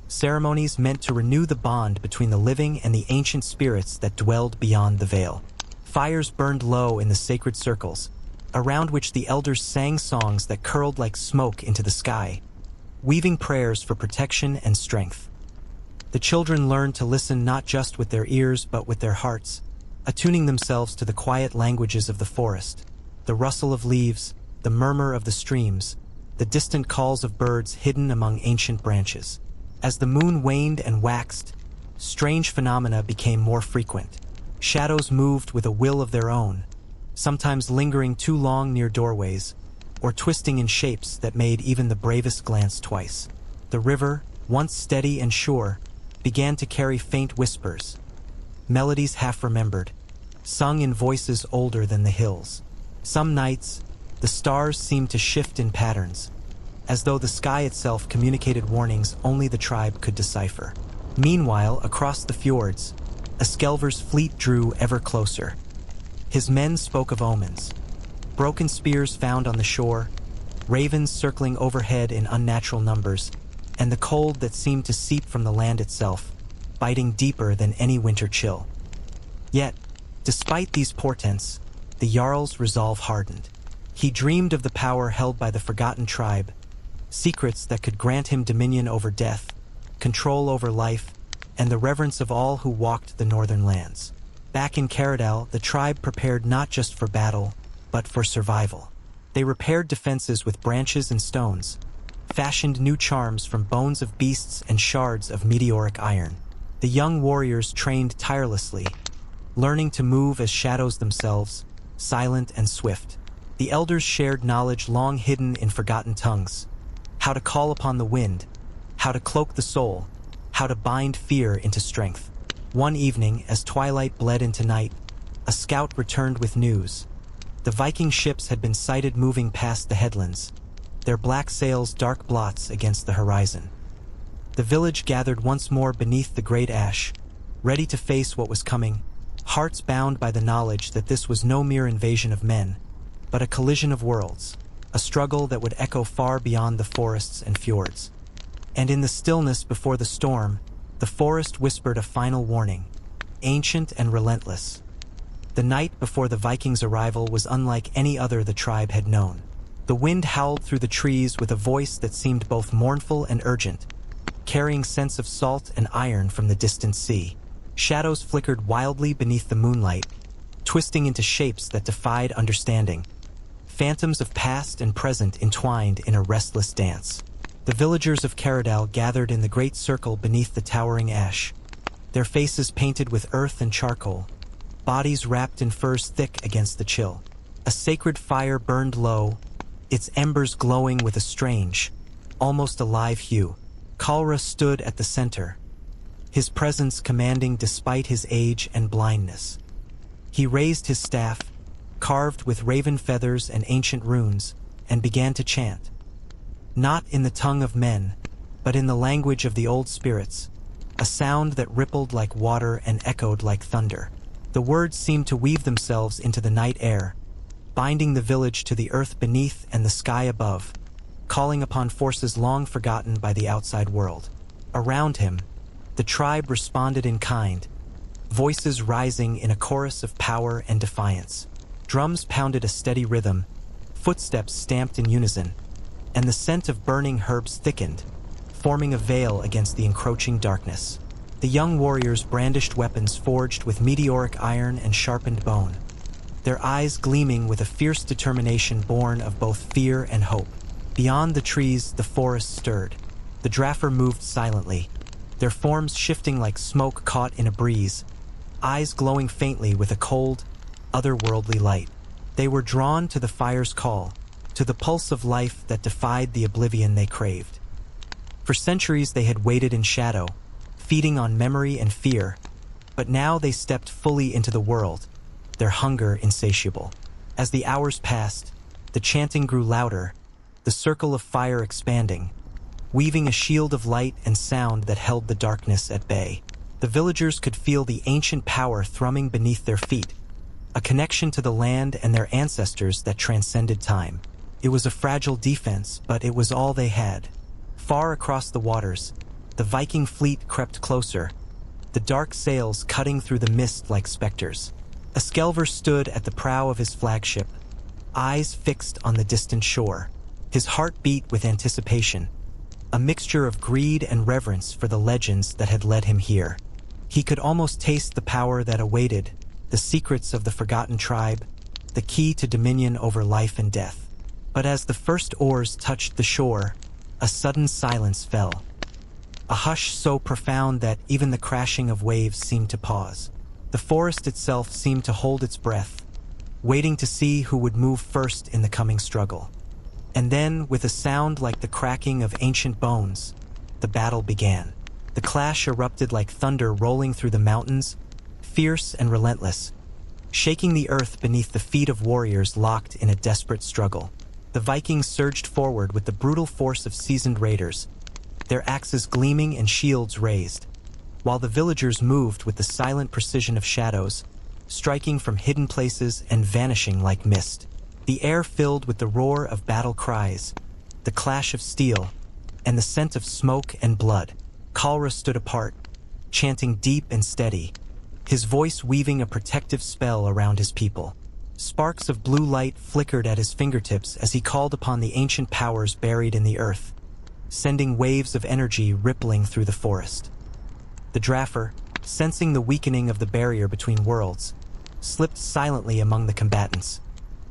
ceremonies meant to renew the bond between the living and the ancient spirits that dwelled beyond the veil. Fires burned low in the sacred circles, around which the elders sang songs that curled like smoke into the sky, weaving prayers for protection and strength. The children learned to listen not just with their ears but with their hearts, attuning themselves to the quiet languages of the forest, the rustle of leaves, the murmur of the streams, the distant calls of birds hidden among ancient branches. As the moon waned and waxed, strange phenomena became more frequent. Shadows moved with a will of their own, sometimes lingering too long near doorways, or twisting in shapes that made even the bravest glance twice. The river, once steady and sure, began to carry faint whispers, melodies half-remembered, sung in voices older than the hills. Some nights, the stars seemed to shift in patterns, as though the sky itself communicated warnings only the tribe could decipher. Meanwhile, across the fjords, Eskelver's fleet drew ever closer. His men spoke of omens, broken spears found on the shore, ravens circling overhead in unnatural numbers, and the cold that seemed to seep from the land itself, biting deeper than any winter chill. Yet, despite these portents, the Jarl's resolve hardened. He dreamed of the power held by the forgotten tribe, secrets that could grant him dominion over death, control over life, and the reverence of all who walked the northern lands. Back in Caradal, the tribe prepared not just for battle, but for survival. They repaired defenses with branches and stones, fashioned new charms from bones of beasts and shards of meteoric iron. The young warriors trained tirelessly, learning to move as shadows themselves, silent and swift. The elders shared knowledge long hidden in forgotten tongues: how to call upon the wind, how to cloak the soul, how to bind fear into strength. One evening, as twilight bled into night, a scout returned with news. The Viking ships had been sighted moving past the headlands, their black sails dark blots against the horizon. The village gathered once more beneath the great ash, ready to face what was coming, hearts bound by the knowledge that this was no mere invasion of men, but a collision of worlds, a struggle that would echo far beyond the forests and fjords. And in the stillness before the storm, the forest whispered a final warning, ancient and relentless. The night before the Vikings' arrival was unlike any other the tribe had known. The wind howled through the trees with a voice that seemed both mournful and urgent, carrying scents of salt and iron from the distant sea. Shadows flickered wildly beneath the moonlight, twisting into shapes that defied understanding. Phantoms of past and present entwined in a restless dance. The villagers of Caradal gathered in the great circle beneath the towering ash, their faces painted with earth and charcoal, bodies wrapped in furs thick against the chill. A sacred fire burned low, its embers glowing with a strange, almost alive hue. Kalra stood at the center, his presence commanding despite his age and blindness. He raised his staff, carved with raven feathers and ancient runes, and began to chant. Not in the tongue of men, but in the language of the old spirits, a sound that rippled like water and echoed like thunder. The words seemed to weave themselves into the night air, binding the village to the earth beneath and the sky above, calling upon forces long forgotten by the outside world. Around him, the tribe responded in kind, voices rising in a chorus of power and defiance. Drums pounded a steady rhythm, footsteps stamped in unison, and the scent of burning herbs thickened, forming a veil against the encroaching darkness. The young warriors brandished weapons forged with meteoric iron and sharpened bone, their eyes gleaming with a fierce determination born of both fear and hope. Beyond the trees, the forest stirred. The Draughar moved silently, their forms shifting like smoke caught in a breeze, eyes glowing faintly with a cold, otherworldly light. They were drawn to the fire's call, to the pulse of life that defied the oblivion they craved. For centuries they had waited in shadow, feeding on memory and fear, but now they stepped fully into the world, their hunger insatiable. As the hours passed, the chanting grew louder, the circle of fire expanding, weaving a shield of light and sound that held the darkness at bay. The villagers could feel the ancient power thrumming beneath their feet, a connection to the land and their ancestors that transcended time. It was a fragile defense, but it was all they had. Far across the waters, the Viking fleet crept closer, the dark sails cutting through the mist like specters. A Skelver stood at the prow of his flagship, eyes fixed on the distant shore. His heart beat with anticipation, a mixture of greed and reverence for the legends that had led him here. He could almost taste the power that awaited, the secrets of the forgotten tribe, the key to dominion over life and death. But as the first oars touched the shore, a sudden silence fell. A hush so profound that even the crashing of waves seemed to pause. The forest itself seemed to hold its breath, waiting to see who would move first in the coming struggle. And then, with a sound like the cracking of ancient bones, the battle began. The clash erupted like thunder rolling through the mountains, fierce and relentless, shaking the earth beneath the feet of warriors locked in a desperate struggle. The Vikings surged forward with the brutal force of seasoned raiders, their axes gleaming and shields raised, while the villagers moved with the silent precision of shadows, striking from hidden places and vanishing like mist. The air filled with the roar of battle cries, the clash of steel, and the scent of smoke and blood. Kalra stood apart, chanting deep and steady, his voice weaving a protective spell around his people. Sparks of blue light flickered at his fingertips as he called upon the ancient powers buried in the earth, sending waves of energy rippling through the forest. The Draughar, sensing the weakening of the barrier between worlds, slipped silently among the combatants,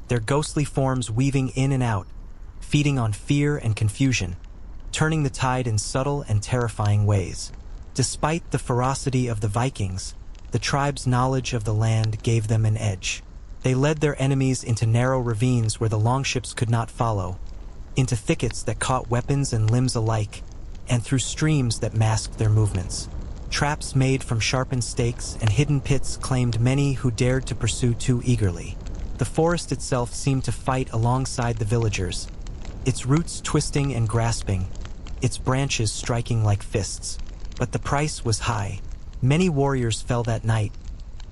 their ghostly forms weaving in and out, feeding on fear and confusion, turning the tide in subtle and terrifying ways. Despite the ferocity of the Vikings, the tribe's knowledge of the land gave them an edge. They led their enemies into narrow ravines where the longships could not follow, into thickets that caught weapons and limbs alike, and through streams that masked their movements. Traps made from sharpened stakes and hidden pits claimed many who dared to pursue too eagerly. The forest itself seemed to fight alongside the villagers, its roots twisting and grasping, its branches striking like fists. But the price was high. Many warriors fell that night,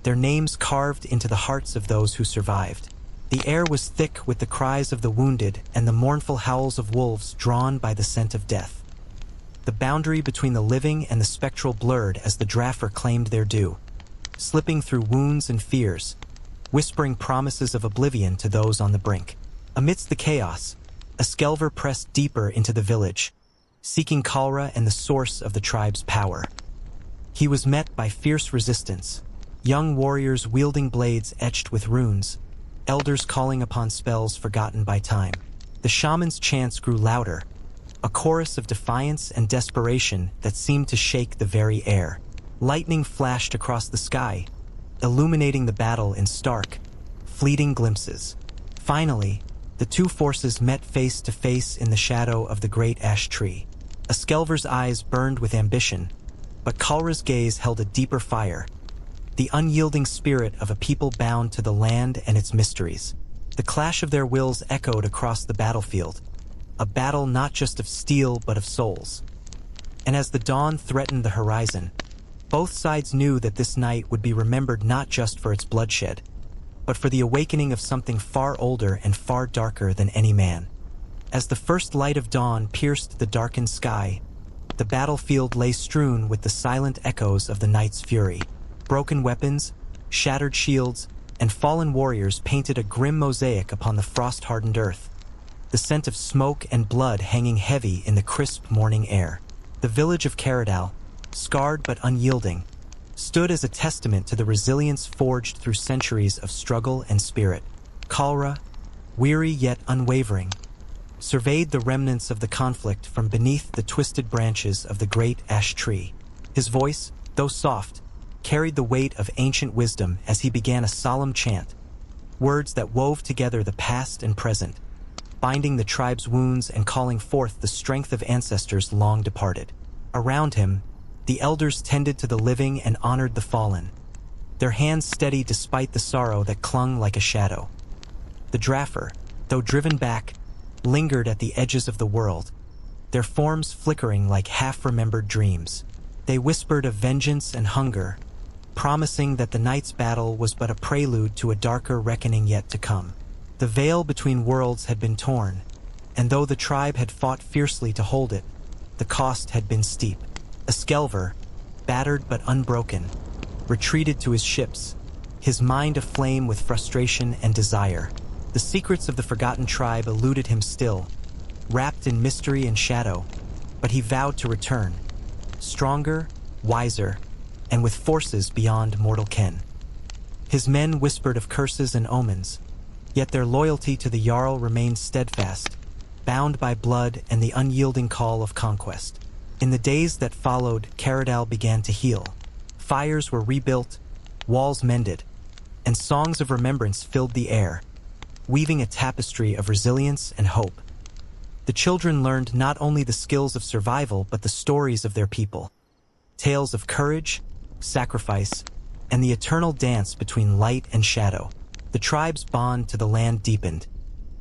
their names carved into the hearts of those who survived. The air was thick with the cries of the wounded and the mournful howls of wolves drawn by the scent of death. The boundary between the living and the spectral blurred as the Draughar claimed their due, slipping through wounds and fears, whispering promises of oblivion to those on the brink. Amidst the chaos, a Skelver pressed deeper into the village, seeking Kalra and the source of the tribe's power. He was met by fierce resistance, young warriors wielding blades etched with runes, elders calling upon spells forgotten by time. The shaman's chants grew louder, a chorus of defiance and desperation that seemed to shake the very air. Lightning flashed across the sky, illuminating the battle in stark, fleeting glimpses. Finally, the two forces met face to face in the shadow of the great ash tree. A Skelver's eyes burned with ambition, but Kalra's gaze held a deeper fire, the unyielding spirit of a people bound to the land and its mysteries. The clash of their wills echoed across the battlefield, a battle not just of steel but of souls. And as the dawn threatened the horizon, both sides knew that this night would be remembered not just for its bloodshed, but for the awakening of something far older and far darker than any man. As the first light of dawn pierced the darkened sky, the battlefield lay strewn with the silent echoes of the night's fury. Broken weapons, shattered shields, and fallen warriors painted a grim mosaic upon the frost-hardened earth, the scent of smoke and blood hanging heavy in the crisp morning air. The village of Caradal, scarred but unyielding, stood as a testament to the resilience forged through centuries of struggle and spirit. Kalra, weary yet unwavering, surveyed the remnants of the conflict from beneath the twisted branches of the great ash tree. His voice, though soft, carried the weight of ancient wisdom as he began a solemn chant, words that wove together the past and present, binding the tribe's wounds and calling forth the strength of ancestors long departed. Around him, the elders tended to the living and honored the fallen, their hands steady despite the sorrow that clung like a shadow. The Draughar, though driven back, lingered at the edges of the world, their forms flickering like half-remembered dreams. They whispered of vengeance and hunger, promising that the night's battle was but a prelude to a darker reckoning yet to come. The veil between worlds had been torn, and though the tribe had fought fiercely to hold it, the cost had been steep. A Skelver, battered but unbroken, retreated to his ships, his mind aflame with frustration and desire. The secrets of the forgotten tribe eluded him still, wrapped in mystery and shadow, but he vowed to return, stronger, wiser, and with forces beyond mortal ken. His men whispered of curses and omens, yet their loyalty to the Jarl remained steadfast, bound by blood and the unyielding call of conquest. In the days that followed, Caradal began to heal. Fires were rebuilt, walls mended, and songs of remembrance filled the air, weaving a tapestry of resilience and hope. The children learned not only the skills of survival but the stories of their people, tales of courage, sacrifice, and the eternal dance between light and shadow. The tribe's bond to the land deepened,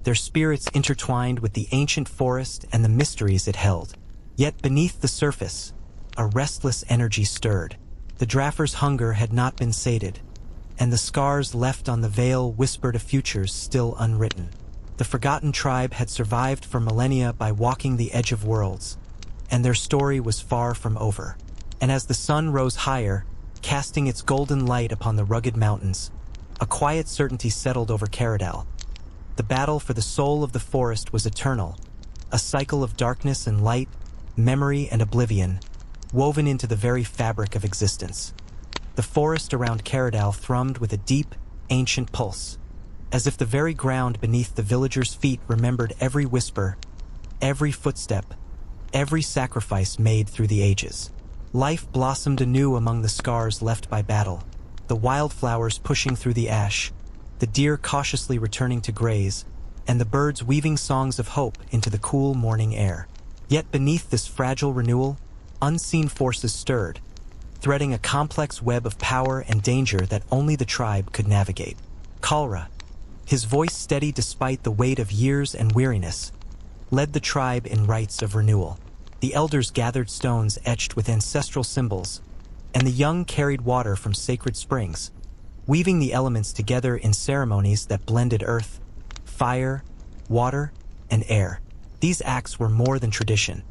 their spirits intertwined with the ancient forest and the mysteries it held. Yet beneath the surface, a restless energy stirred. The Draughar's hunger had not been sated, and the scars left on the veil whispered of futures still unwritten. The forgotten tribe had survived for millennia by walking the edge of worlds, and their story was far from over. And as the sun rose higher, casting its golden light upon the rugged mountains, a quiet certainty settled over Caradal. The battle for the soul of the forest was eternal, a cycle of darkness and light, memory and oblivion, woven into the very fabric of existence. The forest around Caradal thrummed with a deep, ancient pulse, as if the very ground beneath the villagers' feet remembered every whisper, every footstep, every sacrifice made through the ages. Life blossomed anew among the scars left by battle, the wildflowers pushing through the ash, the deer cautiously returning to graze, and the birds weaving songs of hope into the cool morning air. Yet beneath this fragile renewal, unseen forces stirred, threading a complex web of power and danger that only the tribe could navigate. Kalra, his voice steady despite the weight of years and weariness, led the tribe in rites of renewal. The elders gathered stones etched with ancestral symbols, and the young carried water from sacred springs, weaving the elements together in ceremonies that blended earth, fire, water, and air. These acts were more than tradition.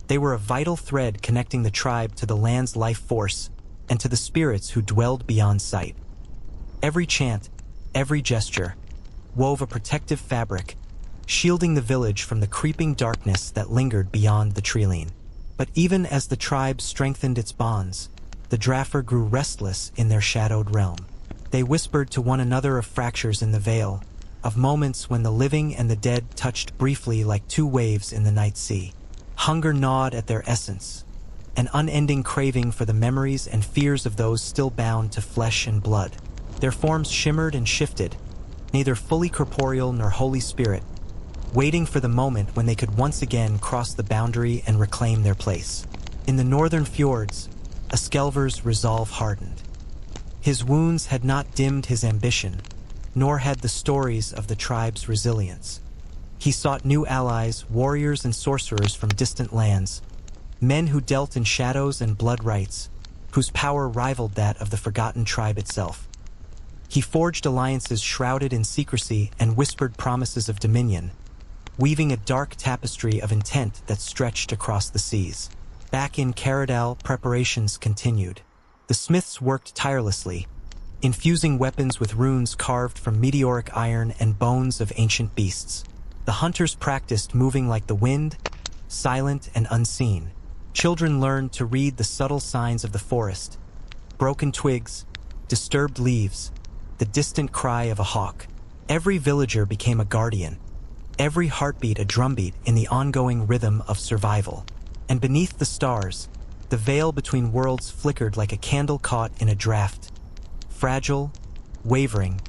They were a vital thread connecting the tribe to the land's life force and to the spirits who dwelled beyond sight. Every chant, every gesture, wove a protective fabric, shielding the village from the creeping darkness that lingered beyond the treeline. But even as the tribe strengthened its bonds, the Draughar grew restless in their shadowed realm. They whispered to one another of fractures in the veil, of moments when the living and the dead touched briefly like two waves in the night sea. Hunger gnawed at their essence, an unending craving for the memories and fears of those still bound to flesh and blood. Their forms shimmered and shifted, neither fully corporeal nor Holy Spirit, waiting for the moment when they could once again cross the boundary and reclaim their place. In the northern fjords, Askelver's resolve hardened. His wounds had not dimmed his ambition, nor had the stories of the tribe's resilience. He sought new allies, warriors and sorcerers from distant lands, men who dealt in shadows and blood rites, whose power rivaled that of the forgotten tribe itself. He forged alliances shrouded in secrecy and whispered promises of dominion, weaving a dark tapestry of intent that stretched across the seas. Back in Caradal, preparations continued. The smiths worked tirelessly, infusing weapons with runes carved from meteoric iron and bones of ancient beasts. The hunters practiced moving like the wind, silent and unseen. Children learned to read the subtle signs of the forest: broken twigs, disturbed leaves, the distant cry of a hawk. Every villager became a guardian, every heartbeat a drumbeat in the ongoing rhythm of survival. And beneath the stars, the veil between worlds flickered like a candle caught in a draught, fragile, wavering,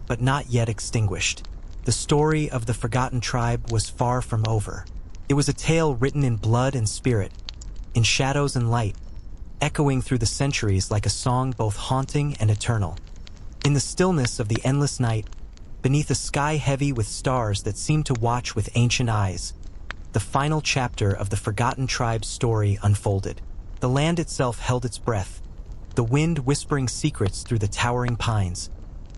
but not yet extinguished. The story of the forgotten tribe was far from over. It was a tale written in blood and spirit, in shadows and light, echoing through the centuries like a song both haunting and eternal. In the stillness of the endless night, beneath a sky heavy with stars that seemed to watch with ancient eyes, the final chapter of the forgotten tribe's story unfolded. The land itself held its breath, the wind whispering secrets through the towering pines,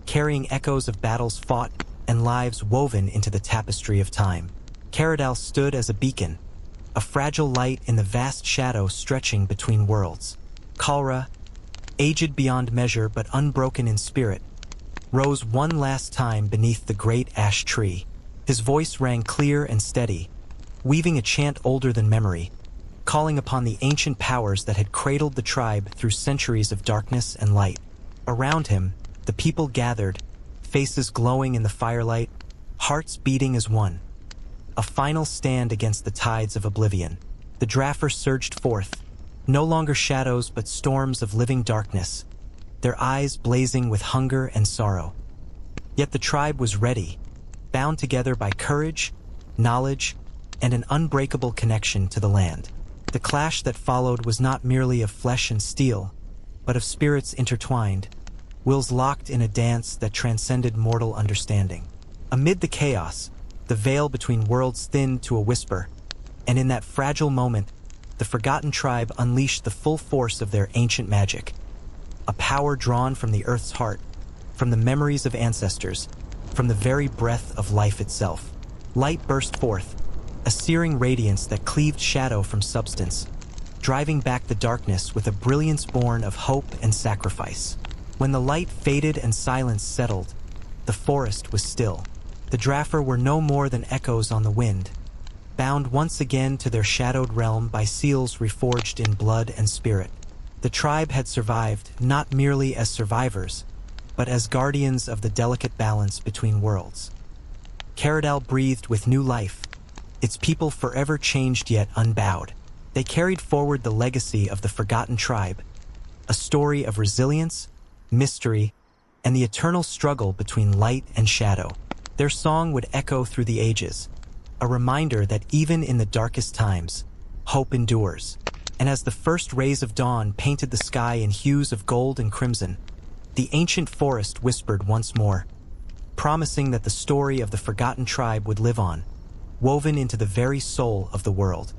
carrying echoes of battles fought and lives woven into the tapestry of time. Caradal stood as a beacon, a fragile light in the vast shadow stretching between worlds. Kalra, aged beyond measure but unbroken in spirit, rose one last time beneath the great ash tree. His voice rang clear and steady, weaving a chant older than memory, calling upon the ancient powers that had cradled the tribe through centuries of darkness and light. Around him, the people gathered, faces glowing in the firelight, hearts beating as one. A final stand against the tides of oblivion. The Draughar surged forth, no longer shadows but storms of living darkness, their eyes blazing with hunger and sorrow. Yet the tribe was ready, bound together by courage, knowledge, and an unbreakable connection to the land. The clash that followed was not merely of flesh and steel, but of spirits intertwined, wills locked in a dance that transcended mortal understanding. Amid the chaos, the veil between worlds thinned to a whisper, and in that fragile moment, the forgotten tribe unleashed the full force of their ancient magic, a power drawn from the earth's heart, from the memories of ancestors, from the very breath of life itself. Light burst forth, a searing radiance that cleaved shadow from substance, driving back the darkness with a brilliance born of hope and sacrifice. When the light faded and silence settled, the forest was still. The Draughar were no more than echoes on the wind, bound once again to their shadowed realm by seals reforged in blood and spirit. The tribe had survived not merely as survivors, but as guardians of the delicate balance between worlds. Caradal breathed with new life, its people forever changed yet unbowed. They carried forward the legacy of the forgotten tribe, a story of resilience, mystery, and the eternal struggle between light and shadow. Their song would echo through the ages, a reminder that even in the darkest times, hope endures. And as the first rays of dawn painted the sky in hues of gold and crimson, the ancient forest whispered once more, promising that the story of the forgotten tribe would live on, woven into the very soul of the world.